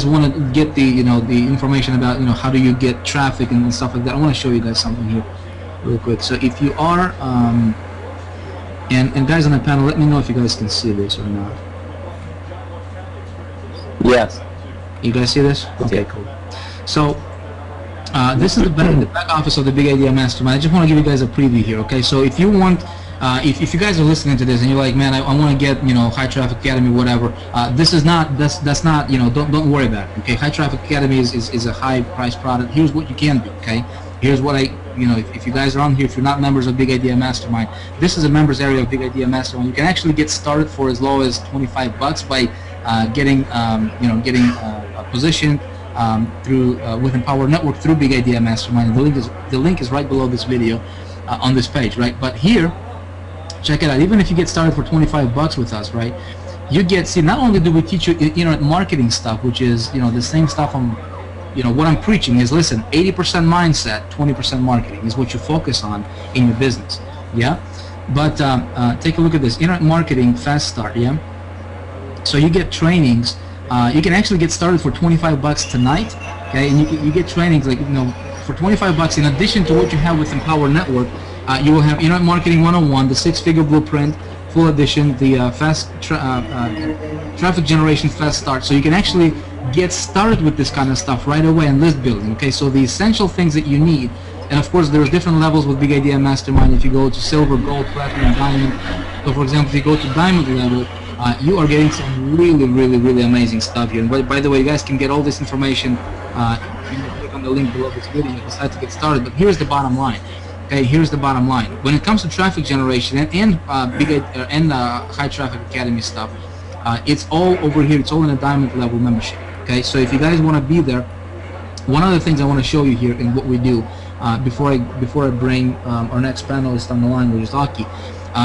want to get the, you know, the information about, you know, how do you get traffic and stuff like that. I want to show you guys something here real quick. So if you are, and guys on the panel, let me know if you guys can see this or not. Yes. You guys see this? Okay, cool. So. This is the back office of the Big Idea Mastermind. I just want to give you guys a preview here, okay? So if you want, if you guys are listening to this and you're like, man, I want to get, you know, High Traffic Academy, whatever, this is not, that's not, you know, don't worry about it, okay? High Traffic Academy is a high price product. Here's what you can do, okay? Here's what you know, if you guys are on here, if you're not members of Big Idea Mastermind, this is a members area of Big Idea Mastermind. You can actually get started for as low as $25 by getting, you know, getting a position through with Empower Network through Big Idea Mastermind. The link is right below this video on this page, right? But here, check it out. Even if you get started for $25 with us, right? You get, see, not only do we teach you internet marketing stuff, which is, you know, the same stuff you know, what I'm preaching is, listen, 80% mindset, 20% marketing is what you focus on in your business, yeah? But take a look at this, internet marketing fast start, yeah? So you get trainings. You can actually get started for $25 tonight, okay? And you get trainings like, you know, for $25. In addition to what you have with Empower Network, you will have Internet Marketing 101, the 6-figure blueprint, full edition, the traffic generation fast start. So you can actually get started with this kind of stuff right away and list building, okay? So the essential things that you need, and of course there's different levels with Big Idea Mastermind. If you go to silver, gold, platinum, diamond. So for example, if you go to diamond level, you are getting some really amazing stuff here. And by the way, you guys can get all this information. You can click on the link below this video if you decide to get started. But here's the bottom line. Okay, here's the bottom line. When it comes to traffic generation and High Traffic Academy stuff, it's all over here. It's all in a diamond level membership. Okay, so if you guys want to be there, one of the things I want to show you here in what we do before I bring our next panelist on the line, which is Aki,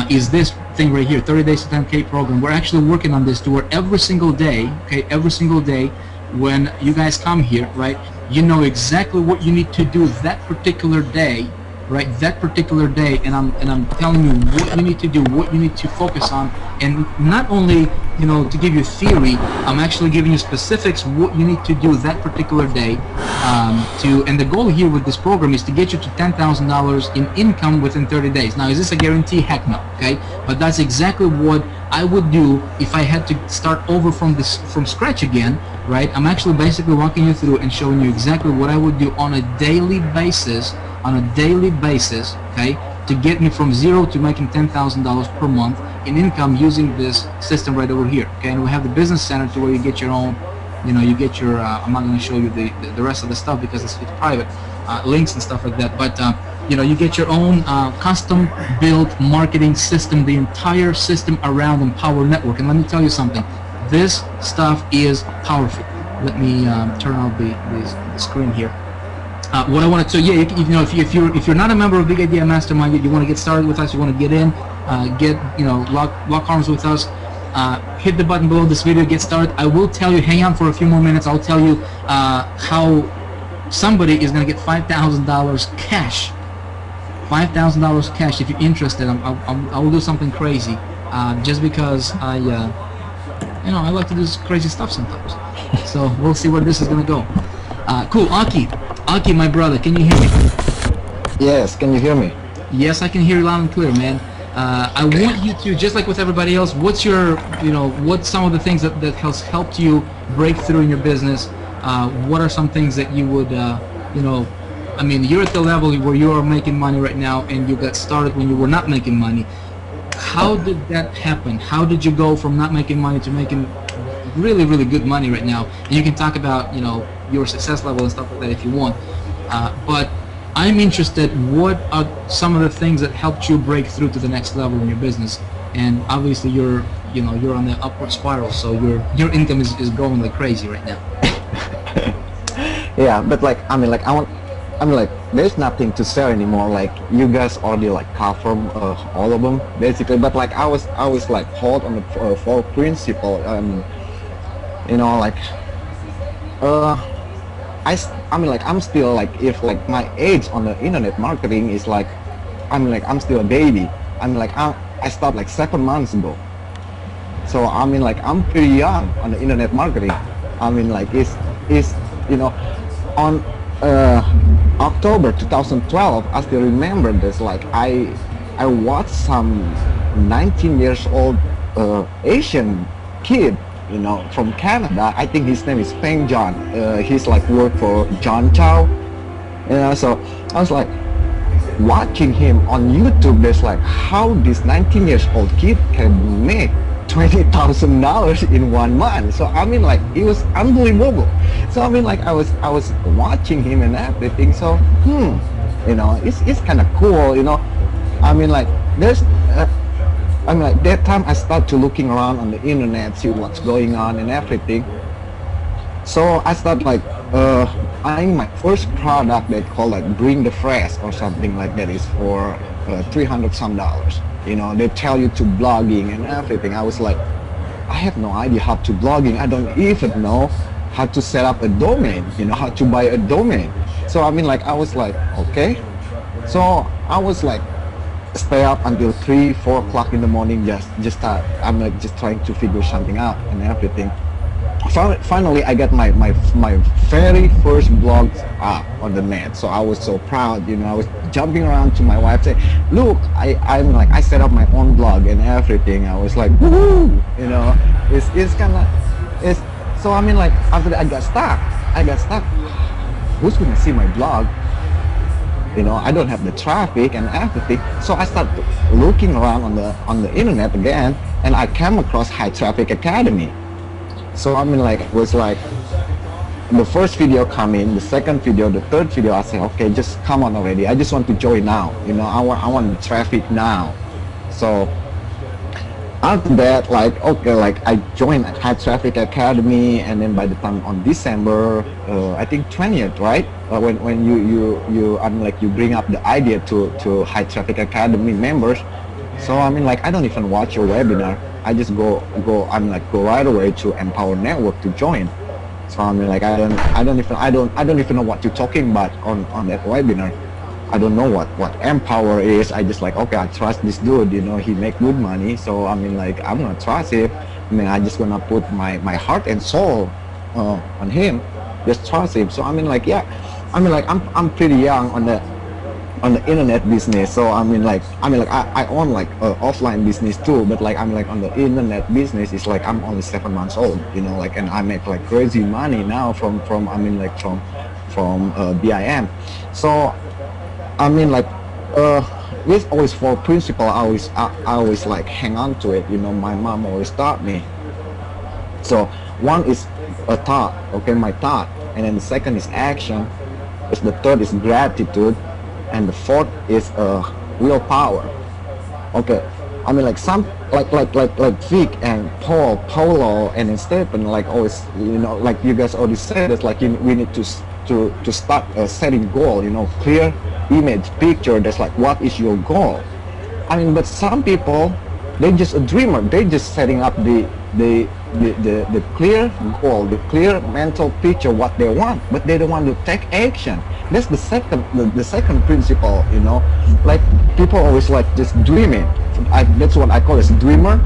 is this thing right here, 30 Days to 10K program. We're actually working on this to where every single day, okay, every single day when you guys come here, right, you know exactly what you need to do that particular day, right, that particular day, and I'm telling you what you need to do, what you need to focus on, and not only, you know, to give you theory, I'm actually giving you specifics what you need to do that particular day, and the goal here with this program is to get you to $10,000 in income within 30 days. Now, is this a guarantee? Heck no, okay? But that's exactly what I would do if I had to start over from scratch again, right? I'm actually basically walking you through and showing you exactly what I would do on a daily basis, okay, to get me from zero to making $10,000 per month in income using this system right over here, okay? And we have the business center to where you get your own You know, you get your. I'm not going to show you the rest of the stuff because it's private, links and stuff like that. But you know, you get your own custom built marketing system, the entire system around Empower Network. And let me tell you something, this stuff is powerful. Let me turn off the screen here. What I want to, yeah, you know, if you're not a member of Big Idea Mastermind yet, you want to get started with us, you want to get in, lock arms with us, hit the button below this video, get started. I will tell you, hang on for a few more minutes, I'll tell you how somebody is going to get $5,000 cash. $5,000 cash if you're interested. I will do something crazy, just because I like to do crazy stuff sometimes. So we'll see where this is going to go. Cool, Aki, my brother, can you hear me? Yes, can you hear me? Yes, I can hear you loud and clear, man. I want you to, just like with everybody else, what's some of the things that has helped you break through in your business? What are some things that you would, I mean, you're at the level where you are making money right now, and you got started when you were not making money. How did that happen? How did you go from not making money to making really, really good money right now? And you can talk about, your success level and stuff like that if you want. But I'm interested, what are some of the things that helped you break through to the next level in your business? And obviously you're on the upward spiral, so your income is growing like crazy right now. Yeah, but there's nothing to sell anymore. Like, you guys already cover all of them basically. But I was like hold on the four principle. I'm still if my age on the internet marketing is I'm still a baby. I stopped 7 months ago. So I'm pretty young on the internet marketing. It's on October 2012, I still remember this. I watched some 19 years old Asian kid, from Canada. I think his name is Peng John. He's work for John Chow. So I was watching him on YouTube. There's how this 19 years old kid can make $20,000 in 1 month. So it was unbelievable. So I was watching him and everything. So it's kind of cool. There's that time I start to looking around on the internet, see what's going on and everything. So I start buying my first product that called Bring the Fresh or something like that. Is for $300 some. They tell you to blogging and everything. I was I have no idea how to blogging. I don't even know how to set up a domain, how to buy a domain. So I was okay. So I was stay up until 3-4 o'clock in the morning, just trying to figure something out and everything. Finally I got my very first blog up on the net. So I was so proud, I was jumping around to my wife saying, look, I set up my own blog and everything. I was woohoo, it's kind of, so after that I got stuck. Who's gonna see my blog? I don't have the traffic and everything. So I started looking around on the internet again, and I came across High Traffic Academy. So it was the first video come in, the second video, the third video. I say, okay, just come on already. I just want to join now. I want the traffic now. So after that, I joined High Traffic Academy, and then by the time on December, I think 20th, right? When you bring up the idea to High Traffic Academy members. So I don't even watch your webinar. I just go right away to Empower Network to join. So I don't even know what you're talking about on that webinar. I don't know what Empower is. I just okay, I trust this dude, he make good money. So I'm gonna trust him. I just gonna put my heart and soul on him. Just trust him. So yeah, I'm pretty young on the internet business. So I own offline business too, but on the internet business, it's I'm only 7 months old, and I make crazy money now from BIM. So with always four principle, I always hang on to it. My mom always taught me. So one is a thought, okay, my thought, and then the second is action, the third is gratitude, and the fourth is willpower. Okay, I mean like some like Vic and Paul, Paulo, and then Stephen, like always, like you guys already said, it's like we need to start setting goal, clear image, picture. That's like what is your goal. I mean, but some people, they just a dreamer. They just setting up the clear goal, the clear mental picture what they want, but they don't want to take action. That's the second principle. Like people always like just dreaming. That's what I call as dreamer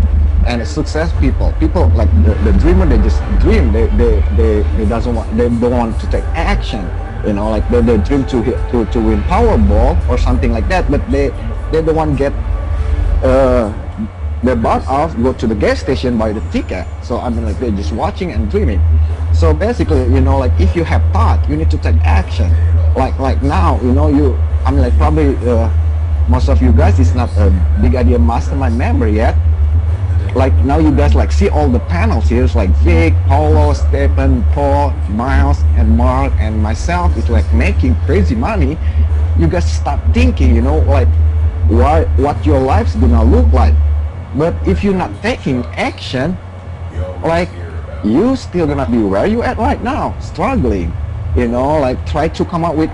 and success people. People like the dreamer, they just dream. They don't want to take action. Like they dream to win Powerball or something like that, but they don't want to get their butt off, go to the gas station, buy the ticket. So I mean like they're just watching and dreaming. So basically, like if you have thought, you need to take action. Like now, I mean like probably most of you guys is not a Big Idea Mastermind member yet. Like now you guys like see all the panels here. It's like Vic, Paulo, Stephen, Paul, Miles, and Mark, and myself. It's like making crazy money. You guys start thinking, like what your life's gonna look like. But if you're not taking action, like you still gonna be where you at right now, struggling. Like try to come up with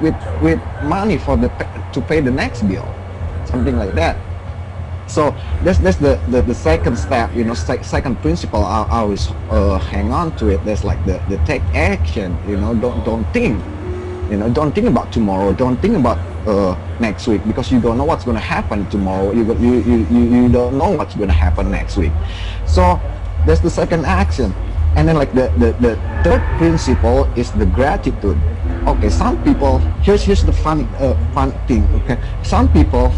money to pay the next bill, something like that. So that's the second step, second principle. I always hang on to it. There's like the take action. Don't think. Don't think about tomorrow. Don't think about next week, because you don't know what's going to happen tomorrow. You don't know what's going to happen next week. So that's the second action. And then like the third principle is the gratitude. Okay, some people, here's the fun thing. Okay, some people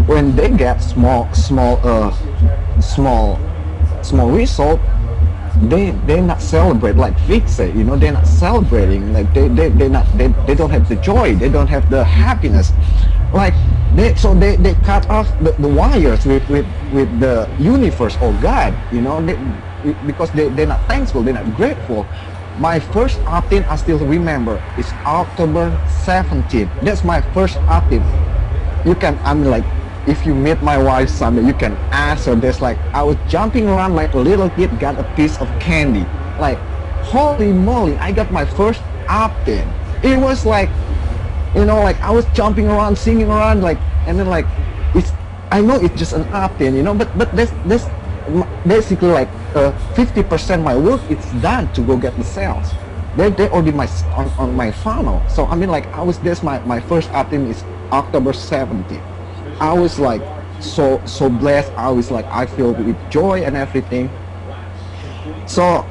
when they get small result, they not celebrate like Vic said. They're not celebrating. Like they don't have the joy. They don't have the happiness. Like they cut off the wires with the universe or God. Because they're not thankful. They're not grateful. My first opt-in, I still remember, is October 17th. That's my first opt-in. If you meet my wife someday, you can ask her. There's like, I was jumping around like a little kid got a piece of candy. Like, holy moly, I got my first opt-in. It was like, like I was jumping around, singing around, like, and then like, I know it's just an opt-in, but that's basically like 50% my work is done to go get the sales. They already on my funnel. So I mean like my first opt-in is October 17th. I was like so blessed. I was like, I feel with joy and everything. So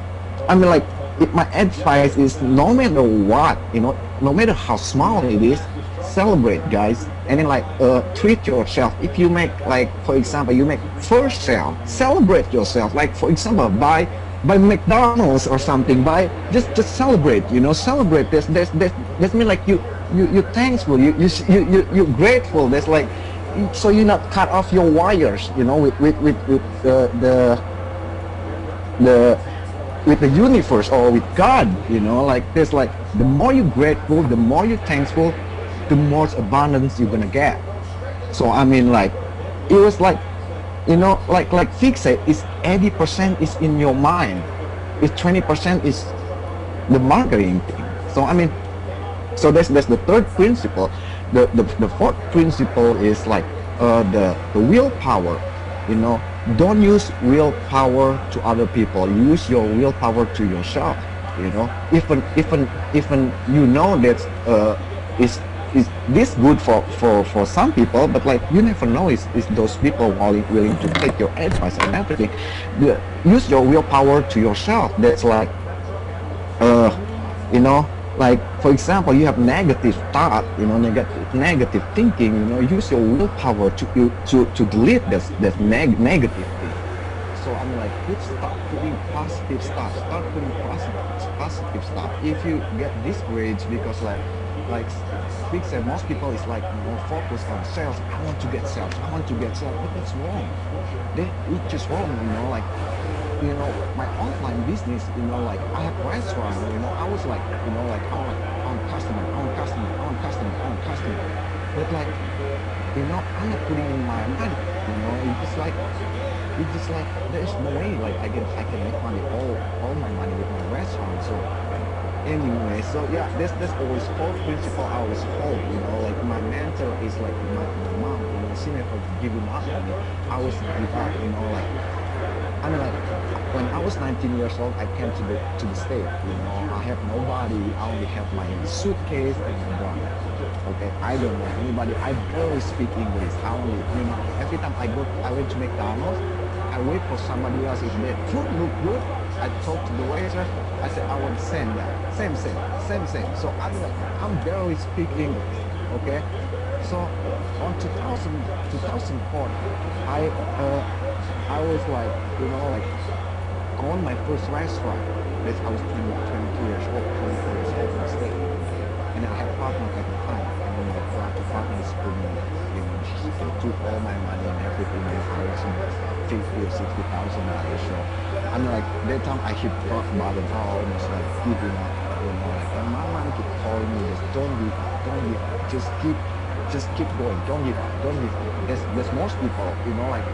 I mean like my advice is, no matter what, no matter how small it is, celebrate, guys. And then like treat yourself. If you make, like, for example, you make first sale, celebrate yourself. Like for example, buy McDonald's or something. Just celebrate. Celebrate. That's mean like you're thankful. You're grateful. That's like, so you're not cut off your wires. With the universe or with God. Like there's like, the more you're grateful, the more you're thankful, the more abundance you're gonna get. So I mean like, it was like, like Vic said, it's 80% is in your mind, it's 20% is the marketing thing. So I mean, so that's the third principle. The fourth principle is like the willpower. Don't use willpower to other people. Use your willpower to yourself. Even that is this good for some people, but like you never know is those people willing to take your advice and everything. Use your willpower to yourself. That's like like for example, you have negative thought, negative thinking, use your willpower to delete that negative thing. So I mean like, start putting positive stuff, start putting positive stuff. If you get discouraged because like Vic said, most people is like more focused on sales. I want to get sales, but that's wrong. It's just wrong. Like you know, my online business, you know, like I have restaurant, you know, I was like, you know, like on customer, on customer, on customer, on customer. But like, you know, I'm not putting in my money, you know, it's just like there's no way like I can make money all my money with my restaurant. So anyway, so yeah, that's always whole principle I always hold, you know, like my mentor is like my mom, you know, she never giving up on me. I always give up, you know, like I mean, like when I was 19 years old, I came to the state. You know, I have nobody. I only have my suitcase and my brother. Okay, I don't know anybody. I barely speak English. I only, you know, every time I went to McDonald's. I wait for somebody else. If the food look good, I talk to the waiter. I say I want same that, same. So I'm barely speak English. Okay, so on 2004, I was like, you know, like on my first restaurant. I was 22 years old, 24 years old in the state. And I had a partner at the time. And then my partner is put me, you know, she took all my money and everything. And I was in 50 or 60,000 dollars. So I mean, like that time I hit rock bottom, almost like giving up. You know, like and my mom keep calling me, just don't give up, just keep going, don't give up. There's most people, you know, like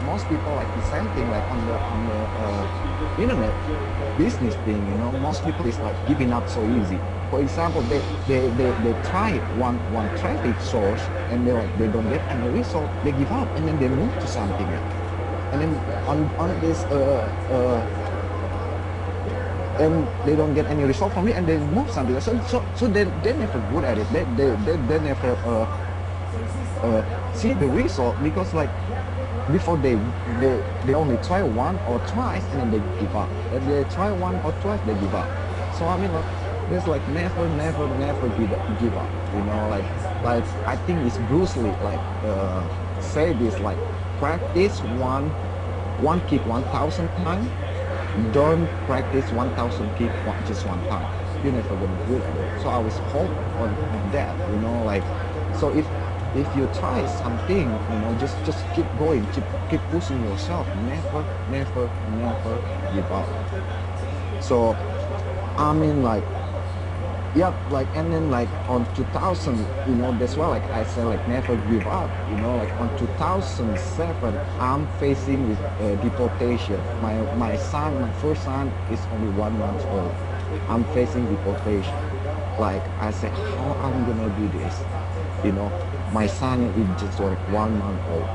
most people like the same thing like on the internet business thing, you know, most people is like giving up so easy. For example, they try one traffic source and they don't get any result, they give up and then they move to something else. And then on this and they don't get any result from it and they move something else. So they're never good at it. They never see the result because like before they only try one or twice and then they give up. If they try one or twice, they give up. So I mean, like, there's like never give up. You know, like I think it's Bruce Lee like say this like practice one kick 1,000 times. Don't practice 1,000 kick just one time. You're never gonna do it. So I was hooked on that. You know, like so if you try something, you know, just keep going, keep pushing yourself. Never give up. So I mean, like, yeah, like, and then like on 2000, you know, that's why like I said like never give up. You know, like on 2007, I'm facing with deportation. My first son is only 1 month old. I'm facing deportation. Like I said, how I'm gonna do this? You know, my son is just like 1 month old.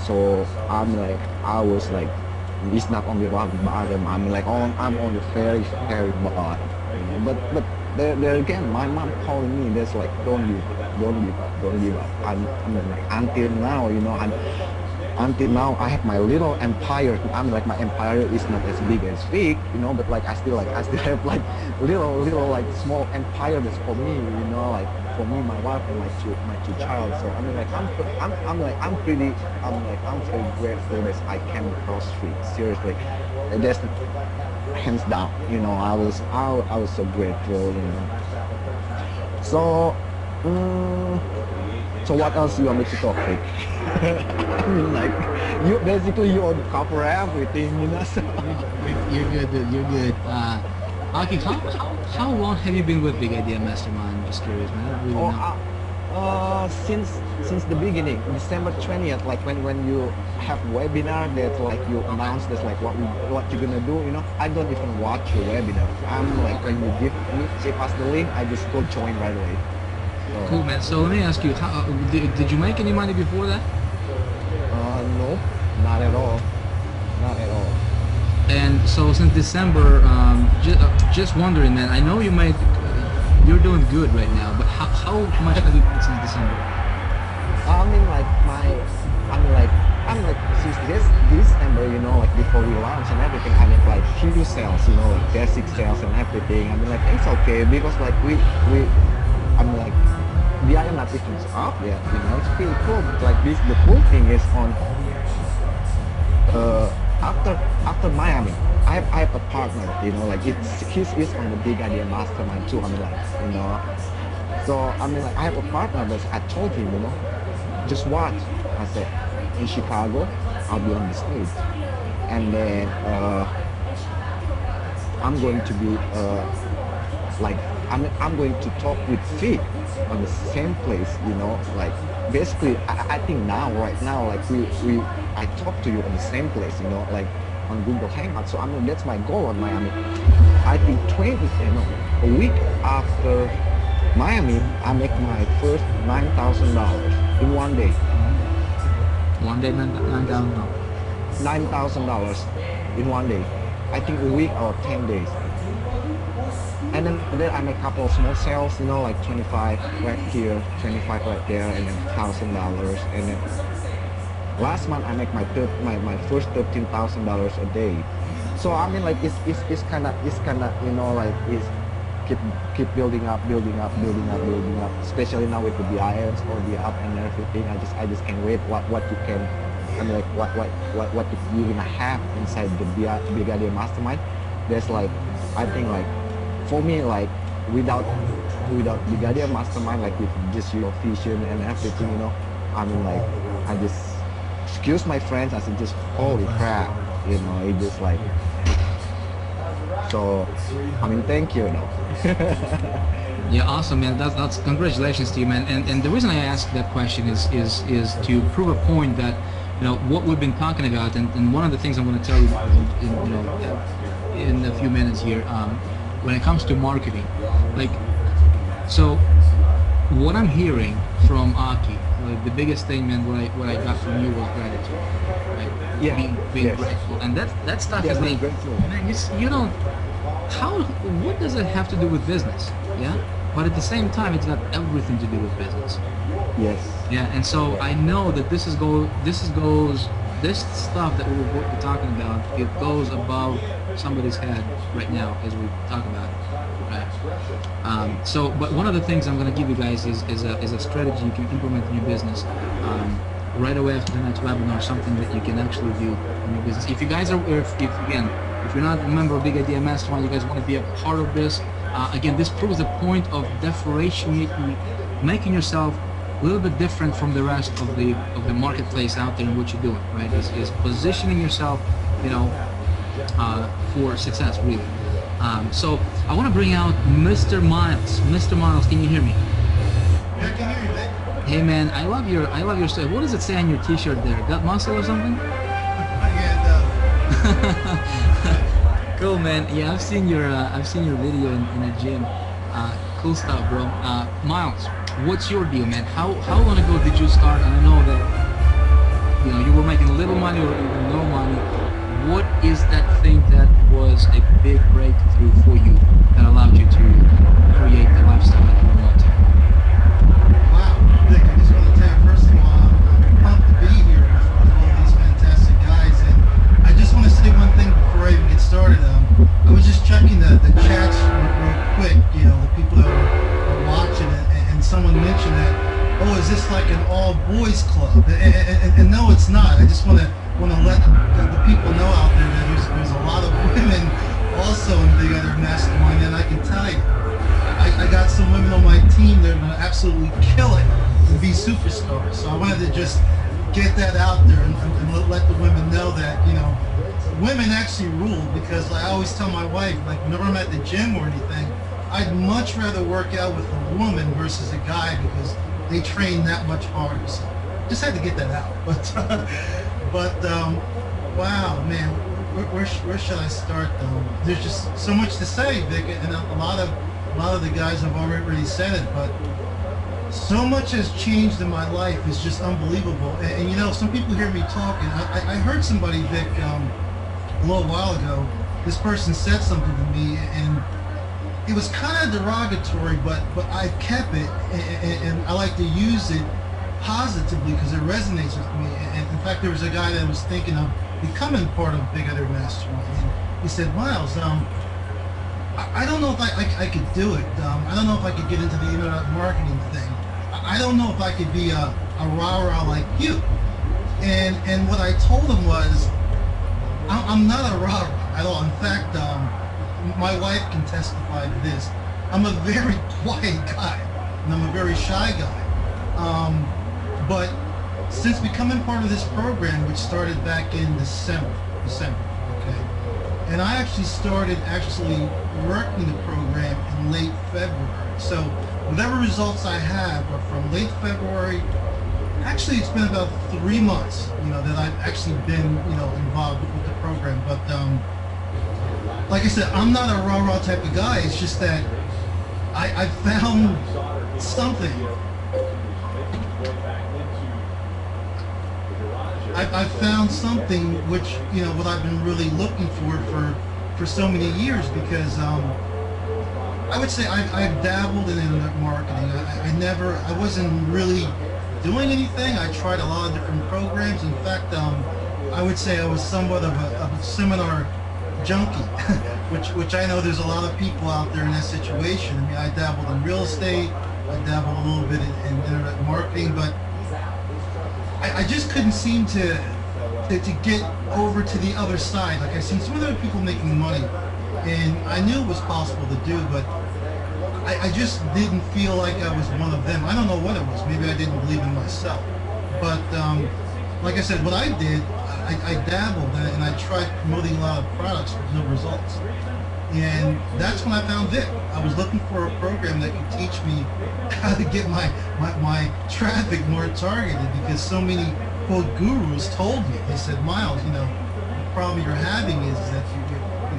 So I'm like, I was like, it's not only rock bottom. I'm like, I'm on the very bottom. You know? But there again, my mom calling me. That's like, don't give up. I'm like, until now, you know, until now I have my little empire. I'm like, my empire is not as big as big, you know, but like I still have like little like small empire that's for me, you know, like for me, my wife and my two child. So I mean, like I'm very grateful that I came across street. Seriously, that's hands down. You know, I was so grateful. You know. So. So what else you want me to talk with? I mean, like, you cover everything, you know. So. You're good, dude. You're good. Aki, how long have you been with Big Idea Mastermind? I'm just curious, man. I don't really know. Since the beginning, December 20th, like when you have webinar that like you announce that like what you're gonna do, you know. I don't even watch your webinar. I'm like, when you give us the link, I just go join right away. Cool, man. So let me ask you, how, did you make any money before that? No, not at all. And so since December, just wondering, man. I know you're doing good right now, but how much have you made since December? I'm like since this December, you know, like before we launch and everything, I make like huge sales, you know, like basic sales and everything. I mean, like it's okay because like I'm like, we are not even up yet, you know, it's pretty cool. But like the cool thing is on, after Miami, I have a partner, you know, like he's on the Big Idea Mastermind too. I mean, like, you know, so I mean, like I have a partner, but I told him, you know, just watch. I said, in Chicago, I'll be on the stage. and then I'm going to be like I'm going to talk with Vic on the same place, you know, like basically I think now right now like we I talk to you on the same place, you know, like on Google Hangout. So I mean that's my goal on Miami. I think 20, you know, a week after Miami, I make my first $9,000 in one day. One day, $9,000. $9,000 in one day. I think a week or 10 days. And then I make a couple of small sales, you know, like 25 right here, 25 right there, and then $1,000. And then last month I make my first $13,000 a day. So I mean, like it's kind of you know, like it's keep building up, especially now with the BIS or the app and everything. I just can't wait what you can, I mean, like what you're gonna have inside the Big Idea Mastermind. There's like, I think like for me, like without Big Idea Mastermind, like with just your vision and everything, you know, I mean, like I just excuse my friends, I said just holy crap, you know, it just like. So, I mean, thank you, though. Yeah, awesome, man. That's congratulations to you, man. And the reason I asked that question is to prove a point that, you know, what we've been talking about, and one of the things I'm going to tell you, you know, in a few minutes here, when it comes to marketing, like, so what I'm hearing from Aki, like the biggest thing, man, what I got from you was gratitude, right? Yeah, being yes. grateful, and that stuff Yeah, is being like, grateful. man, you don't. What does it have to do with business? Yeah, but at the same time, it's got everything to do with business. Yes. Yeah, and so I know that this stuff that we're talking about, it goes above somebody's head right now as we talk about it, right? So, but one of the things I'm going to give you guys is a strategy you can implement in your business right away after tonight's webinar, something that you can actually do in your business. If you guys are, if you're not a member of Big Idea Mastermind, you guys want to be a part of this, again, this proves the point of differentiating, making yourself a little bit different from the rest of the marketplace out there and what you're doing, right? Is positioning yourself, you know, for success, really. So I want to bring out Mr. Miles. Mr. Miles, can you hear me? Yeah, I can hear you, Vic. Hey man, I love your stuff. What does it say on your T-shirt there? Got muscle or something? Yeah, Cool, man. Yeah, I've seen your video in a gym. Cool stuff, bro. Miles, what's your deal, man? How long ago did you start? And I know that, you know, you were making a little money or even no money. What is that thing that was a big breakthrough for you that allowed you to create the lifestyle that you want? wow, Vic, I just want to tell you, first of all, I'm pumped to be here with all these fantastic guys, and I just want to say one thing before I even get started. I was just checking the chats real quick, you know, the people that are watching it, and someone mentioned that, oh, is this like an all-boys club? And no, it's not. I just want to let the people know out there that there's a lot of women also in Big Idea Mastermind, and I can tell you, I got some women on my team that are going to absolutely kill it and be superstars. So I wanted to just get that out there and let the women know that, you know, women actually rule, because I always tell my wife, like whenever I'm at the gym or anything, I'd much rather work out with a woman versus a guy because they train that much harder. So just had to get that out. But wow, man, where should I start though? There's just so much to say, Vic, and a lot of the guys have already said it, but so much has changed in my life. It's just unbelievable. And you know, some people hear me talking. I heard somebody, Vic, a little while ago, this person said something to me, and it was kind of derogatory, but I kept it, and I like to use it positively because it resonates with me. And in fact, there was a guy that was thinking of becoming part of Big Idea Mastermind, and he said, Miles, I don't know if I could do it. I don't know if I could get into the internet marketing thing. I don't know if I could be a rah-rah like you. And what I told him was, I'm not a rah-rah at all. In fact, my wife can testify to this. I'm a very quiet guy, and I'm a very shy guy. But since becoming part of this program, which started back in December, December. Okay. And I actually started working the program in late February. So whatever results I have are from late February. Actually, it's been about 3 months, that I've actually been, involved with the program. But like I said, I'm not a rah-rah type of guy. It's just that I found something. I found something which, what I've been really looking for so many years, because I would say I've dabbled in internet marketing. I wasn't really doing anything. I tried a lot of different programs. In fact, I would say I was somewhat of a seminar junkie, which I know there's a lot of people out there in that situation. I mean, I dabbled in real estate. I dabbled a little bit in internet marketing, but I just couldn't seem to get over to the other side. Like, I seen some other people making money, and I knew it was possible to do, but I just didn't feel like I was one of them. I don't know what it was. Maybe I didn't believe in myself. But like I said, what I did, I dabbled and I tried promoting a lot of products with no results. And that's when I found Vic. I was looking for a program that could teach me how to get my traffic more targeted, because so many, quote, gurus told me. They said, Miles, the problem you're having is that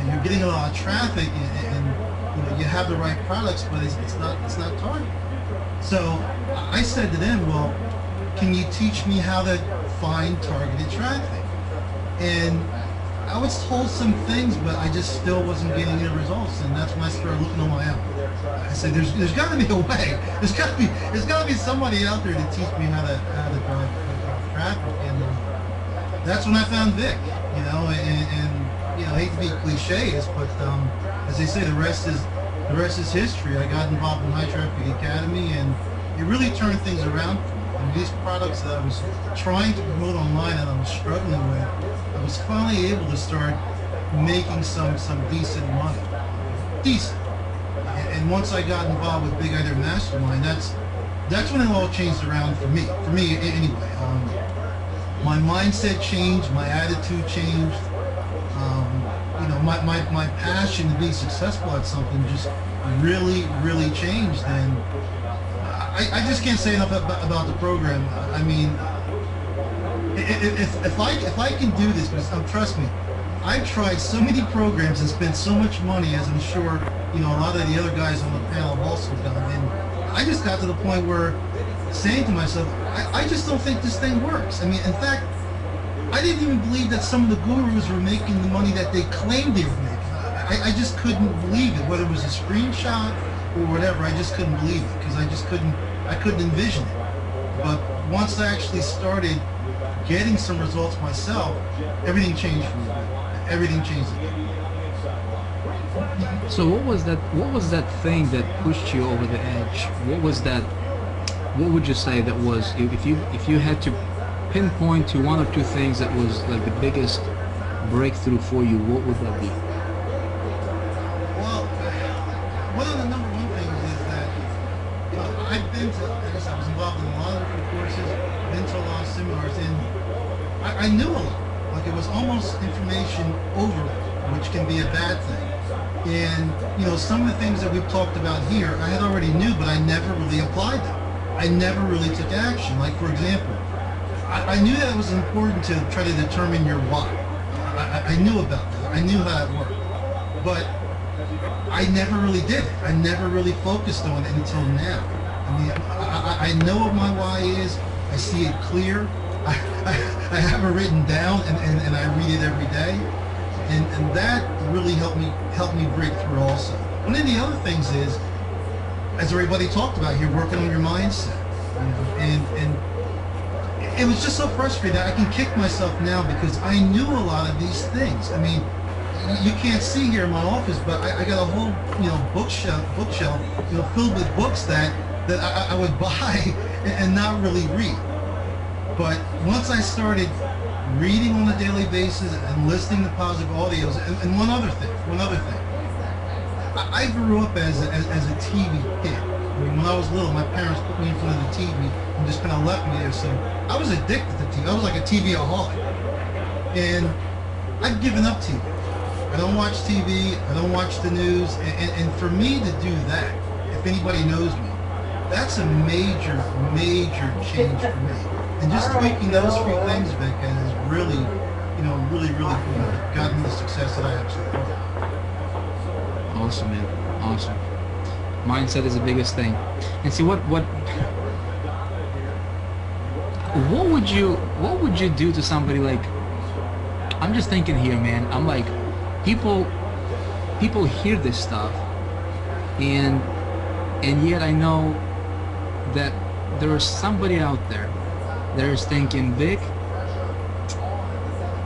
you're getting a lot of traffic and you have the right products, but it's not targeted. So I said to them, well, can you teach me how to find targeted traffic? And I was told some things, but I just still wasn't getting any results, and that's when I started looking on my own. I said, "There's got to be a way. There's got to be somebody out there to teach me how to drive traffic." And that's when I found Vic. And I hate to be cliches, but as they say, the rest is history. I got involved in High Traffic Academy, and it really turned things around. And these products that I was trying to promote online and I was struggling with, I was finally able to start making some decent money. Decent. And once I got involved with Big Idea Mastermind, that's when it all changed around for me. For me, anyway. My mindset changed, my attitude changed. My passion to be successful at something just really changed. And I just can't say enough about the program. I mean, if I can do this, because trust me, I've tried so many programs and spent so much money, as I'm sure a lot of the other guys on the panel have also done, and I just got to the point where saying to myself, I just don't think this thing works. I mean, in fact, I didn't even believe that some of the gurus were making the money that they claimed they were making. I just couldn't believe it, whether it was a screenshot or whatever. I just couldn't believe it, because I couldn't envision it. But once I actually started getting some results myself, everything changed for me. Everything changed. So what was that thing that pushed you over the edge? What would you say that was, if you had to pinpoint to one or two things that was like the biggest breakthrough for you, what would that be? Well, one of the number one things is that I've been to, I was involved in a lot of different courses, been to a lot of seminars, and I knew a lot. Like, it was almost information overload, which can be a bad thing. And some of the things that we've talked about here, I had already knew, but I never really applied them. I never really took action. Like, for example, I knew that it was important to try to determine your why. I knew about that. I knew how it worked. But I never really did it. I never really focused on it until now. I mean, I know what my why is. I see it clear. I have it written down, and I read it every day. And that really helped me break through also. One of the other things is, as everybody talked about here, working on your mindset. And it was just so frustrating. I can kick myself now because I knew a lot of these things. I mean, you can't see here in my office, but I got a whole bookshelf filled with books that I would buy and not really read. But once I started reading on a daily basis and listening to positive audios, and one other thing, I grew up as a TV kid. I mean, when I was little, my parents put me in front of the TV and just kind of left me there. So I was addicted to TV. I was like a TV-aholic. And I've given up TV. I don't watch TV. I don't watch the news. And for me to do that, if anybody knows me, that's a major, major change for me. And just tweaking those few things, Vic, has really, really gotten me the success that I have so far. Awesome, man. Awesome. Mindset is the biggest thing. And see what would you do to somebody like, I'm just thinking here, man. I'm like, people hear this stuff, and yet I know that there is somebody out there that is thinking, Vic,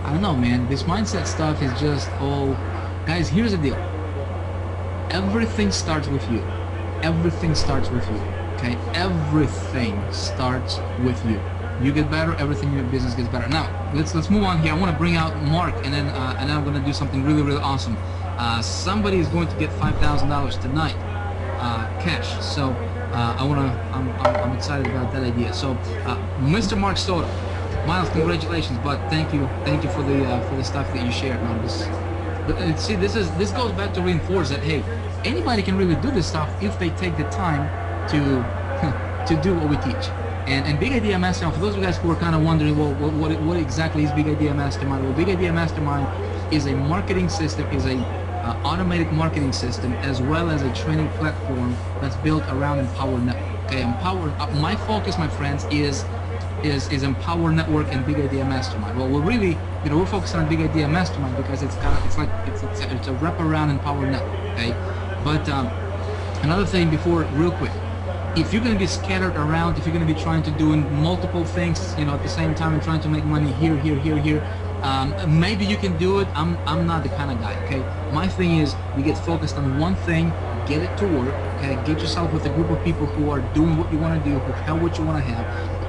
I don't know, man, this mindset stuff is just all, guys, here's the deal. Everything starts with you. Everything starts with you, okay? Everything starts with you. You get better, everything in your business gets better. Now, let's move on here. I want to bring out Mark, and then I'm going to do something really, really awesome. Somebody is going to get $5,000 tonight, cash. So I'm excited about that idea. So, Mr. Mark Soto, Miles, congratulations, but thank you for the stuff that you shared, man. See, this goes back to reinforce that, hey, anybody can really do this stuff if they take the time to do what we teach. And Big Idea Mastermind, for those of you guys who are kind of wondering, well, what exactly is Big Idea Mastermind? Well, Big Idea Mastermind is a marketing system, is a automated marketing system, as well as a training platform that's built around Empower Network. Okay, my focus, my friends, is Empower Network and Big Idea Mastermind. Well, we're really, we're focusing on Big Idea Mastermind because it's a wraparound Empower Network. Okay, but another thing before, real quick. If you're going to be scattered around, if you're going to be trying to do multiple things, at the same time and trying to make money here, maybe you can do it. I'm not the kind of guy, okay? My thing is you get focused on one thing, get it to work, okay? Get yourself with a group of people who are doing what you want to do, who have what you want to have,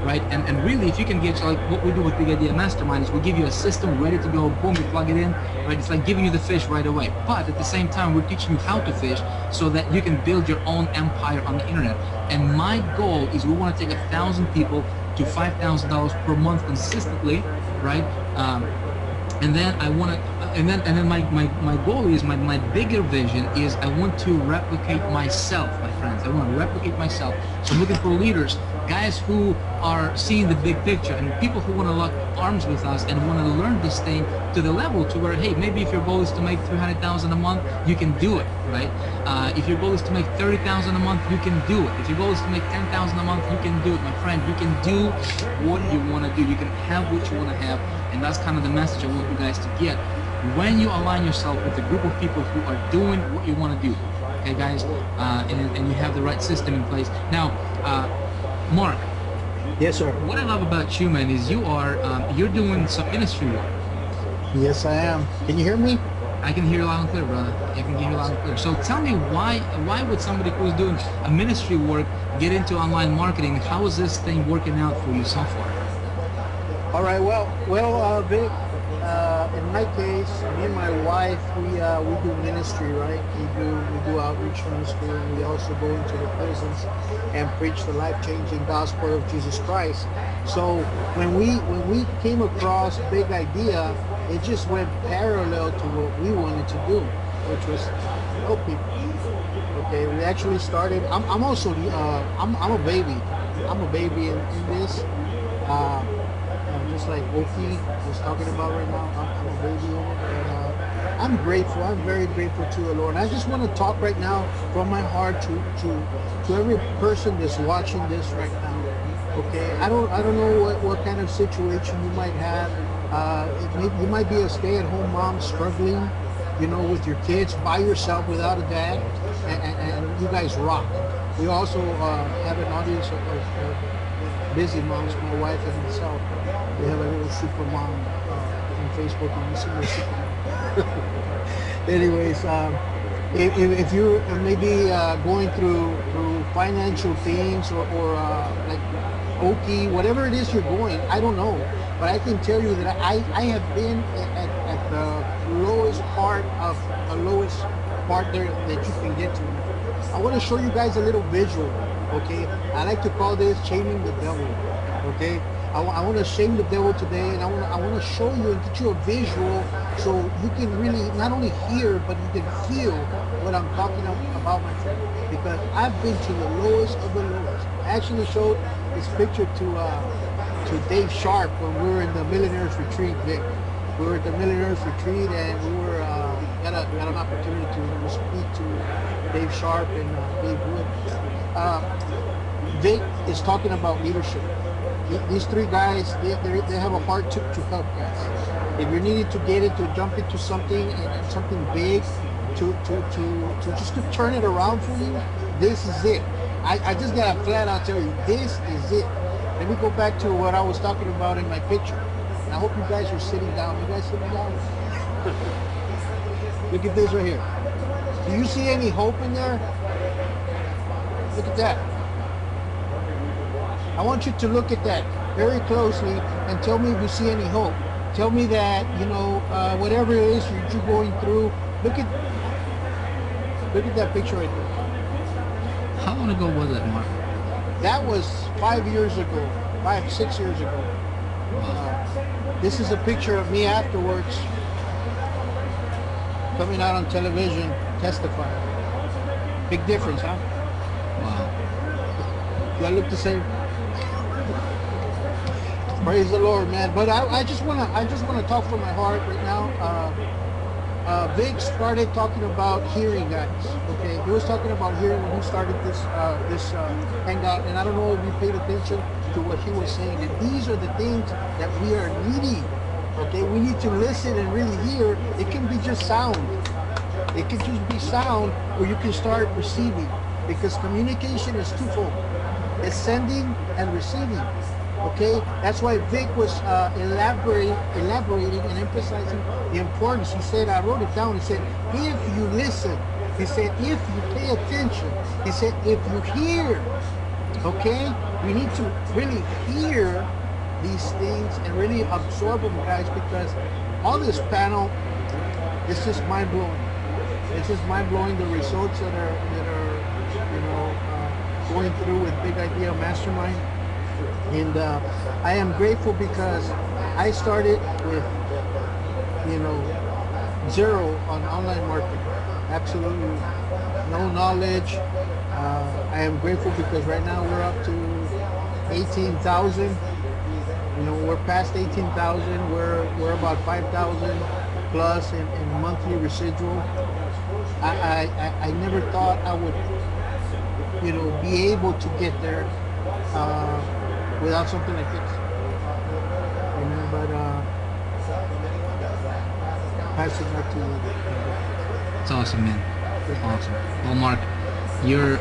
right? And really, if you can get, like what we do with Big Idea Mastermind is we give you a system ready to go, boom, you plug it in, right? It's like giving you the fish right away. But at the same time, we're teaching you how to fish so that you can build your own empire on the internet. And my goal is we want to take 1,000 people to $5,000 per month consistently, right? And then I want to, and then my goal is, my bigger vision is I want to replicate myself, my friends. I want to replicate myself. So I'm looking for leaders, guys who are seeing the big picture, and people who want to lock arms with us and want to learn this thing to the level to where, hey, maybe if your goal is to make $300,000 a month, you can do it, right? If your goal is to make $30,000 a month, you can do it. If your goal is to make $10,000 a month, you can do it, my friend. You can do what you want to do. You can have what you want to have, and that's kind of the message I want you guys to get. When you align yourself with a group of people who are doing what you want to do, okay, guys, and you have the right system in place. Now, Mark. Yes, sir. What I love about you, man, is you're doing some ministry work. Yes, I am. Can you hear me? I can hear you loud and clear, brother. I can hear you loud and clear. So tell me, why would somebody who's doing a ministry work get into online marketing? How is this thing working out for you so far? All right. Well, Vic. In my case, me and my wife, we do ministry, right? We do outreach ministry, and we also go into the prisons and preach the life-changing gospel of Jesus Christ. So when we came across Big Idea, it just went parallel to what we wanted to do, which was help people. Okay, we actually started. I'm also I'm a baby. I'm a baby in this. Just like Oki was talking about right now, I'm a baby in it, and I'm grateful. I'm very grateful to the Lord. And I just want to talk right now from my heart to every person that's watching this right now. Okay, I don't know what kind of situation you might have. You might be a stay-at-home mom struggling, with your kids by yourself without a dad, and you guys rock. We also have an audience of busy moms, my wife and myself. We have a little super mom on Facebook, and we see her super mom. Anyways, if you're maybe going through financial things or like Oki, whatever it is you're going, I don't know, but I can tell you that I have been at the lowest part there that you can get to. I want to show you guys a little visual. Okay, I like to call this shaming the devil. Okay, I want to shame the devil today, and I want to show you and get you a visual so you can really not only hear, but you can feel what I'm talking about, my friend. Because I've been to the lowest of the lowest. I actually showed this picture to Dave Sharp when we were in the Millionaires Retreat, Vic. We were at the Millionaires Retreat, and we were got an opportunity to speak to Dave Sharp and Dave Wood. Vic is talking about leadership. These three guys, they have a heart to help guys. If you're needing to get into, jump into something and something big, to just to turn it around for you, this is it. I just gotta flat out tell you, this is it. Let me go back to what I was talking about in my picture. And I hope you guys are sitting down. You guys sitting down? Look at this right here. Do you see any hope in there? Look at that. I want you to look at that very closely and tell me if you see any hope. Tell me that, you know, whatever it is you're going through, look at that picture right there. How long ago was that, Mark? That was 5 years ago, 6 years ago. This is a picture of me afterwards, coming out on television, testifying. Big difference, huh? Wow. Do I look the same? Praise the Lord, man. But I just wanna talk from my heart right now. Vic started talking about hearing, guys. Okay, he was talking about hearing when he started this hangout, and I don't know if you paid attention to what he was saying. And these are the things that we are needing. Okay, we need to listen and really hear. It can be just sound. It can just be sound, or you can start receiving. Because communication is twofold. It's sending and receiving. Okay, that's why Vic was elaborating and emphasizing the importance. He said, I wrote it down. He said, if you listen, he said, if you pay attention, he said, if you hear, okay, we need to really hear these things and really absorb them, guys, because on this panel, it's just mind blowing. It's just mind blowing the results that are you know going through with Big Idea Mastermind. And I am grateful because I started with, you know, zero on online marketing. Absolutely no knowledge. I am grateful because right now we're up to 18,000. You know, we're past 18,000. We're about 5,000 plus in monthly residual. I never thought I would, you know, be able to get there. Without something like this, you know, but pass it back to you. It's awesome, man. Awesome. Well, Mark, you're,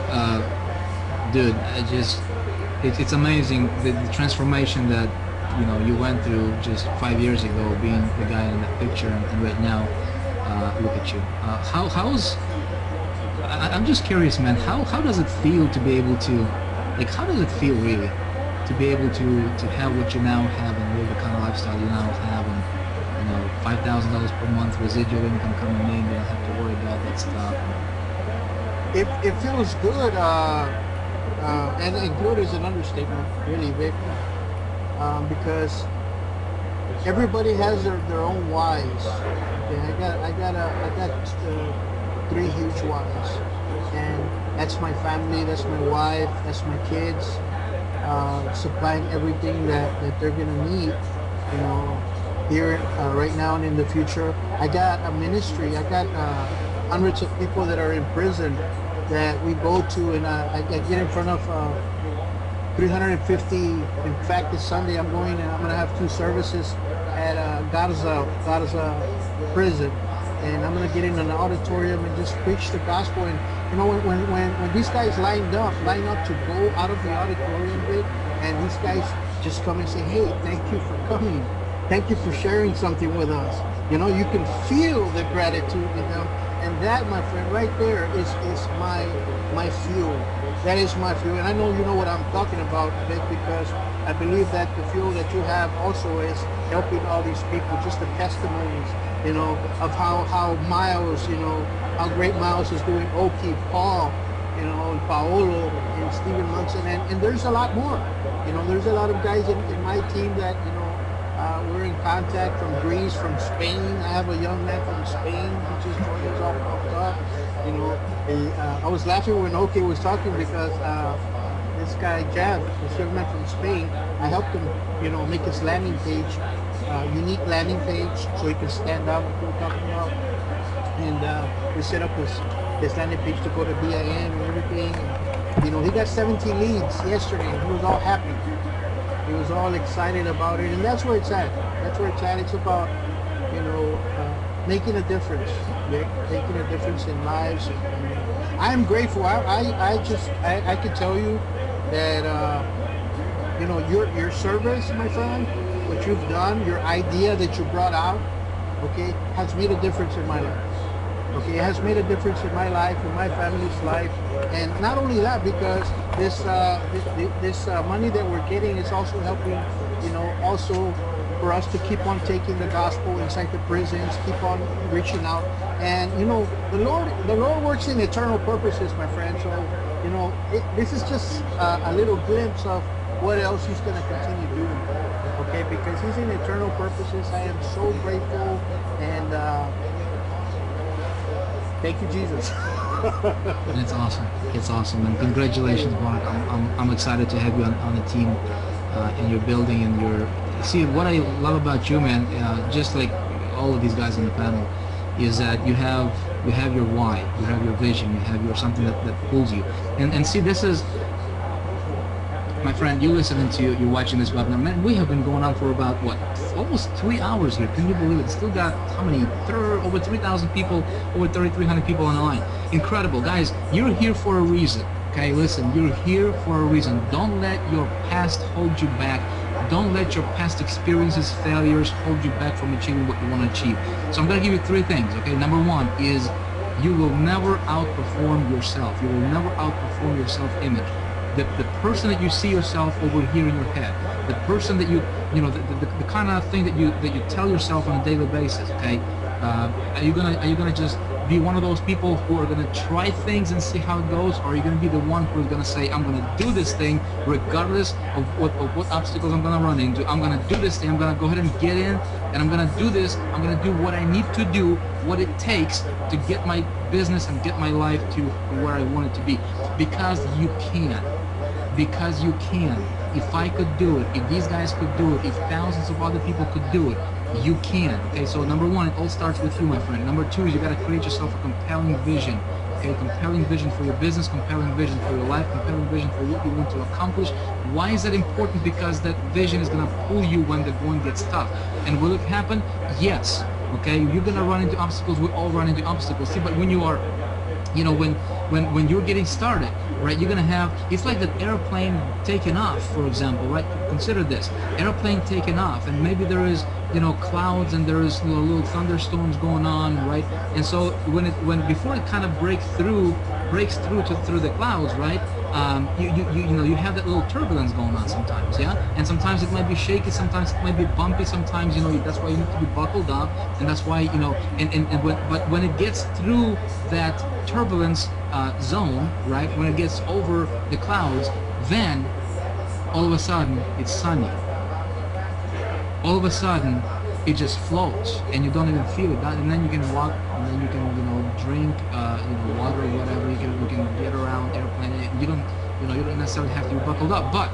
dude, it's amazing the transformation that, you know, you went through just 5 years ago, being the guy in that picture, and right now, look at you. I'm just curious, man, how does it feel to be able to, like, how does it feel really? To be able to have what you now have and live the kind of lifestyle you now have, and, you know, $5,000 per month residual income coming in, you don't have to worry about that stuff. It feels good, and good is an understatement, really, Vic, because everybody has their own whys. Okay, I got three huge whys, and that's my family, that's my wife, that's my kids. Supplying everything that they're gonna need, you know, here right now and in the future. I got a ministry. I got hundreds of people that are in prison that we go to, and I get in front of 350. In fact, this Sunday I'm going, and I'm gonna have 2 services at Garza prison, and I'm gonna get in an auditorium and just preach the gospel. And you know, when these guys line up to go out of the auditorium, and these guys just come and say, hey, thank you for coming. Thank you for sharing something with us. You know, you can feel the gratitude in them. And that, my friend, right there is my fuel. That is my fuel. And I know you know what I'm talking about, Vic, because I believe that the fuel that you have also is helping all these people, just the testimonies, you know, of how Miles, you know, how great Miles is doing, Oki, Paul, you know, and Paolo, and Stephen Munson, and there's a lot more. You know, there's a lot of guys in my team that, you know, We're in contact from Greece, from Spain. I have a young man from Spain who just joined us, all popped up. You know, I was laughing when Oki was talking because this guy Jab, this young man from Spain, I helped him, you know, make his landing page, unique landing page, so he can stand out, like we were talking about. And we set up his landing page to go to BIN and everything. And, you know, he got 17 leads yesterday, and he was all happy. He was all excited about it, and that's where it's at. That's where it's at. It's about, you know, making a difference, making a difference in lives. And I'm grateful. I can tell you that, you know, your service, my friend, what you've done, your idea that you brought out, okay, has made a difference in my life. Okay, it has made a difference in my life, in my family's life, and not only that, because this money that we're getting is also helping, you know, also for us to keep on taking the gospel inside the prisons, keep on reaching out, and you know, the Lord works in eternal purposes, my friend. So, you know, this is just a little glimpse of what else He's going to continue doing. Okay, because He's in eternal purposes. I am so grateful, and thank you, Jesus. It's awesome. It's awesome, and congratulations, Mark. I'm excited to have you on the team, in your building, and your. See, what I love about you, man, just like all of these guys on the panel, is that you have your why, you have your vision, you have your something that pulls you, and see, this is. My friend, you're watching this webinar. Man, we have been going on for about, what, almost 3 hours here. Can you believe it? Still got, how many? Over 3,000 people, over 3,300 people on the line. Incredible. Guys, you're here for a reason. Okay, listen, you're here for a reason. Don't let your past hold you back. Don't let your past experiences, failures hold you back from achieving what you want to achieve. So I'm going to give you 3 things, okay? Number 1 is you will never outperform yourself. You will never outperform your self-image. The person that you see yourself over here in your head, the person that you know, the kind of thing that you tell yourself on a daily basis, okay? Are you gonna just be one of those people who are gonna try things and see how it goes, or are you gonna be the one who is gonna say, I'm gonna do this thing regardless of what obstacles I'm gonna run into. I'm gonna do this thing. I'm gonna go ahead and get in, and I'm gonna do this. I'm gonna do what I need to do, what it takes to get my business and get my life to where I want it to be, because you can. Because you can. If I could do it, if these guys could do it, if thousands of other people could do it, you can. Okay, so number 1, it all starts with you, my friend. Number 2 is you got to create yourself a compelling vision. Okay, compelling vision for your business, compelling vision for your life, compelling vision for what you want to accomplish. Why is that important? Because that vision is going to pull you when the going gets tough. And will it happen? Yes. Okay, you're going to run into obstacles. We all run into obstacles. See, but when you are, you know, when you're getting started, right, you're gonna have, it's like that airplane taking off, for example, right? Consider this, airplane taking off, and maybe there is, you know, clouds, and there is, you know, little thunderstorms going on, right? And so before it kind of breaks through the clouds, right? You know, you have that little turbulence going on sometimes, yeah? And sometimes it might be shaky, sometimes it might be bumpy, sometimes, you know, that's why you need to be buckled up, and that's why, you know, but when it gets through that turbulence zone, right, when it gets over the clouds, then all of a sudden it's sunny. All of a sudden it just floats, and you don't even feel it. And then you can walk, and then you can, you know, drink, you know, water or whatever. You can get around airplane. You don't necessarily have to be buckled up. But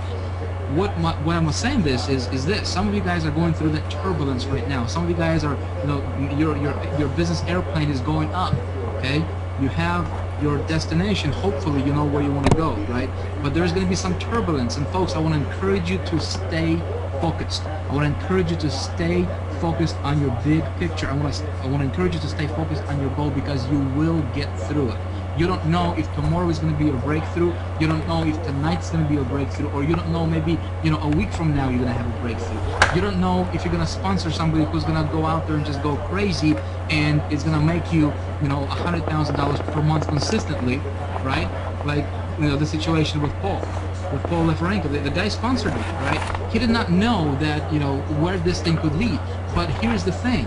what I'm saying this is this: some of you guys are going through that turbulence right now. Some of you guys are, you know, your business airplane is going up. Okay, you have your destination. Hopefully, you know where you want to go, right? But there's going to be some turbulence, and folks, I want to encourage you to stay focused. I want to encourage you to stay focused on your big picture. I want to encourage you to stay focused on your goal, because you will get through it. You don't know if tomorrow is going to be your breakthrough. You don't know if tonight's going to be your breakthrough, or you don't know, maybe, you know, a week from now you're going to have a breakthrough. You don't know if you're going to sponsor somebody who's going to go out there and just go crazy, and it's going to make you, you know, $100,000 per month consistently, right? Like, you know, the situation with Paul Lefarenko, the guy sponsored me, right? He did not know that, you know, where this thing could lead. But here's the thing.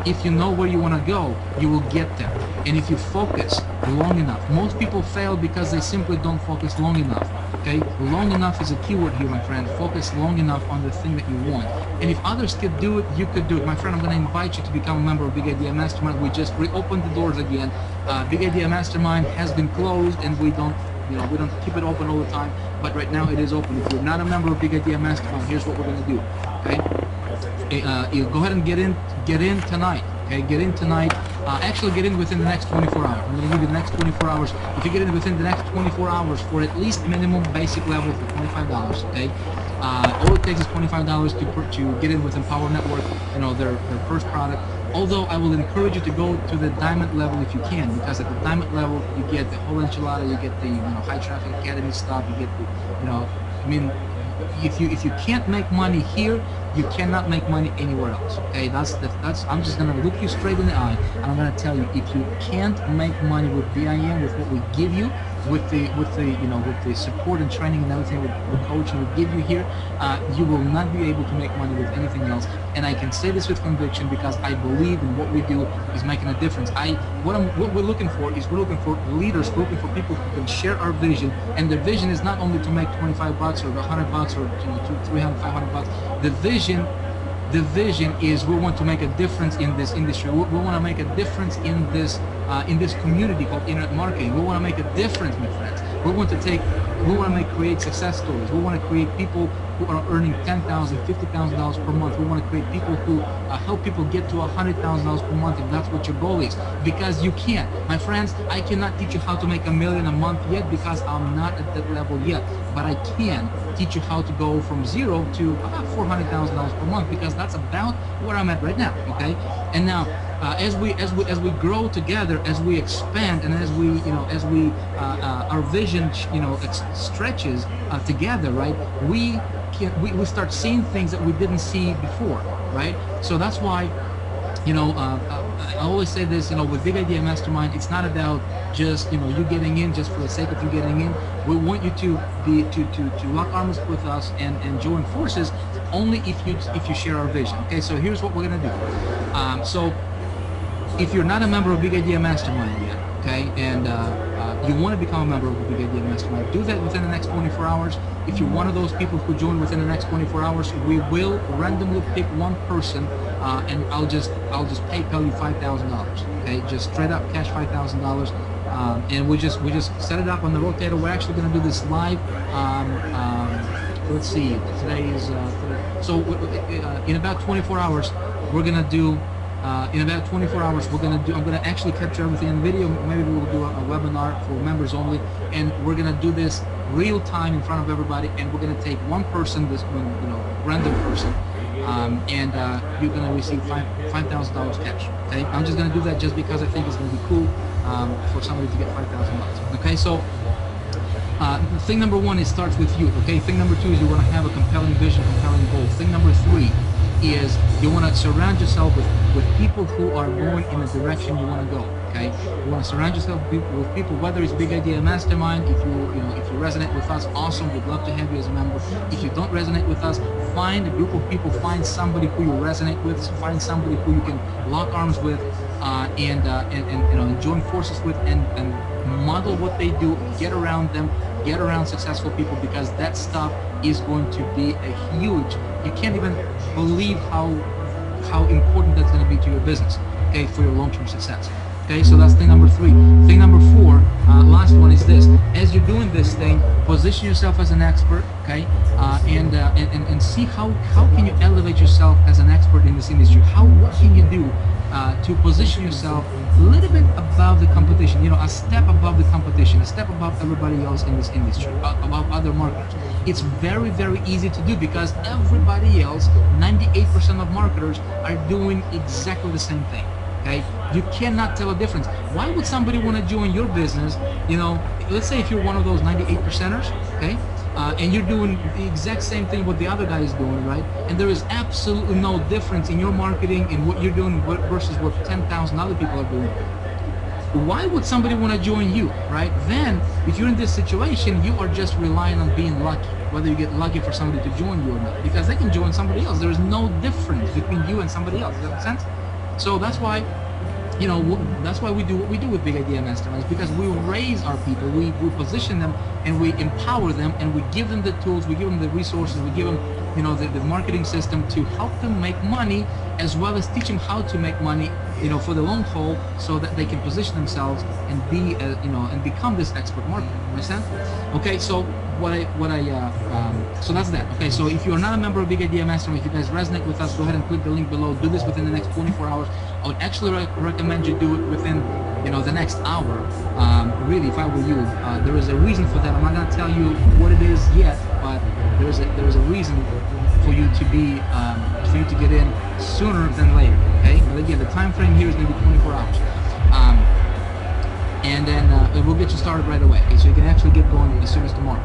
If you know where you want to go, you will get there. And if you focus long enough, most people fail because they simply don't focus long enough. Okay, long enough is a keyword here, my friend. Focus long enough on the thing that you want. And if others could do it, you could do it. My friend, I'm going to invite you to become a member of Big Idea Mastermind. We just reopened the doors again. Big Idea Mastermind has been closed, and we don't keep it open all the time. But right now it is open. If you're not a member of Big Idea Mastermind, here's what we're going to do. Okay, you go ahead and get in tonight. Okay, get in tonight. Actually, get in within the next 24 hours. I'm going to give you the next 24 hours. If you get in within the next 24 hours for at least minimum basic level for $25, okay? All it takes is $25 to get in with Empower Network, you know, their first product. Although I will encourage you to go to the diamond level if you can, because at the diamond level you get the whole enchilada, you get the high traffic academy stuff, you get the if you can't make money here, you cannot make money anywhere else. Okay, that's I'm just gonna look you straight in the eye and I'm gonna tell you, if you can't make money with BIM, with what we give you, with the support and training and everything with coaching we give you here, you will not be able to make money with anything else. And I can say this with conviction because I believe in what we do is making a difference. What we're looking for is we're looking for leaders, we're looking for people who can share our vision, and their vision is not only to make 25 bucks or 100 bucks or 300, 500 bucks. The vision is we want to make a difference in this industry. We want to make a difference in this community called internet marketing. We want to make a difference, my friends. We want to create success stories. We want to create people who are earning $10,000, $50,000 per month. We want to create people who help people get to $100,000 per month if that's what your goal is. Because you can't. My friends, I cannot teach you how to make $1 million a month yet because I'm not at that level yet. But I can teach you how to go from zero to about $400,000 per month, because that's about where I'm at right now. Okay, and now as we grow together, as we expand, and as we our vision stretches together, right? We start seeing things that we didn't see before, right? So that's why, I always say this, with Big Idea Mastermind, it's not about just, you getting in just for the sake of you getting in. We want you to lock arms with us and join forces only if you share our vision. Okay, so here's what we're gonna do. So if you're not a member of Big Idea Mastermind yet, okay, and you want to become a member of the Big Idea Mastermind, do that within the next 24 hours. If you're one of those people who join within the next 24 hours, we will randomly pick one person, and I'll just PayPal you $5,000. Okay, just straight up cash $5,000, and we just set it up on the rotator. We're actually going to do this live. Let's see, today is so in about 24 hours we're going to do. In about 24 hours, I'm going to actually capture everything in video. Maybe we'll do a webinar for members only, and we're going to do this real time in front of everybody, and we're going to take one person, this one, random person, and you're going to receive $5,000 cash. Okay, I'm just going to do that just because I think it's going to be cool for somebody to get $5,000. Okay, so thing number one, it starts with you. Okay, thing number two is you want to have a compelling vision, compelling goal. Thing number three is you want to surround yourself with people who are going in the direction you want to go. Okay, you want to surround yourself with people, whether it's Big Idea Mastermind. If you resonate with us, awesome, we'd love to have you as a member. If you don't resonate with us, find a group of people, find somebody who you resonate with, find somebody who you can lock arms with, and join forces with, and model what they do, get around them, get around successful people, because that stuff is going to be a huge, you can't even believe how important that's going to be to your business, okay, for your long-term success. Okay, so that's thing number three. Thing number four, last one, is this: as you're doing this thing, position yourself as an expert, okay, and see how can you elevate yourself as an expert in this industry. What can you do to position yourself a little bit above the competition, a step above the competition, a step above everybody else in this industry, above other marketers. It's very, very easy to do because everybody else, 98% of marketers, are doing exactly the same thing. Okay, you cannot tell a difference. Why would somebody want to join your business? Let's say if you're one of those 98%ers, okay, and you're doing the exact same thing what the other guy is doing, right? And there is absolutely no difference in your marketing in what you're doing versus what 10,000 other people are doing. Why would somebody want to join you, right? Then, if you're in this situation, you are just relying on being lucky, whether you get lucky for somebody to join you or not, because they can join somebody else. There is no difference between you and somebody else. Does that make sense? So that's why you know, that's why we do what we do with Big Idea Masterminds, because we raise our people, we position them, and we empower them, and we give them the tools, we give them the resources, we give them, you know, the marketing system to help them make money, as well as teach them how to make money, you know, for the long haul, so that they can position themselves and be, you know, and become this expert marketer. Understand? Okay, so so that's that. Okay, so if you are not a member of Big Idea Mastermind, if you guys resonate with us, go ahead and click the link below. Do this within the next 24 hours. I would actually recommend you do it within, you know, the next hour. Really, if I were you, there is a reason for that. I'm not going to tell you what it is yet, but there is a reason for you to be to get in sooner than later. Okay, but again, the time frame here is going to be 24 hours. And then we'll get you started right away, okay? So you can actually get going as soon as tomorrow.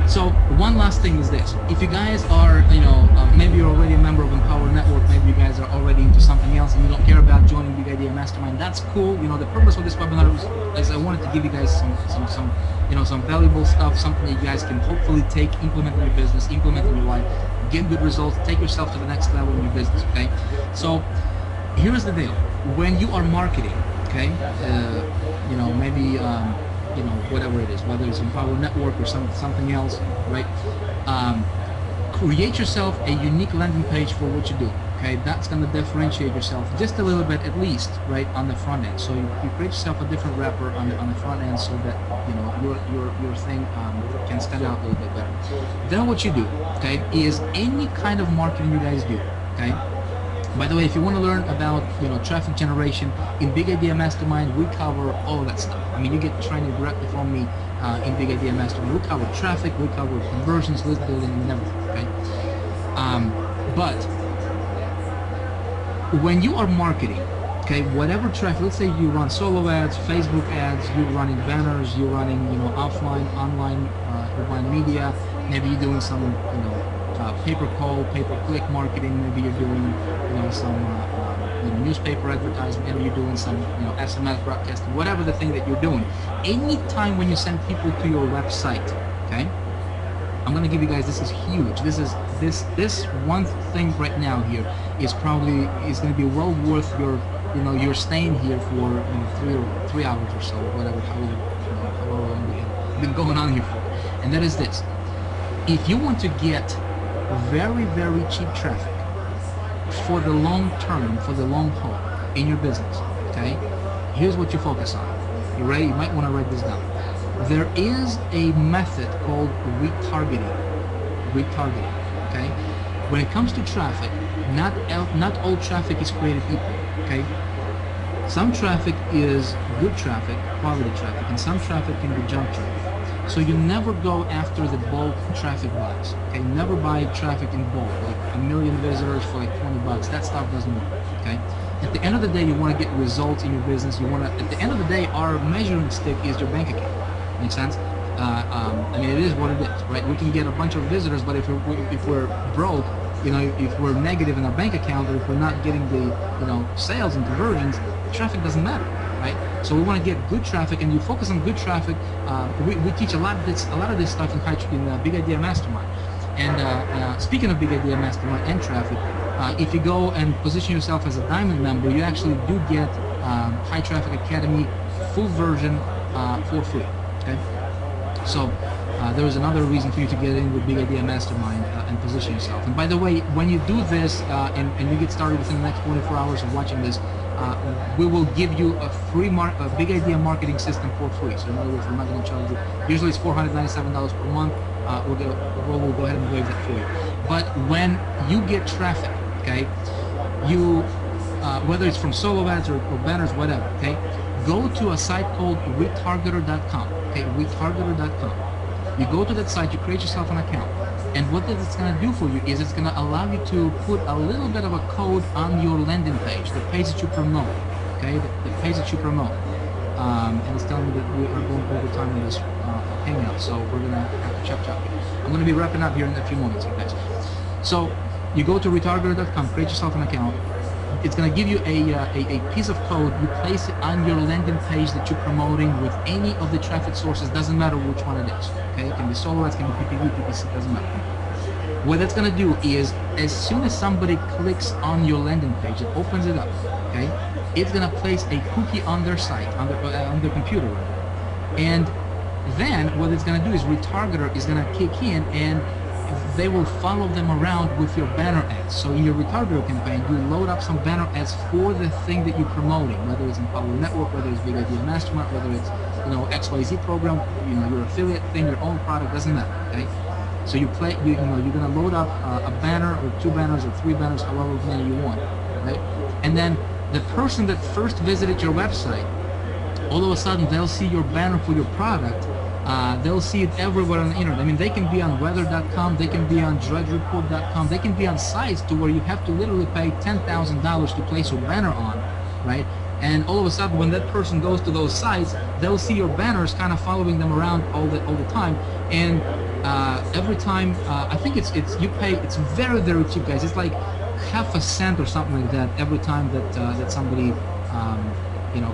So one last thing is this: if you guys are, you know, maybe you're already a member of Empower Network, maybe you guys are already into something else and you don't care about joining Big Idea Mastermind, that's cool. You know, the purpose of this webinar is I wanted to give you guys some you know, some valuable stuff, something that you guys can hopefully take, implement in your business, implement in your life, get good results, take yourself to the next level in your business, okay? So here's the deal: when you are marketing, okay, you know, maybe you know, whatever it is, whether it's Empower Network or something else, right? Create yourself a unique landing page for what you do. Okay, that's going to differentiate yourself just a little bit, at least, right, on the front end. So you create yourself a different wrapper on the front end, so that, you know, your thing can stand out a little bit better. Then what you do, okay, is any kind of marketing you guys do, okay. By the way, if you want to learn about, you know, traffic generation, in Big Idea Mastermind, we cover all that stuff. I mean, you get training directly from me in Big Idea Mastermind. We cover traffic, we cover conversions, list building, and everything, okay? But when you are marketing, okay, whatever traffic, let's say you run solo ads, Facebook ads, you're running banners, you're running, you know, offline, online media, maybe you're doing some, you know, pay-per-call, pay-per-click marketing, maybe you're doing, you know, some you know, newspaper advertising, maybe you're doing some, you know, SMS broadcasting, whatever the thing that you're doing. Anytime when you send people to your website, okay, I'm going to give you guys, this is huge. This one thing right now here is probably going to be well worth your, you know, your staying here for, you know, 3 hours or so, whatever, however long we have been going on here for. And that is this: if you want to get very, very cheap traffic for the long term, for the long haul in your business, okay, here's what you focus on. You ready? You might want to write this down. There is a method called retargeting. Okay? When it comes to traffic, not all traffic is created equal, okay? Some traffic is good traffic, quality traffic, and some traffic can be junk traffic. So you never go after the bulk traffic buys, okay? Never buy traffic in bulk, like 1 million visitors for like 20 bucks. That stuff doesn't work, okay? At the end of the day, you want to get results in your business. You want to, at the end of the day, our measuring stick is your bank account. Make sense? I mean, it is what it is, right? We can get a bunch of visitors, but if we're broke, you know, if we're negative in our bank account, or if we're not getting the, you know, sales and conversions, traffic doesn't matter, right? So we want to get good traffic, and you focus on good traffic. We teach a lot of this stuff in Big Idea Mastermind. And speaking of Big Idea Mastermind and traffic, if you go and position yourself as a diamond member, you actually do get High Traffic Academy full version for free. Okay, so there is another reason for you to get in with Big Idea Mastermind and position yourself. And by the way, when you do this and you get started within the next 24 hours of watching this, we will give you a free Big Idea marketing system for free. So in other words, we're not going to charge you. Usually it's $497 per month. We'll go ahead and waive that for you. But when you get traffic, okay, you whether it's from solo ads or banners, whatever, okay, go to a site called retargeter.com. Okay, retargeter.com. You go to that site, you create yourself an account, and what it's going to do for you is it's going to allow you to put a little bit of a code on your landing page, the page that you promote. Okay, the page that you promote. And it's telling me that we are going over time in this hangout, so we're going to have to chop. I'm going to be wrapping up here in a few moments, you guys. So you go to retargeter.com, create yourself an account. It's going to give you a piece of code. You place it on your landing page that you're promoting with any of the traffic sources. Doesn't matter which one it is. Okay, it can be solo ads, can be PPV, PPC, doesn't matter. What that's going to do is, as soon as somebody clicks on your landing page, it opens it up. Okay, it's gonna place a cookie on their site, on their computer, and then what it's gonna do is retargeter is gonna kick in, and they will follow them around with your banner ads. So in your retargeter campaign, you load up some banner ads for the thing that you're promoting, whether it's Empower Network, whether it's Big Idea Mastermind, whether it's XYZ program, your affiliate thing, your own product, doesn't matter. Okay. So you're gonna load up a banner or 2 banners or 3 banners, however many you want, right? And then the person that first visited your website, all of a sudden they'll see your banner for your product. They'll see it everywhere on the internet. I mean, they can be on weather.com, they can be on dredgereport.com, they can be on sites to where you have to literally pay $10,000 to place your banner on, right? And all of a sudden, when that person goes to those sites, they'll see your banners kind of following them around all the time. And every time, I think it's very, very cheap, guys. It's like half a cent or something like that every time that somebody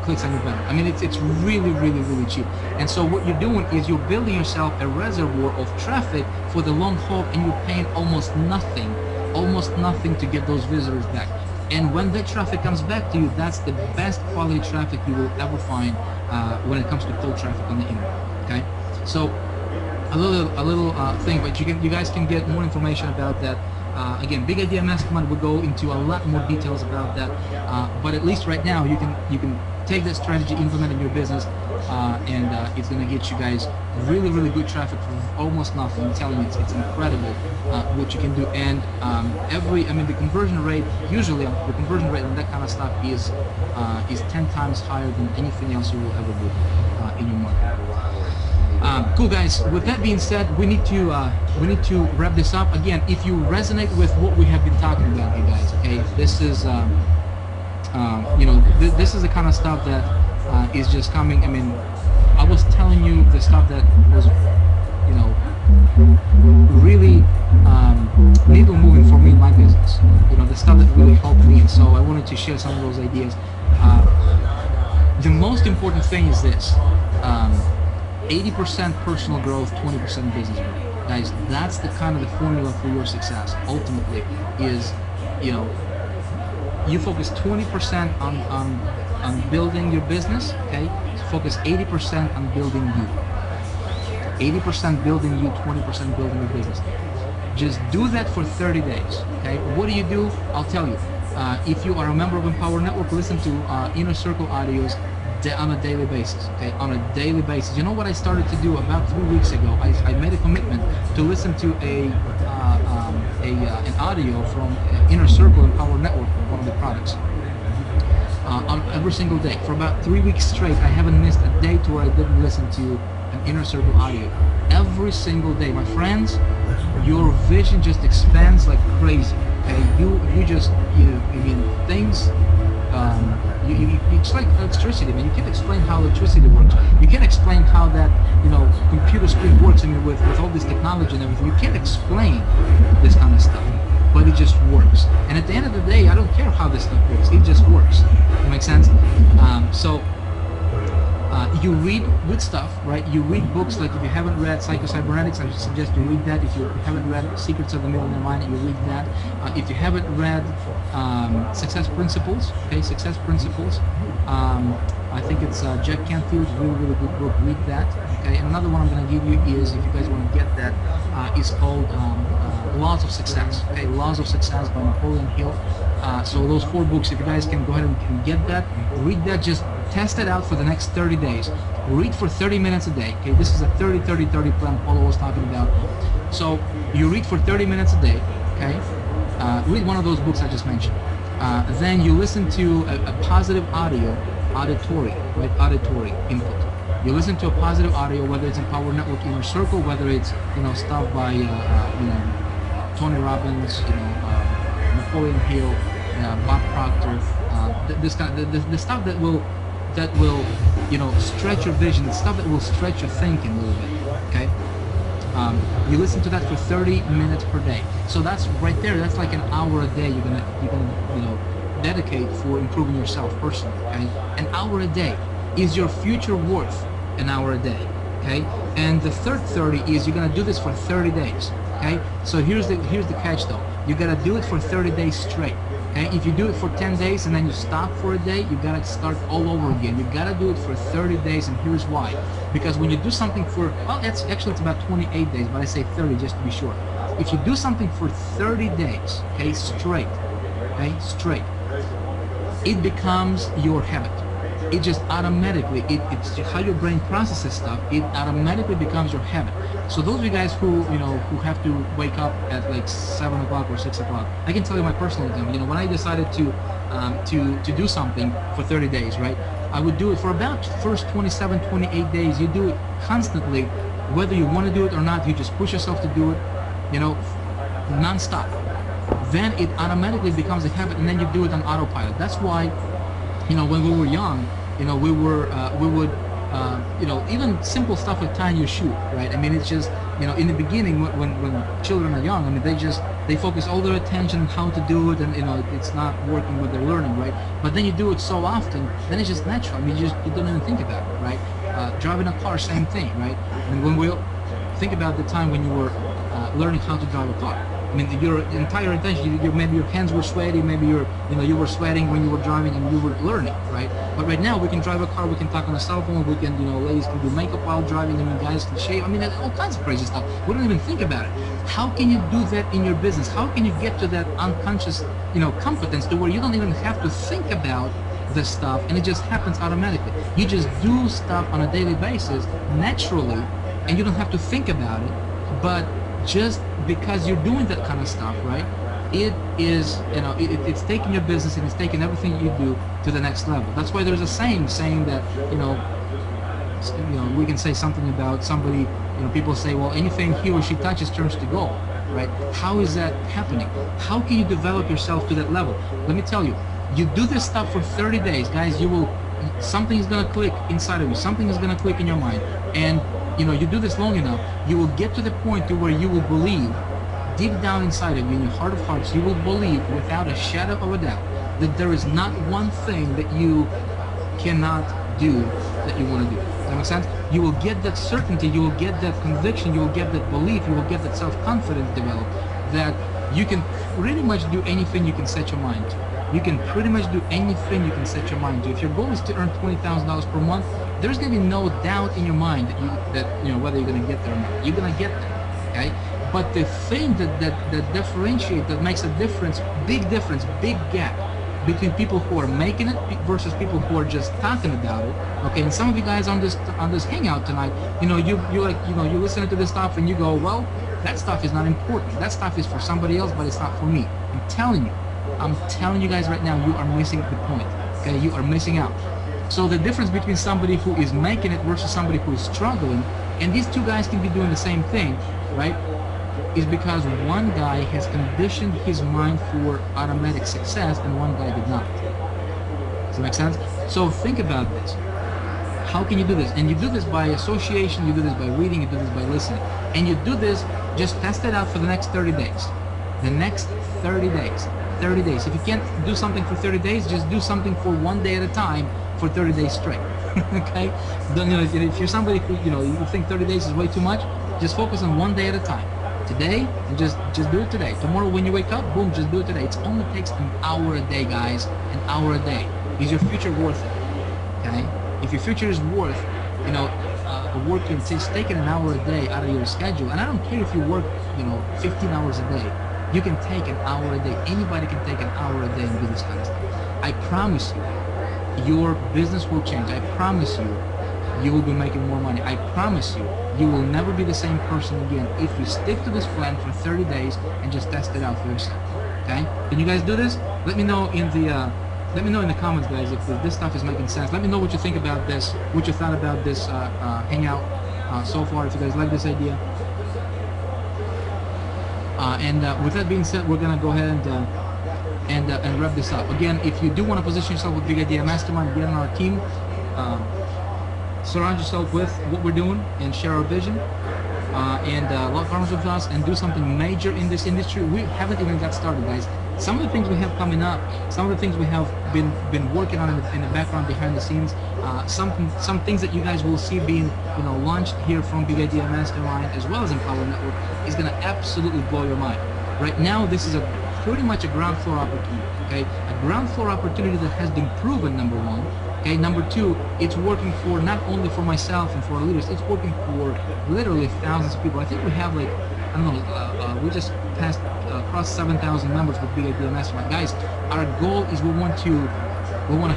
clicks on your banner. I mean, it's really, really, really cheap. And so what you're doing is you're building yourself a reservoir of traffic for the long haul, and you're paying almost nothing to get those visitors back. And when that traffic comes back to you, that's the best quality traffic you will ever find when it comes to cold traffic on the internet. Okay, so a little thing, but you guys can get more information about that. Again, Big Idea Mastermind will go into a lot more details about that. But at least right now, you can take that strategy, implement it in your business, and it's going to get you guys really, really good traffic for almost nothing. I'm telling you, it's incredible what you can do. And the conversion rate, usually the conversion rate on that kind of stuff is 10 times higher than anything else you will ever do in your market. Cool, guys. With that being said, we need to wrap this up. Again, if you resonate with what we have been talking about, you guys, okay, this is this is the kind of stuff that is just coming. I mean, I was telling you the stuff that was really needle moving for me in my business. The stuff that really helped me, and so I wanted to share some of those ideas. The most important thing is this. 80% personal growth, 20% business growth. Guys, that's the kind of the formula for your success. Ultimately, is you focus 20% on building your business. Okay, so focus 80% on building you. 80% building you, 20% building your business. Just do that for 30 days. Okay, what do? I'll tell you. If you are a member of Empower Network, listen to Inner Circle audios on a daily basis. Okay, on a daily basis. You know what I started to do about 3 weeks ago? I made a commitment to listen to an audio from Inner Circle Empower Network, one of the products, on every single day for about 3 weeks straight. I haven't missed a day to where I didn't listen to an Inner Circle audio every single day. My friends, your vision just expands like crazy. Okay, things. It's like electricity, man. You can't explain how electricity works. You can't explain how that computer screen works. I mean, with all this technology and everything, you can't explain this kind of stuff, but it just works. And at the end of the day, I don't care how this stuff works. It just works. It makes sense. You read good stuff, right? You read books. Like if you haven't read Psycho-Cybernetics, I suggest you read that. If you haven't read Secrets of the Millionaire Mind, you read that. If you haven't read Success Principles, okay, Success Principles, I think it's Jack Canfield's really, really good book. Read that. Okay, and another one I'm going to give you is, if you guys want to get that, is called Laws of Success. Okay, Laws of Success by Napoleon Hill. So those 4 books, if you guys can go ahead and get that, read that. Just test it out for the next 30 days. Read for 30 minutes a day. Okay, this is a 30-30-30 plan Paulo was talking about. So you read for 30 minutes a day. Okay, read one of those books I just mentioned. Then you listen to a positive auditory input. You listen to a positive audio, whether it's Empower Network Inner Circle, whether it's stuff by Tony Robbins, Napoleon Hill, Bob Proctor, the stuff that will stretch your vision, the stuff that will stretch your thinking a little bit. Okay, you listen to that for 30 minutes per day. So that's right there. That's like an hour a day you're gonna dedicate for improving yourself personally. Okay, an hour a day. Is your future worth an hour a day? Okay, and the third 30 is you're gonna do this for 30 days. Okay, so here's the catch though. You gotta do it for 30 days straight. Okay, if you do it for 10 days and then you stop for a day, you gotta start all over again. You gotta do it for 30 days, and here's why. Because when you do something for, well, it's about 28 days, but I say 30 just to be sure. If you do something for 30 days, okay, straight, it becomes your habit. It just automatically, it's how your brain processes stuff, it automatically becomes your habit. So those of you guys who, who have to wake up at like 7 o'clock or 6 o'clock, I can tell you my personal example. When I decided to do something for 30 days, right, I would do it for about first 27, 28 days. You do it constantly, whether you want to do it or not, you just push yourself to do it, non-stop. Then it automatically becomes a habit, and then you do it on autopilot. That's why, when we were young, we would, even simple stuff like tying your shoe, right? I mean, it's just, in the beginning, when children are young, I mean, they focus all their attention on how to do it, and, it's not working what they're learning, right? But then you do it so often, then it's just natural. I mean, you don't even think about it, right? Driving a car, same thing, right? And when we think about the time when you were learning how to drive a car, I mean, your entire attention, maybe your hands were sweaty, maybe you were sweating when you were driving and you were learning, right? But right now we can drive a car, we can talk on a cell phone, we can, ladies can do makeup while driving, guys can shave. I mean, there's all kinds of crazy stuff. We don't even think about it. How can you do that in your business? How can you get to that unconscious, competence to where you don't even have to think about this stuff and it just happens automatically? You just do stuff on a daily basis naturally, and you don't have to think about it. But just because you're doing that kind of stuff, right, it is, it's taking your business and it's taking everything you do to the next level. That's why there's a saying that, we can say something about somebody, people say, well, anything he or she touches turns to gold, right? How is that happening? How can you develop yourself to that level? Let me tell you, you do this stuff for 30 days, guys, something is going to click inside of you, something is going to click in your mind, and you do this long enough, you will get to the point to where you will believe, deep down inside of you, in your heart of hearts, you will believe without a shadow of a doubt that there is not one thing that you cannot do that you want to do. Does that make sense? You will get that certainty, you will get that conviction, you will get that belief, you will get that self-confidence developed, that you can pretty much do anything you can set your mind to. You can pretty much do anything you can set your mind to. If your goal is to earn $20,000 per month, there's going to be no doubt in your mind that whether you're going to get there or not. You're going to get there, okay? But the thing that differentiates, that makes a difference, big gap between people who are making it versus people who are just talking about it. Okay, and some of you guys on this hangout tonight, you're listening to this stuff and you go, well, that stuff is not important. That stuff is for somebody else, but it's not for me. I'm telling you guys right now, you are missing the point. Okay, you are missing out. So the difference between somebody who is making it versus somebody who is struggling, and these two guys can be doing the same thing, right, is because one guy has conditioned his mind for automatic success and one guy did not. Does that make sense? So think about this. How can you do this? And you do this by association, you do this by reading, you do this by listening. And you do this, just test it out for the next 30 days. The next 30 days. 30 days. If you can't do something for 30 days, just do something for one day at a time for 30 days straight. Okay? If you're somebody who, you think 30 days is way too much, just focus on one day at a time. Today, and just do it today. Tomorrow when you wake up, boom, just do it today. It only takes an hour a day, guys. An hour a day. Is your future worth it? Okay? If your future is worth, working, just taking an hour a day out of your schedule, and I don't care if you work, 15 hours a day. You can take an hour a day. Anybody can take an hour a day and do this kind of stuff. I promise you, your business will change. I promise you, you will be making more money. I promise you, you will never be the same person again if you stick to this plan for 30 days and just test it out for yourself. Okay? Can you guys do this? Let me know in the comments, guys, if this stuff is making sense. Let me know what you think about this, what you thought about this hangout so far. If you guys like this idea. With that being said, we're gonna go ahead and wrap this up. Again, if you do want to position yourself with Big Idea Mastermind, get on our team, surround yourself with what we're doing, and share our vision, and lock arms with us and do something major in this industry. We haven't even got started, guys. Some of the things we have coming up, some of the things we have been working on in the background, behind the scenes, some things that you guys will see being launched here from Big Idea Mastermind as well as Empower Network is going to absolutely blow your mind. Right now, this is a pretty much a ground floor opportunity, okay? A ground floor opportunity that has been proven, number one. Okay, number two, it's working for not only for myself and for our leaders, it's working for literally thousands of people. I think we have like, I don't know, we just crossed 7,000 members with Big Idea Mastermind. Guys, our goal is we want to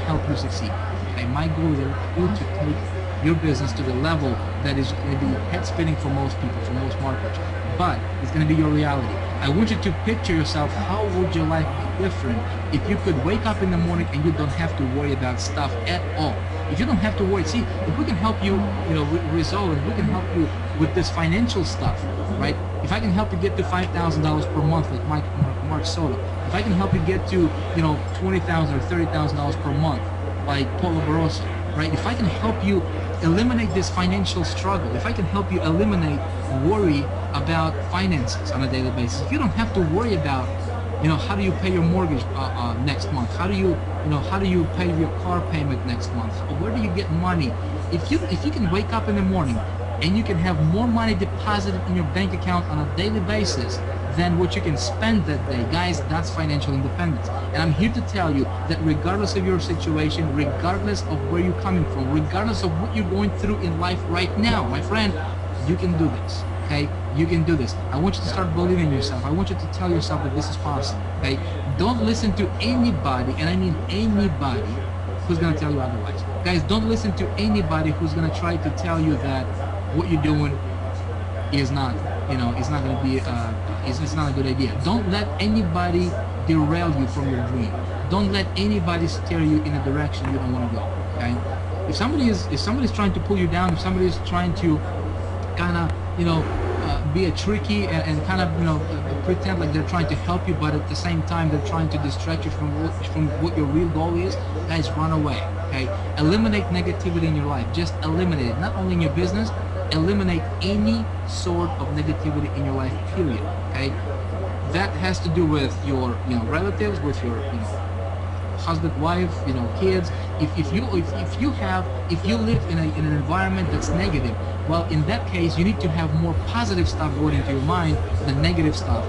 help you succeed. Okay, my goal is you to take your business to the level that is going to be head spinning for most people, for most marketers. But it's going to be your reality. I want you to picture yourself, how would your life be different if you could wake up in the morning and you don't have to worry about stuff at all. If you don't have to worry, see, if we can help you, resolve, if we can help you with this financial stuff, right? If I can help you get to $5,000 per month, like Mark Soto, if I can help you get to, $20,000 or $30,000 per month, like Paulo Barroso, right? If I can help you eliminate this financial struggle, if I can help you eliminate worry about finances on a daily basis, if you don't have to worry about, how do you pay your mortgage next month? How do you pay your car payment next month? Where do you get money? If you can wake up in the morning and you can have more money deposited in your bank account on a daily basis than what you can spend that day, guys, that's financial independence. And I'm here to tell you that regardless of your situation, regardless of where you're coming from, regardless of what you're going through in life right now, my friend, you can do this. Okay, you can do this. I want you to start believing in yourself. I want you to tell yourself that this is possible. Okay, don't listen to anybody, and I mean anybody, who's going to tell you otherwise. Guys, don't listen to anybody who's going to try to tell you that what you're doing is not, it's not going to be, it's not a good idea. Don't let anybody derail you from your dream. Don't let anybody steer you in a direction you don't want to go. Okay, if somebody's trying to pull you down, if somebody's trying to kind of, be a tricky and kind of, pretend like they're trying to help you, but at the same time they're trying to distract you from what your real goal is, guys, run away. Okay, eliminate negativity in your life. Just eliminate it. Not only in your business, eliminate any sort of negativity in your life, period. Okay, that has to do with your relatives, with your husband, wife, kids. If you live in an environment that's negative, well, in that case you need to have more positive stuff going into your mind than negative stuff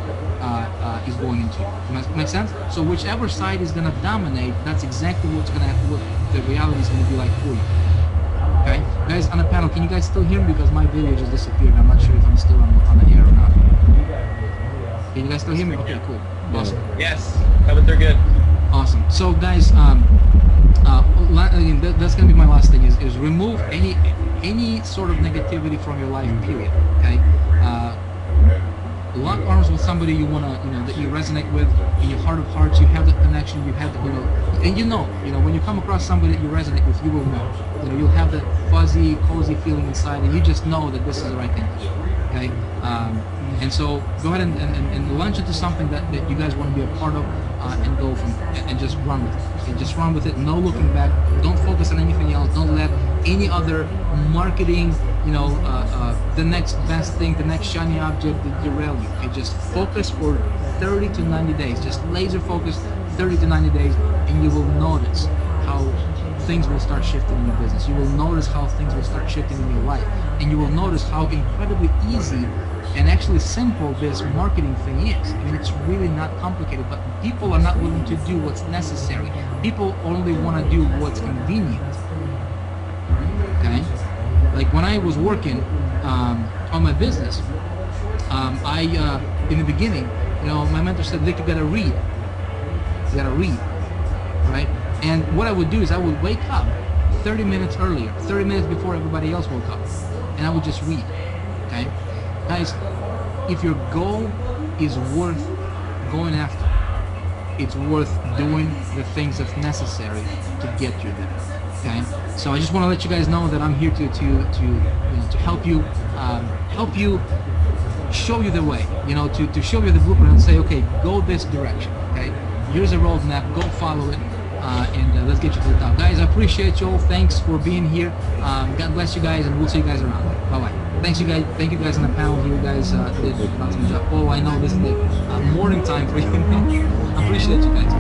is going into you. Make sense? So whichever side is going to dominate, that's exactly what the reality is going to be like for you. Okay, guys on the panel, can you guys still hear me? Because my video just disappeared. I'm not sure if I'm still on the air or not. Can you guys still hear me? Okay, cool, awesome. Yes, coming through good. Awesome. So guys, again, that's gonna be my last thing. Is remove any sort of negativity from your life. Period. Okay. Lock arms with somebody you wanna, that you resonate with. In your heart of hearts, you have that connection. You have, and when you come across somebody that you resonate with, you will know. You'll have that fuzzy, cozy feeling inside, and you just know that this is the right thing to do. Okay. And so go ahead and launch into something that you guys want to be a part of, and go from and just run with it. Okay, just run with it. No looking back. Don't focus on anything else. Don't let any other marketing, the next best thing, the next shiny object derail you. Okay, just focus for 30 to 90 days. Just laser focus 30 to 90 days, and you will notice how things will start shifting in your business. You will notice how things will start shifting in your life, and you will notice how incredibly easy and actually simple this marketing thing is. I mean, it's really not complicated, but people are not willing to do what's necessary. People only want to do what's convenient. Okay? Like when I was working on my business, in the beginning, my mentor said, Vic, you gotta read. You gotta read, right? And what I would do is I would wake up 30 minutes earlier, 30 minutes before everybody else woke up, and I would just read. Okay, guys, if your goal is worth going after, it's worth doing the things that's necessary to get you there. Okay, so I just want to let you guys know that I'm here to help you, show you the way, to show you the blueprint and say, okay, go this direction. Okay, here's a roadmap, go follow it. And let's get you to the top. Guys, I appreciate you all. Thanks for being here. God bless you guys, and we'll see you guys around. Bye-bye. Thanks, you guys. Thank you guys on the panel here. You guys did an awesome job. Oh, I know this is the morning time for you. I appreciate you guys.